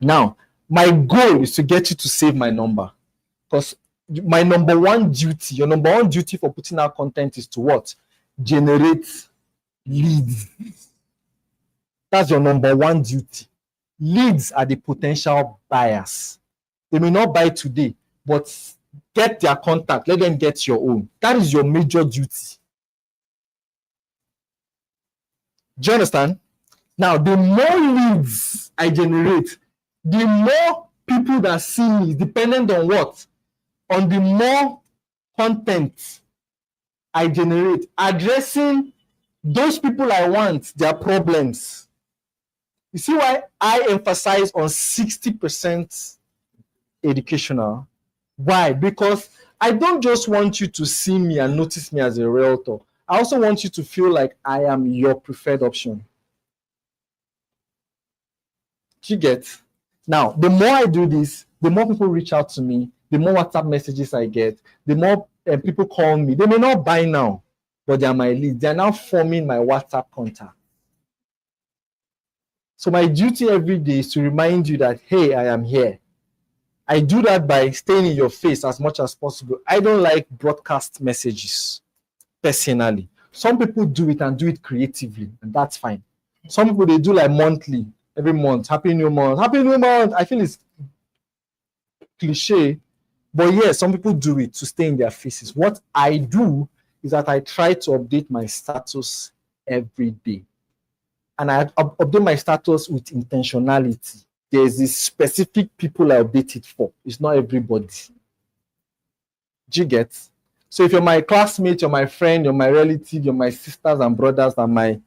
[SPEAKER 1] Now, my goal is to get you to save my number. Because my number one duty, your number one duty for putting out content is to what? Generate leads. That's your number one duty. Leads are the potential buyers. They may not buy today, but get their contact. Let them get your own. That is your major duty. Do you understand? Now, the more leads I generate, the more people that see me, dependent on what? On the more content I generate, addressing those people I want, their problems. You see why I emphasize on 60% educational? Why? Because I don't just want you to see me and notice me as a realtor. I also want you to feel like I am your preferred option. Do you get? Now, the more I do this, the more people reach out to me, the more WhatsApp messages I get, the more people call me. They may not buy now, but they are my leads. They are now forming my WhatsApp contact. So my duty every day is to remind you that, hey, I am here. I do that by staying in your face as much as possible. I don't like broadcast messages, personally. Some people do it and do it creatively, and that's fine. Some people, they do like monthly, every month, Happy New Month, Happy New Month. I feel it's cliche, but yeah, some people do it to stay in their faces. What I do is that I try to update my status every day. And I update my status with intentionality. There's this specific people I update it for. It's not everybody. Do you get? So if you're my classmate, you're my friend, you're my relative, you're my sisters and brothers and my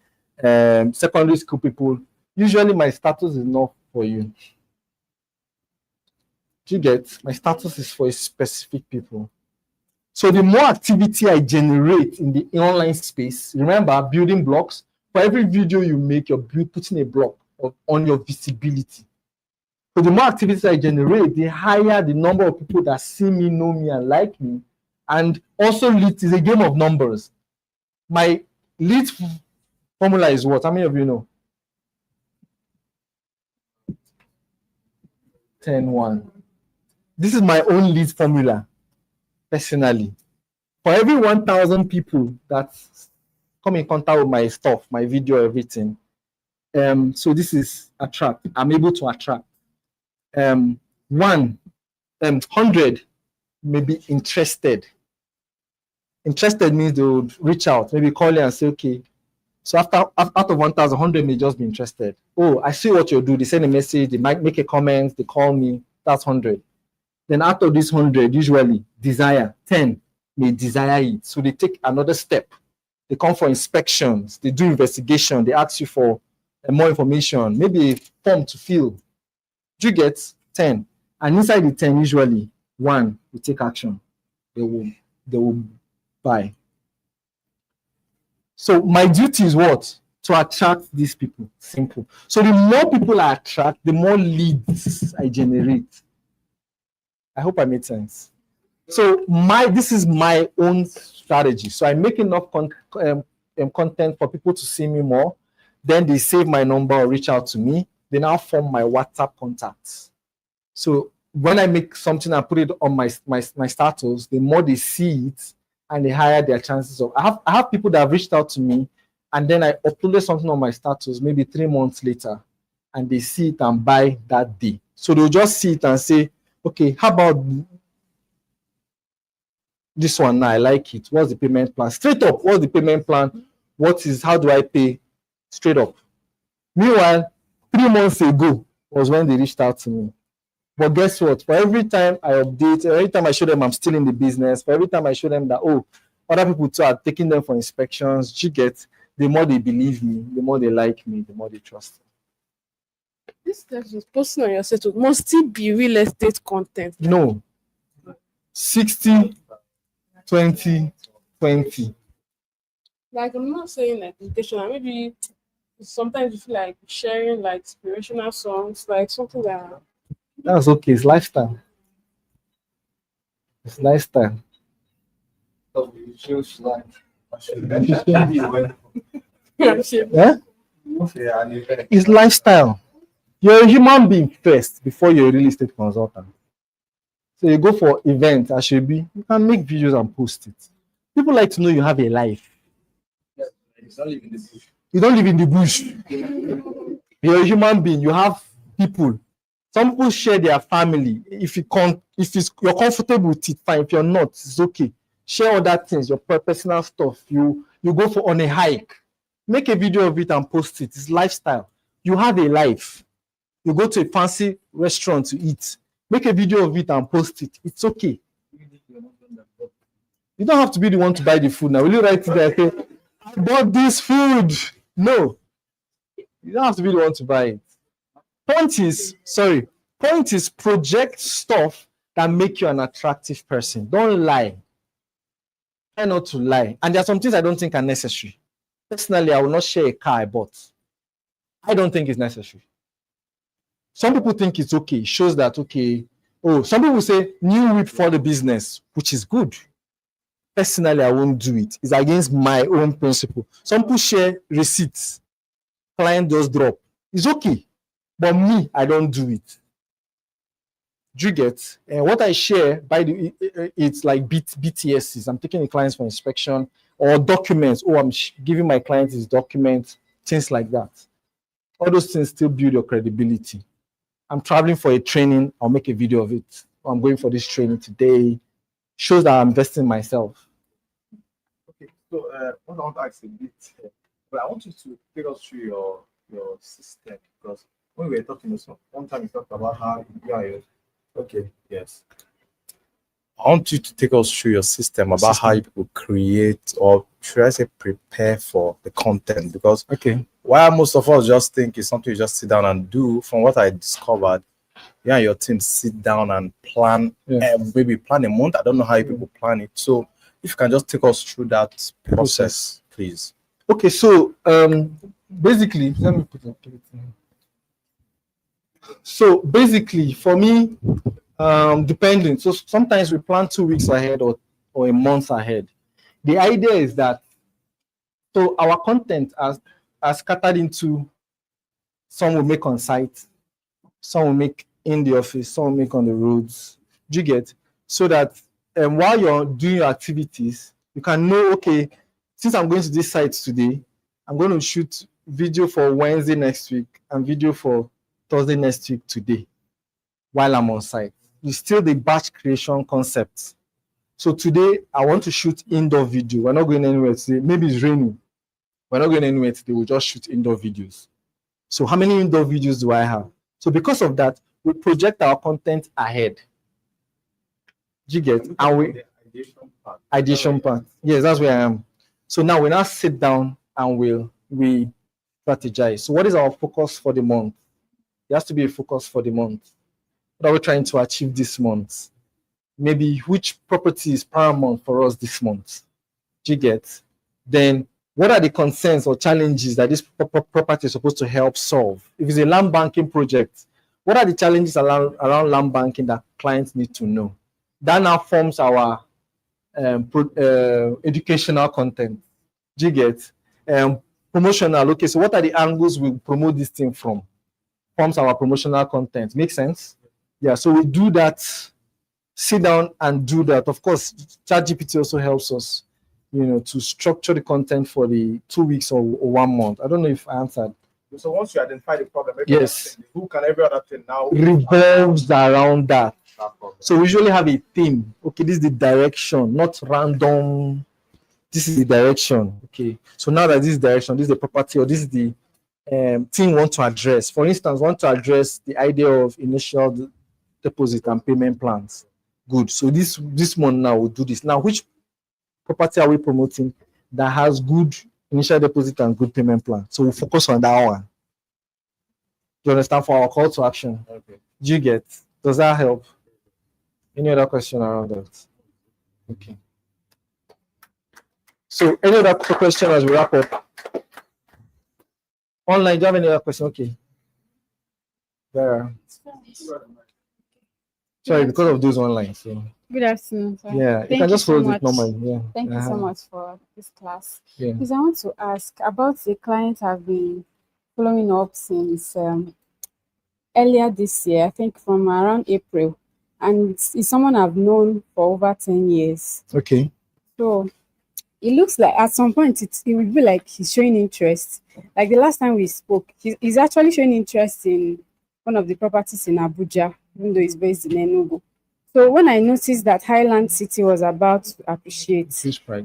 [SPEAKER 1] secondary school people, usually my status is not for you. Do you get? My status is for a specific people. So the more activity I generate in the online space, remember, building blocks. For every video you make, you're putting a block on your visibility. So the more activities I generate, the higher the number of people that see me, know me, and like me. And also, lead is a game of numbers. My lead formula is what? How many of you know? 10, 1. This is my own lead formula, personally. For every 1,000 people that come in contact with my stuff, my video, everything. So this is attract. I'm able to attract. 100 may be interested. Interested means they would reach out, maybe call you and say, okay. So out of 1,000, 100 may just be interested. Oh, I see what you do. They send a message, they might make a comment, they call me. That's 100. Then out of this 100, usually desire 10 may desire it. So they take another step. They come for inspections, they do investigation, they ask you for more information, maybe a form to fill. Do you get 10? And inside the 10, usually 1 will take action. They will buy. So my duty is what? To attract these people. Simple. So the more people I attract, the more leads I generate. I hope I made sense. So this is my own strategy. So I make enough content for people to see me more. Then they save my number or reach out to me. They now form my WhatsApp contacts. So when I make something and put it on my status, the more they see it and the higher their chances of. I have people that have reached out to me and then I uploaded something on my status maybe 3 months later and they see it and buy that day. So they'll just see it and say, okay, how about this one now? I like it. What's the payment plan? Straight up, what's the payment plan? How do I pay? Straight up. Meanwhile, 3 months ago was when they reached out to me. But guess what? For every time I update, every time I show them I'm still in the business, for every time I show them that, oh, other people too are taking them for inspections, the more they believe me, the more they like me, the more they trust me.
[SPEAKER 3] This stuff is posting on your status must still be real estate content.
[SPEAKER 1] No. 60, 20, 20.
[SPEAKER 3] Like, I'm not saying like educational, maybe sometimes you feel like sharing like inspirational songs, like something that.
[SPEAKER 1] That's okay. It's lifestyle. It's lifestyle. Yeah? It's lifestyle. You're a human being first before you're a real estate consultant. So you go for events, Ashebi, you can make videos and post it. People like to know you have a life. You don't live in the bush. You're a human being. You have people. Some people share their family. If you're comfortable with it, fine. If you're not, it's okay. Share other things, your personal stuff. You go on a hike. Make a video of it and post it. It's lifestyle. You have a life. You go to a fancy restaurant to eat. Make a video of it and post it. It's okay. You don't have to be the one to buy the food now. Will you write it there and say, I bought this food? No. You don't have to be the one to buy it. Point is project stuff that make you an attractive person. Don't lie. Try not to lie. And there are some things I don't think are necessary. Personally, I will not share a car I bought. I don't think it's necessary. Some people think it's okay. It shows that, okay. Oh, some people say new whip for the business, which is good. Personally, I won't do it. It's against my own principle. Some people share receipts. Client just drop. It's okay. But me, I don't do it. Do you get? And what I share, it's like BTSs. I'm taking the clients for inspection or documents. Oh, I'm giving my clients his documents, things like that. All those things still build your credibility. I'm traveling for a training. I'll make a video of it. I'm going for this training today. Shows that I'm investing in myself.
[SPEAKER 2] Okay, so what I want to ask a bit, but I want you to take us through your system, because when we were talking this one time you talked about how you are. Okay, yes. I want you to take us through your system about how you create, or should I say prepare for the content, because while most of us just think it's something you just sit down and do, from what I discovered, you and your team sit down and plan, maybe plan a month. I don't know how you people plan it. So if you can just take us through that process, please.
[SPEAKER 1] Okay, so basically, let me put it. So basically, for me, depending. So sometimes we plan 2 weeks ahead or a month ahead. The idea is that so our content are scattered into some will make on site, some will make in the office, some will make on the roads. Do you get? So that while you're doing your activities, you can know, okay, since I'm going to this site today, I'm going to shoot video for Wednesday next week and video for Thursday next week today while I'm on site. It's still the batch creation concept. So today I want to shoot indoor video. We're not going anywhere today. Maybe it's raining. We're not going anywhere today. We'll just shoot indoor videos. So how many indoor videos do I have? So because of that, we project our content ahead. Do you get? And we ideation part. Yes, that's where I am. So now we now sit down and we strategize. So what is our focus for the month? There has to be a focus for the month. What are we trying to achieve this month? Maybe which property is paramount for us this month? Do you get? Then what are the concerns or challenges that this property is supposed to help solve? If it's a land banking project, what are the challenges around land banking that clients need to know? That now forms our educational content. Do you get? Promotional. Okay, so what are the angles we promote this thing from? Forms our promotional content. Make sense? Yeah, so we do that, sit down and do that. Of course, ChatGPT also helps us, to structure the content for the 2 weeks or 1 month. I don't know if I answered.
[SPEAKER 2] So once you identify the problem,
[SPEAKER 1] yes,
[SPEAKER 2] who can every other thing now
[SPEAKER 1] revolves around that. So we usually have a theme. Okay, this is the direction, not random. This is the direction. Okay, so now that this is direction, this is the property, or this is the thing we want to address. For instance, want to address the idea of initial deposit and payment plans. Good. So this month now we'll do this. Now, which property are we promoting that has good initial deposit and good payment plan? So we'll focus on that one. Do you understand? For our call to action. Okay. Do you get? Does that help? Any other question around that? Okay. So any other question as we wrap up? Online, do you have any other question? Okay. There. Sorry, because of those online. So.
[SPEAKER 4] Good afternoon, sir.
[SPEAKER 1] Yeah, you can just hold it normally. Yeah.
[SPEAKER 4] Thank you so much for this class.
[SPEAKER 1] Yeah.
[SPEAKER 4] Because I want to ask about the client I've been following up since earlier this year, I think from around April. And it's someone I've known for over 10 years.
[SPEAKER 1] Okay.
[SPEAKER 4] So it looks like at some point it will be like he's showing interest. Like the last time we spoke, he's actually showing interest in one of the properties in Abuja, even though he's based in Enugu. So when I noticed that Highland City was about to appreciate,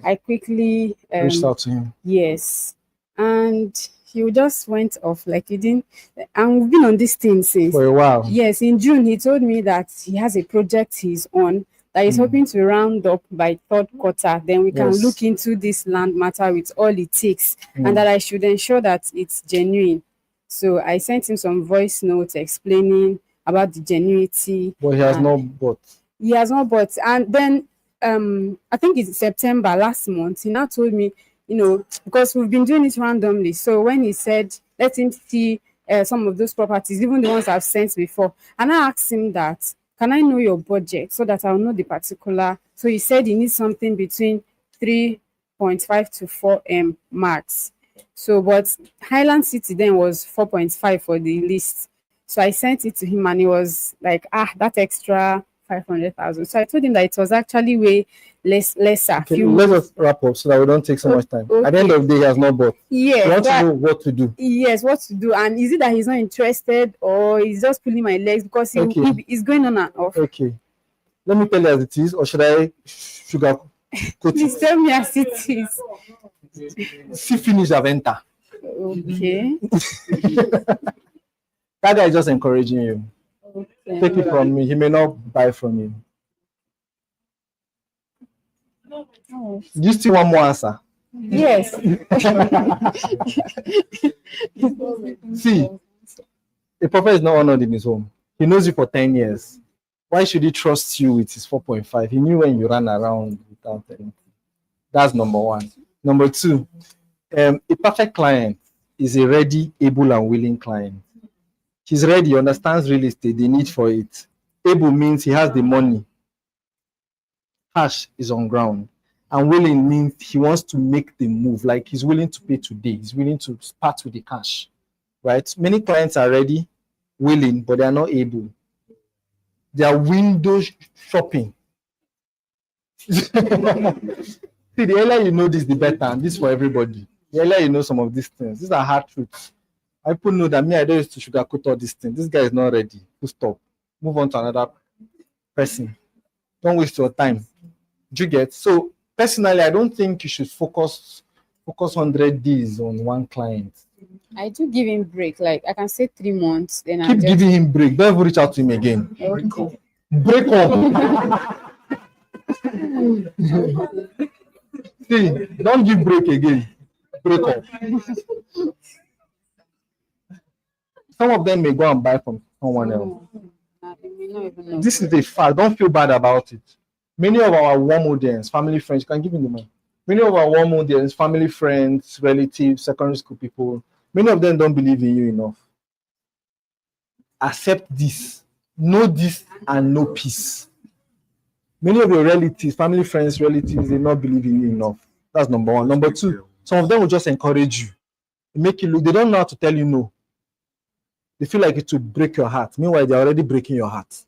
[SPEAKER 4] I quickly
[SPEAKER 1] reached out to him.
[SPEAKER 4] Yes. And he just went off like he didn't. And we've been on this thing since.
[SPEAKER 1] For a while.
[SPEAKER 4] Yes. In June, he told me that he has a project he's on that he's hoping to round up by third quarter. Then we can look into this land matter with all it takes, and that I should ensure that it's genuine. So I sent him some voice notes explaining about the genuinity.
[SPEAKER 1] But he has not bought.
[SPEAKER 4] He has not bought. And then I think it's September last month, he now told me, because we've been doing it randomly. So when he said, let him see some of those properties, even the ones I've sent before. And I asked him that, can I know your budget so that I'll know the particular? So he said he needs something between 3.5 to 4 M max. So, but Highland City then was 4.5 for the list. So I sent it to him and he was like, that extra 500,000. So I told him that it was actually way lesser.
[SPEAKER 1] Okay, let us wrap up so that we don't take so much time.
[SPEAKER 4] Okay.
[SPEAKER 1] At the end of the day, he has not bought.
[SPEAKER 4] Yes.
[SPEAKER 1] We want to know what to do.
[SPEAKER 4] Yes, what to do. And is it that he's not interested or he's just pulling my legs because he's going on and off?
[SPEAKER 1] Okay. Let me tell you as it is, or should I sugar coat
[SPEAKER 4] Please tell me as it is.
[SPEAKER 1] See, finish Aventa.
[SPEAKER 4] Okay.
[SPEAKER 1] That guy is just encouraging you.
[SPEAKER 4] Okay.
[SPEAKER 1] Take it from me. He may not buy from you.
[SPEAKER 4] Oh.
[SPEAKER 1] Do you still want more answer?
[SPEAKER 4] Yes.
[SPEAKER 1] See, a prophet is not honored in his home. He knows you for 10 years. Why should he trust you with his 4.5? He knew when you ran around without anything. That's number one. Number two, a perfect client is a ready, able, and willing client. He's ready, he understands real estate, the need for it. Able means he has the money. Cash is on ground. And willing means he wants to make the move, like he's willing to pay today, he's willing to start with the cash, right? Many clients are ready, willing, but they are not able. They are window shopping. See, the earlier you know this, the better, and this for everybody. The earlier you know some of these things, these are hard truths. People know that me, I don't used to sugarcoat all these things. This guy is not ready. Full stop. Move on to another person. Don't waste your time. Do you get? So personally, I don't think you should focus 100 days on one client.
[SPEAKER 4] I do give him break. Like I can say 3 months. Then I
[SPEAKER 1] Keep giving him break. Don't ever reach out to him again.
[SPEAKER 4] Okay.
[SPEAKER 1] Break up. See, don't give break again. Break up. Some of them may go and buy from someone else. This is a fact. Don't feel bad about it. Many of our warm audience, family friends, you can give him the money. Many of our warm audience, family friends, relatives, secondary school people, many of them don't believe in you enough. Accept this. Know this and know peace. Many of your relatives, family friends, relatives, they not believe in you enough. That's number one. Number two, some of them will just encourage you. Make you look. They don't know how to tell you no. They feel like it will break your heart. Meanwhile, they're already breaking your heart.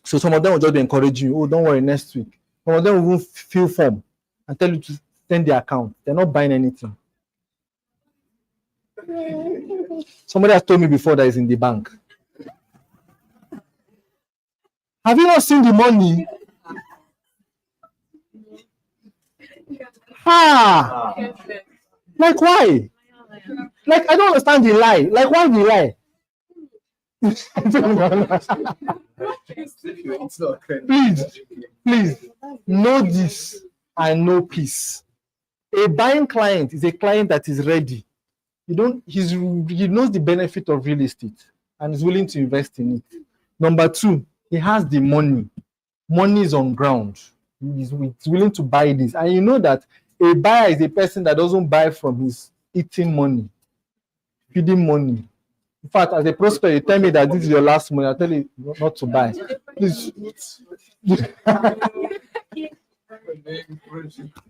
[SPEAKER 1] So some of them will just be encouraging you. Oh, don't worry, next week. Some of them will fill form and tell you to send their account. They're not buying anything. Somebody has told me before that is in the bank. Have you not seen the money? Ha! Like why? Like I don't understand the lie. Like why the lie? Please know this and know peace. A buying client is a client that is ready. He knows the benefit of real estate and is willing to invest in it. Number two, he has the money. Money is on ground. He's willing to buy this. And you know that a buyer is a person that doesn't buy from his eating money, feeding money. In fact, as a prospect, you tell me that this is your last money, I tell you not to buy. Please.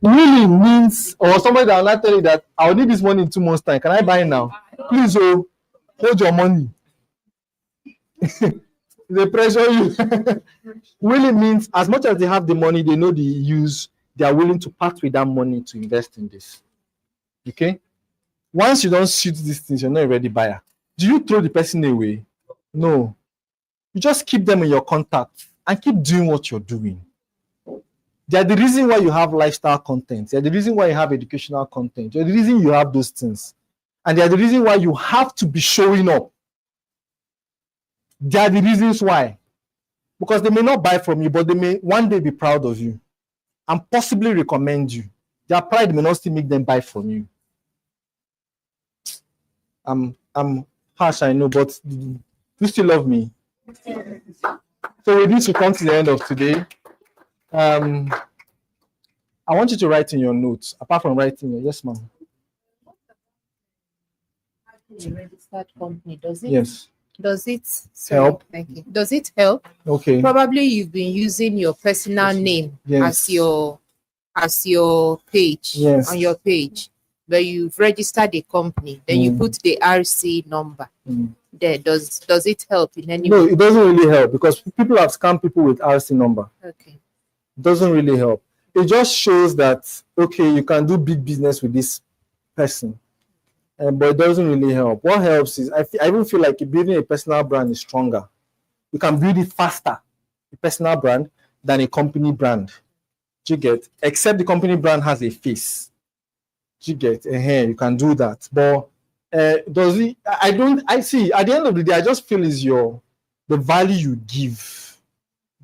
[SPEAKER 1] Really means, or somebody that will not tell you that I'll need this money in 2 months' time. Can I buy it now? Please, hold your money. They pressure you. Really means as much as they have the money, they know the use, they are willing to part with that money to invest in this. Okay? Once you don't suit these things, you're not a ready buyer. Do you throw the person away? No. You just keep them in your contact and keep doing what you're doing. They are the reason why you have lifestyle content. They are the reason why you have educational content. They are the reason you have those things. And they are the reason why you have to be showing up. They are the reasons why. Because they may not buy from you, but they may one day be proud of you and possibly recommend you. Their pride may not still make them buy from you. I'm harsh, I know, but you still love me. So we need to come to the end of today. I want you to write in your notes, apart from writing, yes, ma'am.
[SPEAKER 5] A registered company, does it?
[SPEAKER 1] Yes.
[SPEAKER 5] Does it
[SPEAKER 1] Help?
[SPEAKER 5] Thank you. Does it help?
[SPEAKER 1] Okay.
[SPEAKER 5] Probably you've been using your personal name
[SPEAKER 1] Yes.
[SPEAKER 5] as your page,
[SPEAKER 1] Yes.
[SPEAKER 5] on your page, but you've registered a company, then you put the RC number there. Does it help in any
[SPEAKER 1] No,
[SPEAKER 5] way?
[SPEAKER 1] it doesn't really help because people have scammed people with RC number.
[SPEAKER 5] Okay.
[SPEAKER 1] It doesn't really help. It just shows that, okay, you can do big business with this person, but it doesn't really help. What helps is, I even feel like building a personal brand is stronger. You can build it faster, a personal brand, than a company brand. Do you get? Except the company brand has a face. Do you get? You can do that. But does it? I see. At the end of the day, I just feel is the value you give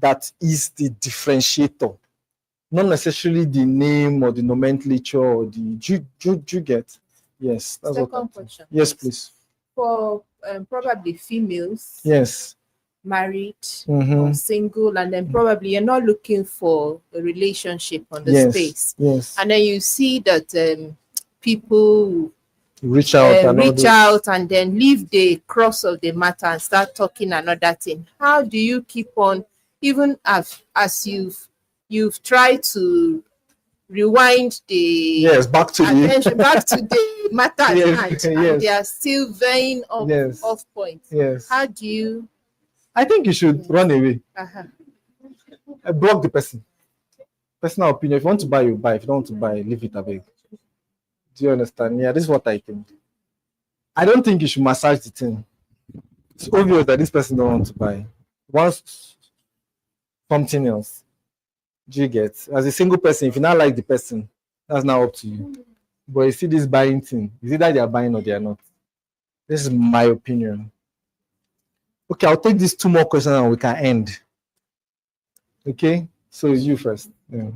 [SPEAKER 1] that is the differentiator, not necessarily the name or the nomenclature or the. Do you get? Yes. That's
[SPEAKER 5] Second
[SPEAKER 1] what
[SPEAKER 5] question.
[SPEAKER 1] Yes, please.
[SPEAKER 5] For probably females,
[SPEAKER 1] Yes.
[SPEAKER 5] married or single, and then probably you're not looking for a relationship on the
[SPEAKER 1] Yes.
[SPEAKER 5] space.
[SPEAKER 1] Yes.
[SPEAKER 5] And then you see that people
[SPEAKER 1] Reach out and all
[SPEAKER 5] reach
[SPEAKER 1] those.
[SPEAKER 5] out and then leave the cross of the matter and start talking another thing? How do you keep on, even as you've tried to rewind the
[SPEAKER 1] Yes, back to
[SPEAKER 5] attention
[SPEAKER 1] the
[SPEAKER 5] back to the matter at
[SPEAKER 1] Yes,
[SPEAKER 5] hand,
[SPEAKER 1] yes.
[SPEAKER 5] and they are still vein off,
[SPEAKER 1] Yes.
[SPEAKER 5] off point?
[SPEAKER 1] yes.
[SPEAKER 5] How do you
[SPEAKER 1] I think you should run away.
[SPEAKER 5] uh-huh.
[SPEAKER 1] Block the person. Personal opinion. If you want to buy, you buy. If you don't want to buy, leave it away. Do you understand? Yeah, this is what I think. I don't think you should massage the thing. It's obvious that this person don't want to buy. Wants something else. Do you get? As a single person, if you not like the person, that's now up to you. But you see this buying thing, is it that they are buying or they are not? This is my opinion. Okay, I'll take these 2 more questions and we can end. Okay, so it's you first. Yeah.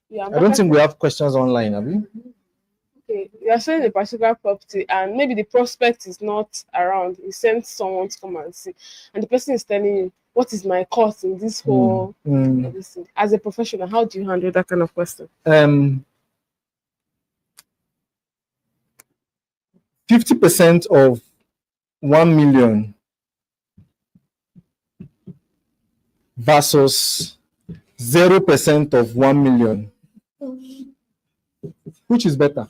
[SPEAKER 3] Yeah,
[SPEAKER 1] I don't think we have questions online, have we?
[SPEAKER 3] okay, you are selling a particular property and maybe the prospect is not around. You send someone to come and see, and the person is telling you, what is my cost in this whole this thing? As a professional, how do you handle that kind of question?
[SPEAKER 1] 50% of 1 million versus 0% of 1 million. Which is better?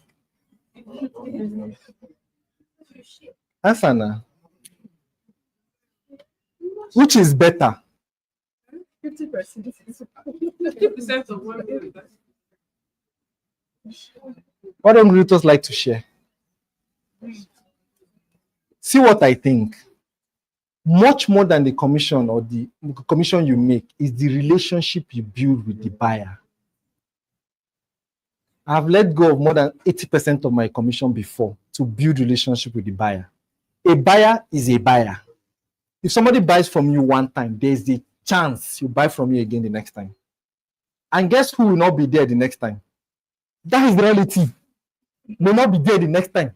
[SPEAKER 1] Answer now. Which is better?
[SPEAKER 3] 50%. 50% of 1 million.
[SPEAKER 1] What don't realtors like to share? See what I think. Much more than the commission or the commission you make is the relationship you build with the buyer. I've let go of more than 80% of my commission before to build relationship with the buyer. A buyer is a buyer. If somebody buys from you one time, there's the chance you buy from you again the next time. And guess who will not be there the next time? That is relative. May not be there the next time.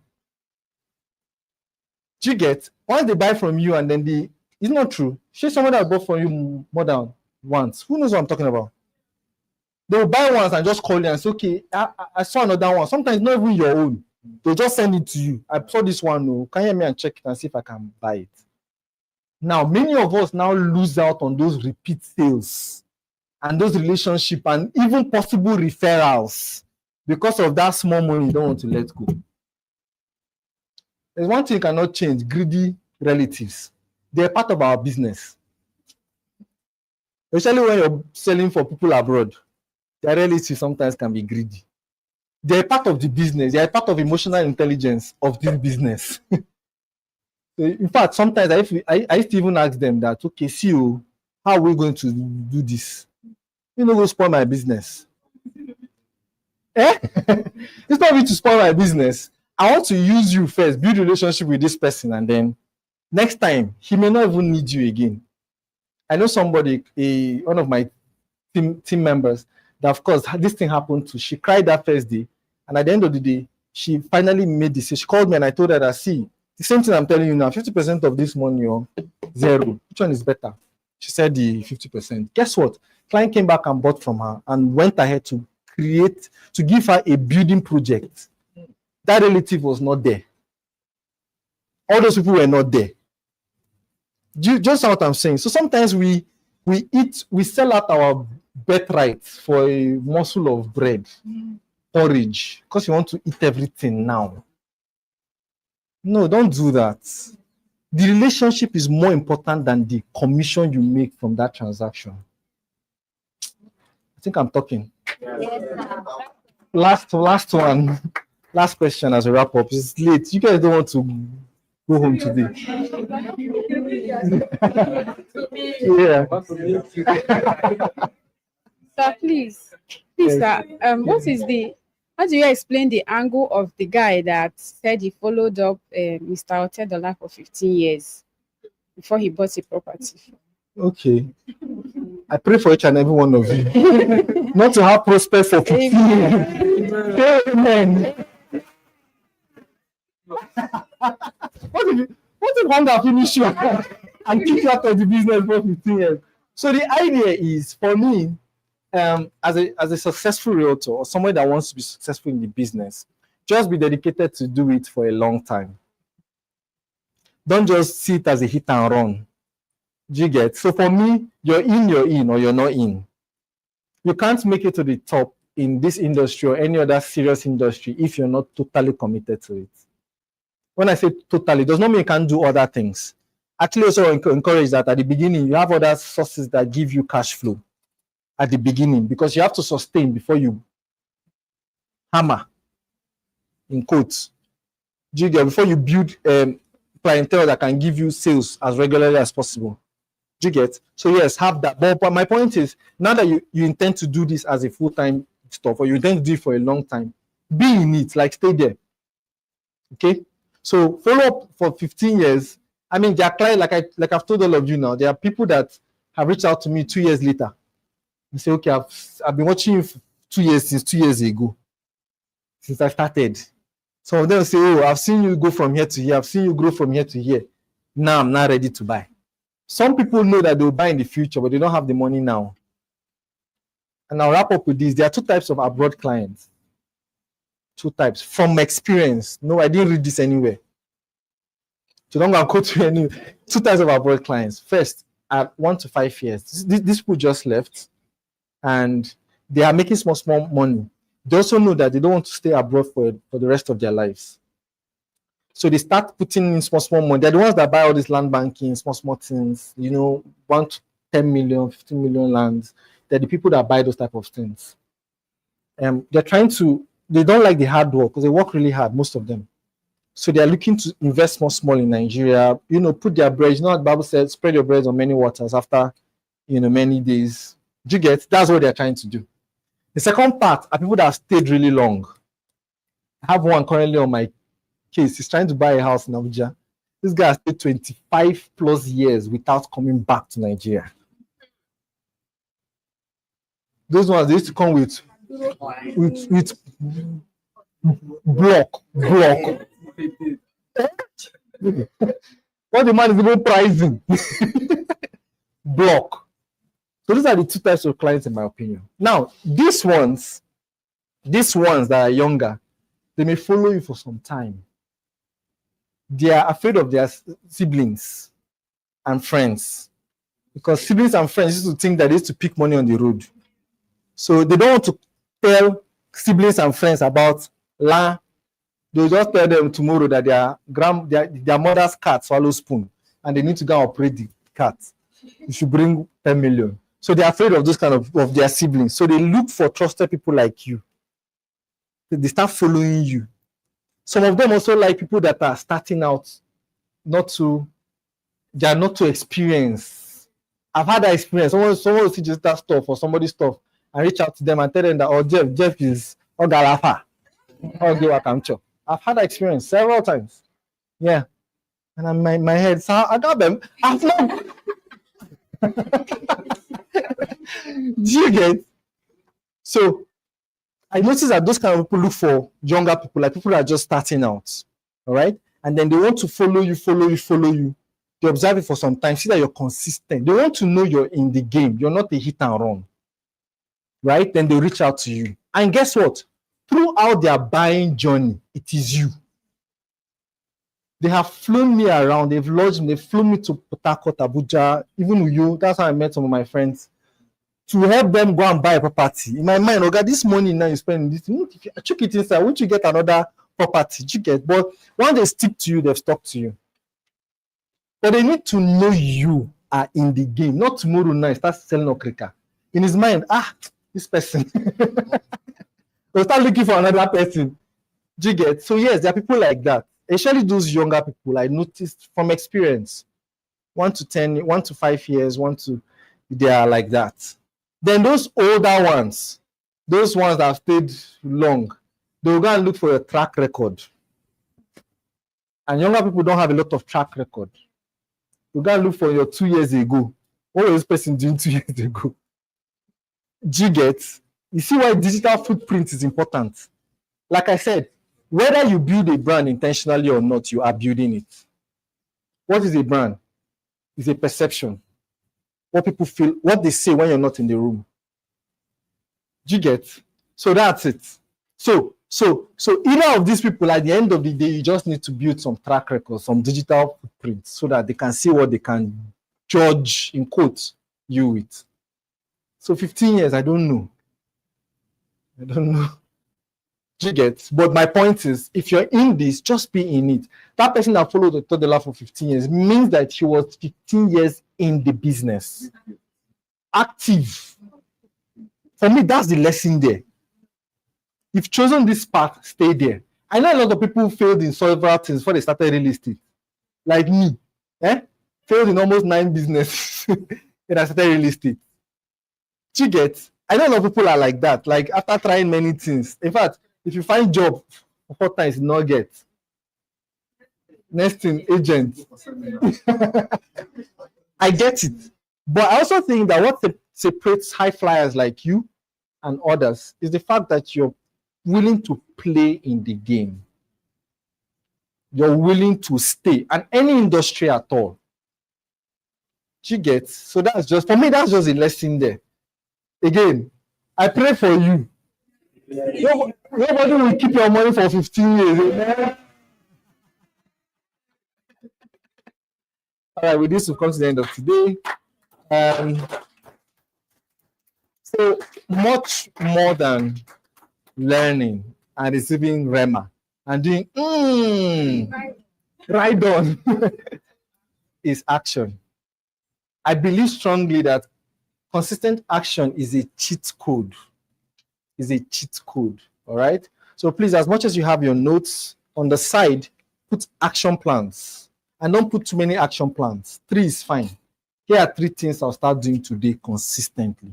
[SPEAKER 1] Do you get? Once they buy from you and then it's not true. Share someone that bought from you more than once. Who knows what I'm talking about? They will buy once and just call you and say, okay, I saw another one. Sometimes not even your own. They'll just send it to you. I saw this one. No, can you hear me and check it and see if I can buy it? Now, many of us now lose out on those repeat sales and those relationships and even possible referrals because of that small money you don't want to let go. There's one thing you cannot change: greedy relatives. They're part of our business. Especially when you're selling for people abroad, their relatives sometimes can be greedy. They're part of the business. They're part of emotional intelligence of this business. In fact, sometimes I used to even ask them that, okay, see you, how are we going to do this? You know, go spoil my business. It's not me to spoil my business. I want to use you first, build a relationship with this person, and then next time he may not even need you again. I know somebody, one of my team members, that of course this thing happened to. She cried that first day, and at the end of the day, she finally made this. She called me and I told her that, see, the same thing I'm telling you now, 50% of this money or 0. Which one is better? She said the 50%. Guess what? Client came back and bought from her and went ahead to give her a building project. That relative was not there. All those people were not there. Just what I'm saying. So sometimes we sell out our birthright for a morsel of bread, porridge, because you want to eat everything now. No, don't do that. The relationship is more important than the commission you make from that transaction. I think I'm talking. Last one. Last question as a wrap up. It's late. You guys don't want to go home today. Yeah.
[SPEAKER 4] Sir, please, sir, how do you explain the angle of the guy that said he followed up Mr. Otedola for 15 years before he bought a property?
[SPEAKER 1] Okay. I pray for each and every one of you not to have prospects for 15 years. Amen. What if one that finish you and kick you out of the business for 15 years? So the idea is, for me, as a successful realtor or someone that wants to be successful in the business, Just be dedicated to do it for a long time. Don't just see it as a hit and run. Do you get? So for me, you're in, or you're not in. You can't make it to the top in this industry or any other serious industry if you're not totally committed to it. When I say totally, it does not mean you can't do other things. Actually, also encourage that at the beginning, you have other sources that give you cash flow at the beginning, because you have to sustain before you hammer, in quotes. Do you get? Before you build clientele that can give you sales as regularly as possible. Do you get? So yes, have that. But my point is, now that you intend to do this as a full-time stuff, or you intend to do it for a long time, be in it, like stay there. Okay? So follow up for 15 years. I mean, there are clients, like I've told all of you now, there are people that have reached out to me 2 years later. They say, okay, I've been watching you for 2 years, since 2 years ago, since I started. Some of them say, oh, I've seen you go from here to here. I've seen you grow from here to here. Now I'm not ready to buy. Some people know that they'll buy in the future, but they don't have the money now. And I'll wrap up with this. There are two types of abroad clients. Two types. From experience. No, I didn't read this anywhere. So don't go and quote to any. Two types of abroad clients. First, at 1 to 5 years. These people just left, and they are making small money. They also know that they don't want to stay abroad for the rest of their lives. So they start putting in small money. They're the ones that buy all this land banking, small things, 1 to 10 million, 15 million lands. They're the people that buy those type of things. They don't like the hard work, because they work really hard, most of them. So they're looking to invest small in Nigeria, put their bread, what the Bible said, spread your bread on many waters after, many days. Do you get? That's what they're trying to do. The second part are people that have stayed really long. I have one currently on my case. He's trying to buy a house in Abuja. This guy has stayed 25 plus years without coming back to Nigeria. Those ones, they used to come with block. What the man is even pricing. Block. So these are the two types of clients, in my opinion. Now, these ones that are younger, they may follow you for some time. They are afraid of their siblings and friends, because siblings and friends used to think that they used to pick money on the road. So they don't want to tell siblings and friends about la. They'll just tell them tomorrow that their mother's cat swallows spoon, and they need to go and operate the cat. You should bring 10 million. So they're afraid of those kind of their siblings. So they look for trusted people like you. They start following you. Some of them also like people that are starting out, they are not too experienced. I've had that experience. Someone will see just that stuff or somebody's stuff and reach out to them and tell them that, oh, Jeff is Ogalafa. I've had that experience several times. Yeah. And my head, so I got them. I've not. Do you get? So I noticed that those kind of people look for younger people, like people that are just starting out. All right. And then they want to follow you. They observe it for some time, see that you're consistent. They want to know you're in the game. You're not a hit and run. Right? Then they reach out to you. And guess what? Throughout their buying journey, it is you. They have flown me around. They've lodged me. They've flown me to Port Harcourt, Abuja, even with you. That's how I met some of my friends. To help them go and buy a property. In my mind, okay, this money now you spend this. If you chuck it inside, won't you get another property? You get, but once they stick to you, they've stuck to you. But they need to know you are in the game. Not tomorrow night start selling okrika. In his mind, this person. They'll start looking for another person. Do you get? So yes, there are people like that. Especially those younger people, I noticed from experience. 1 to 5 years, they are like that. Then those older ones, those ones that have stayed long, they'll go and look for a track record. And younger people don't have a lot of track record. You go and look for your 2 years ago. What was this person doing 2 years ago? Do you get? You see why digital footprint is important. Like I said, whether you build a brand intentionally or not, you are building it. What is a brand? It's a perception. What people feel, what they say when you're not in the room. Do you get? So that's it. So So either of these people, at the end of the day, you just need to build some track record, some digital footprints, so that they can see what they can judge, in quotes, you with. So 15 years, I don't know. Do you get? But my point is, if you're in this, just be in it. That person that followed the $3 for 15 years means that he was 15 years in the business. Active. For me, that's the lesson there. You've chosen this path, stay there. I know a lot of people failed in several things before they started real estate. Like me. Failed in almost 9 businesses when I started real estate. Do you get? I know a lot of people are like that. Like after trying many things. In fact, if you find job 4 times, you not get. Next thing, agent. I get it. But I also think that what separates high flyers like you and others is the fact that you're willing to play in the game. You're willing to stay, and any industry at all. Do you get? So that's just, for me, that's just a lesson there. Again, I pray for you. Nobody will keep your money for 15 years. Amen? All right, with this, we've come to the end of today. So much more than learning and receiving Rema and doing right on is action. I believe strongly that consistent action is a cheat code. All right. So please, as much as you have your notes on the side, put action plans, and don't put too many action plans. 3 is fine. Here are 3 things I'll start doing today consistently.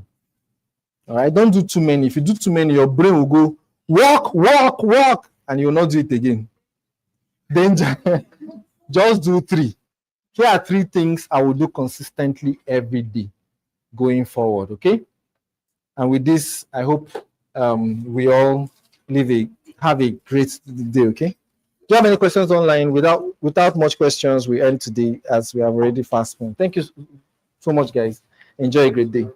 [SPEAKER 1] All right. Don't do too many. If you do too many, your brain will go walk, and you will not do it again. Danger. Just do 3. Here are 3 things I will do consistently every day going forward. Okay. And with this, I hope we all have a great day. Okay. Do you have any questions online? Without much questions, we end today as we have already fast spent. Thank you so much, guys. Enjoy a great day.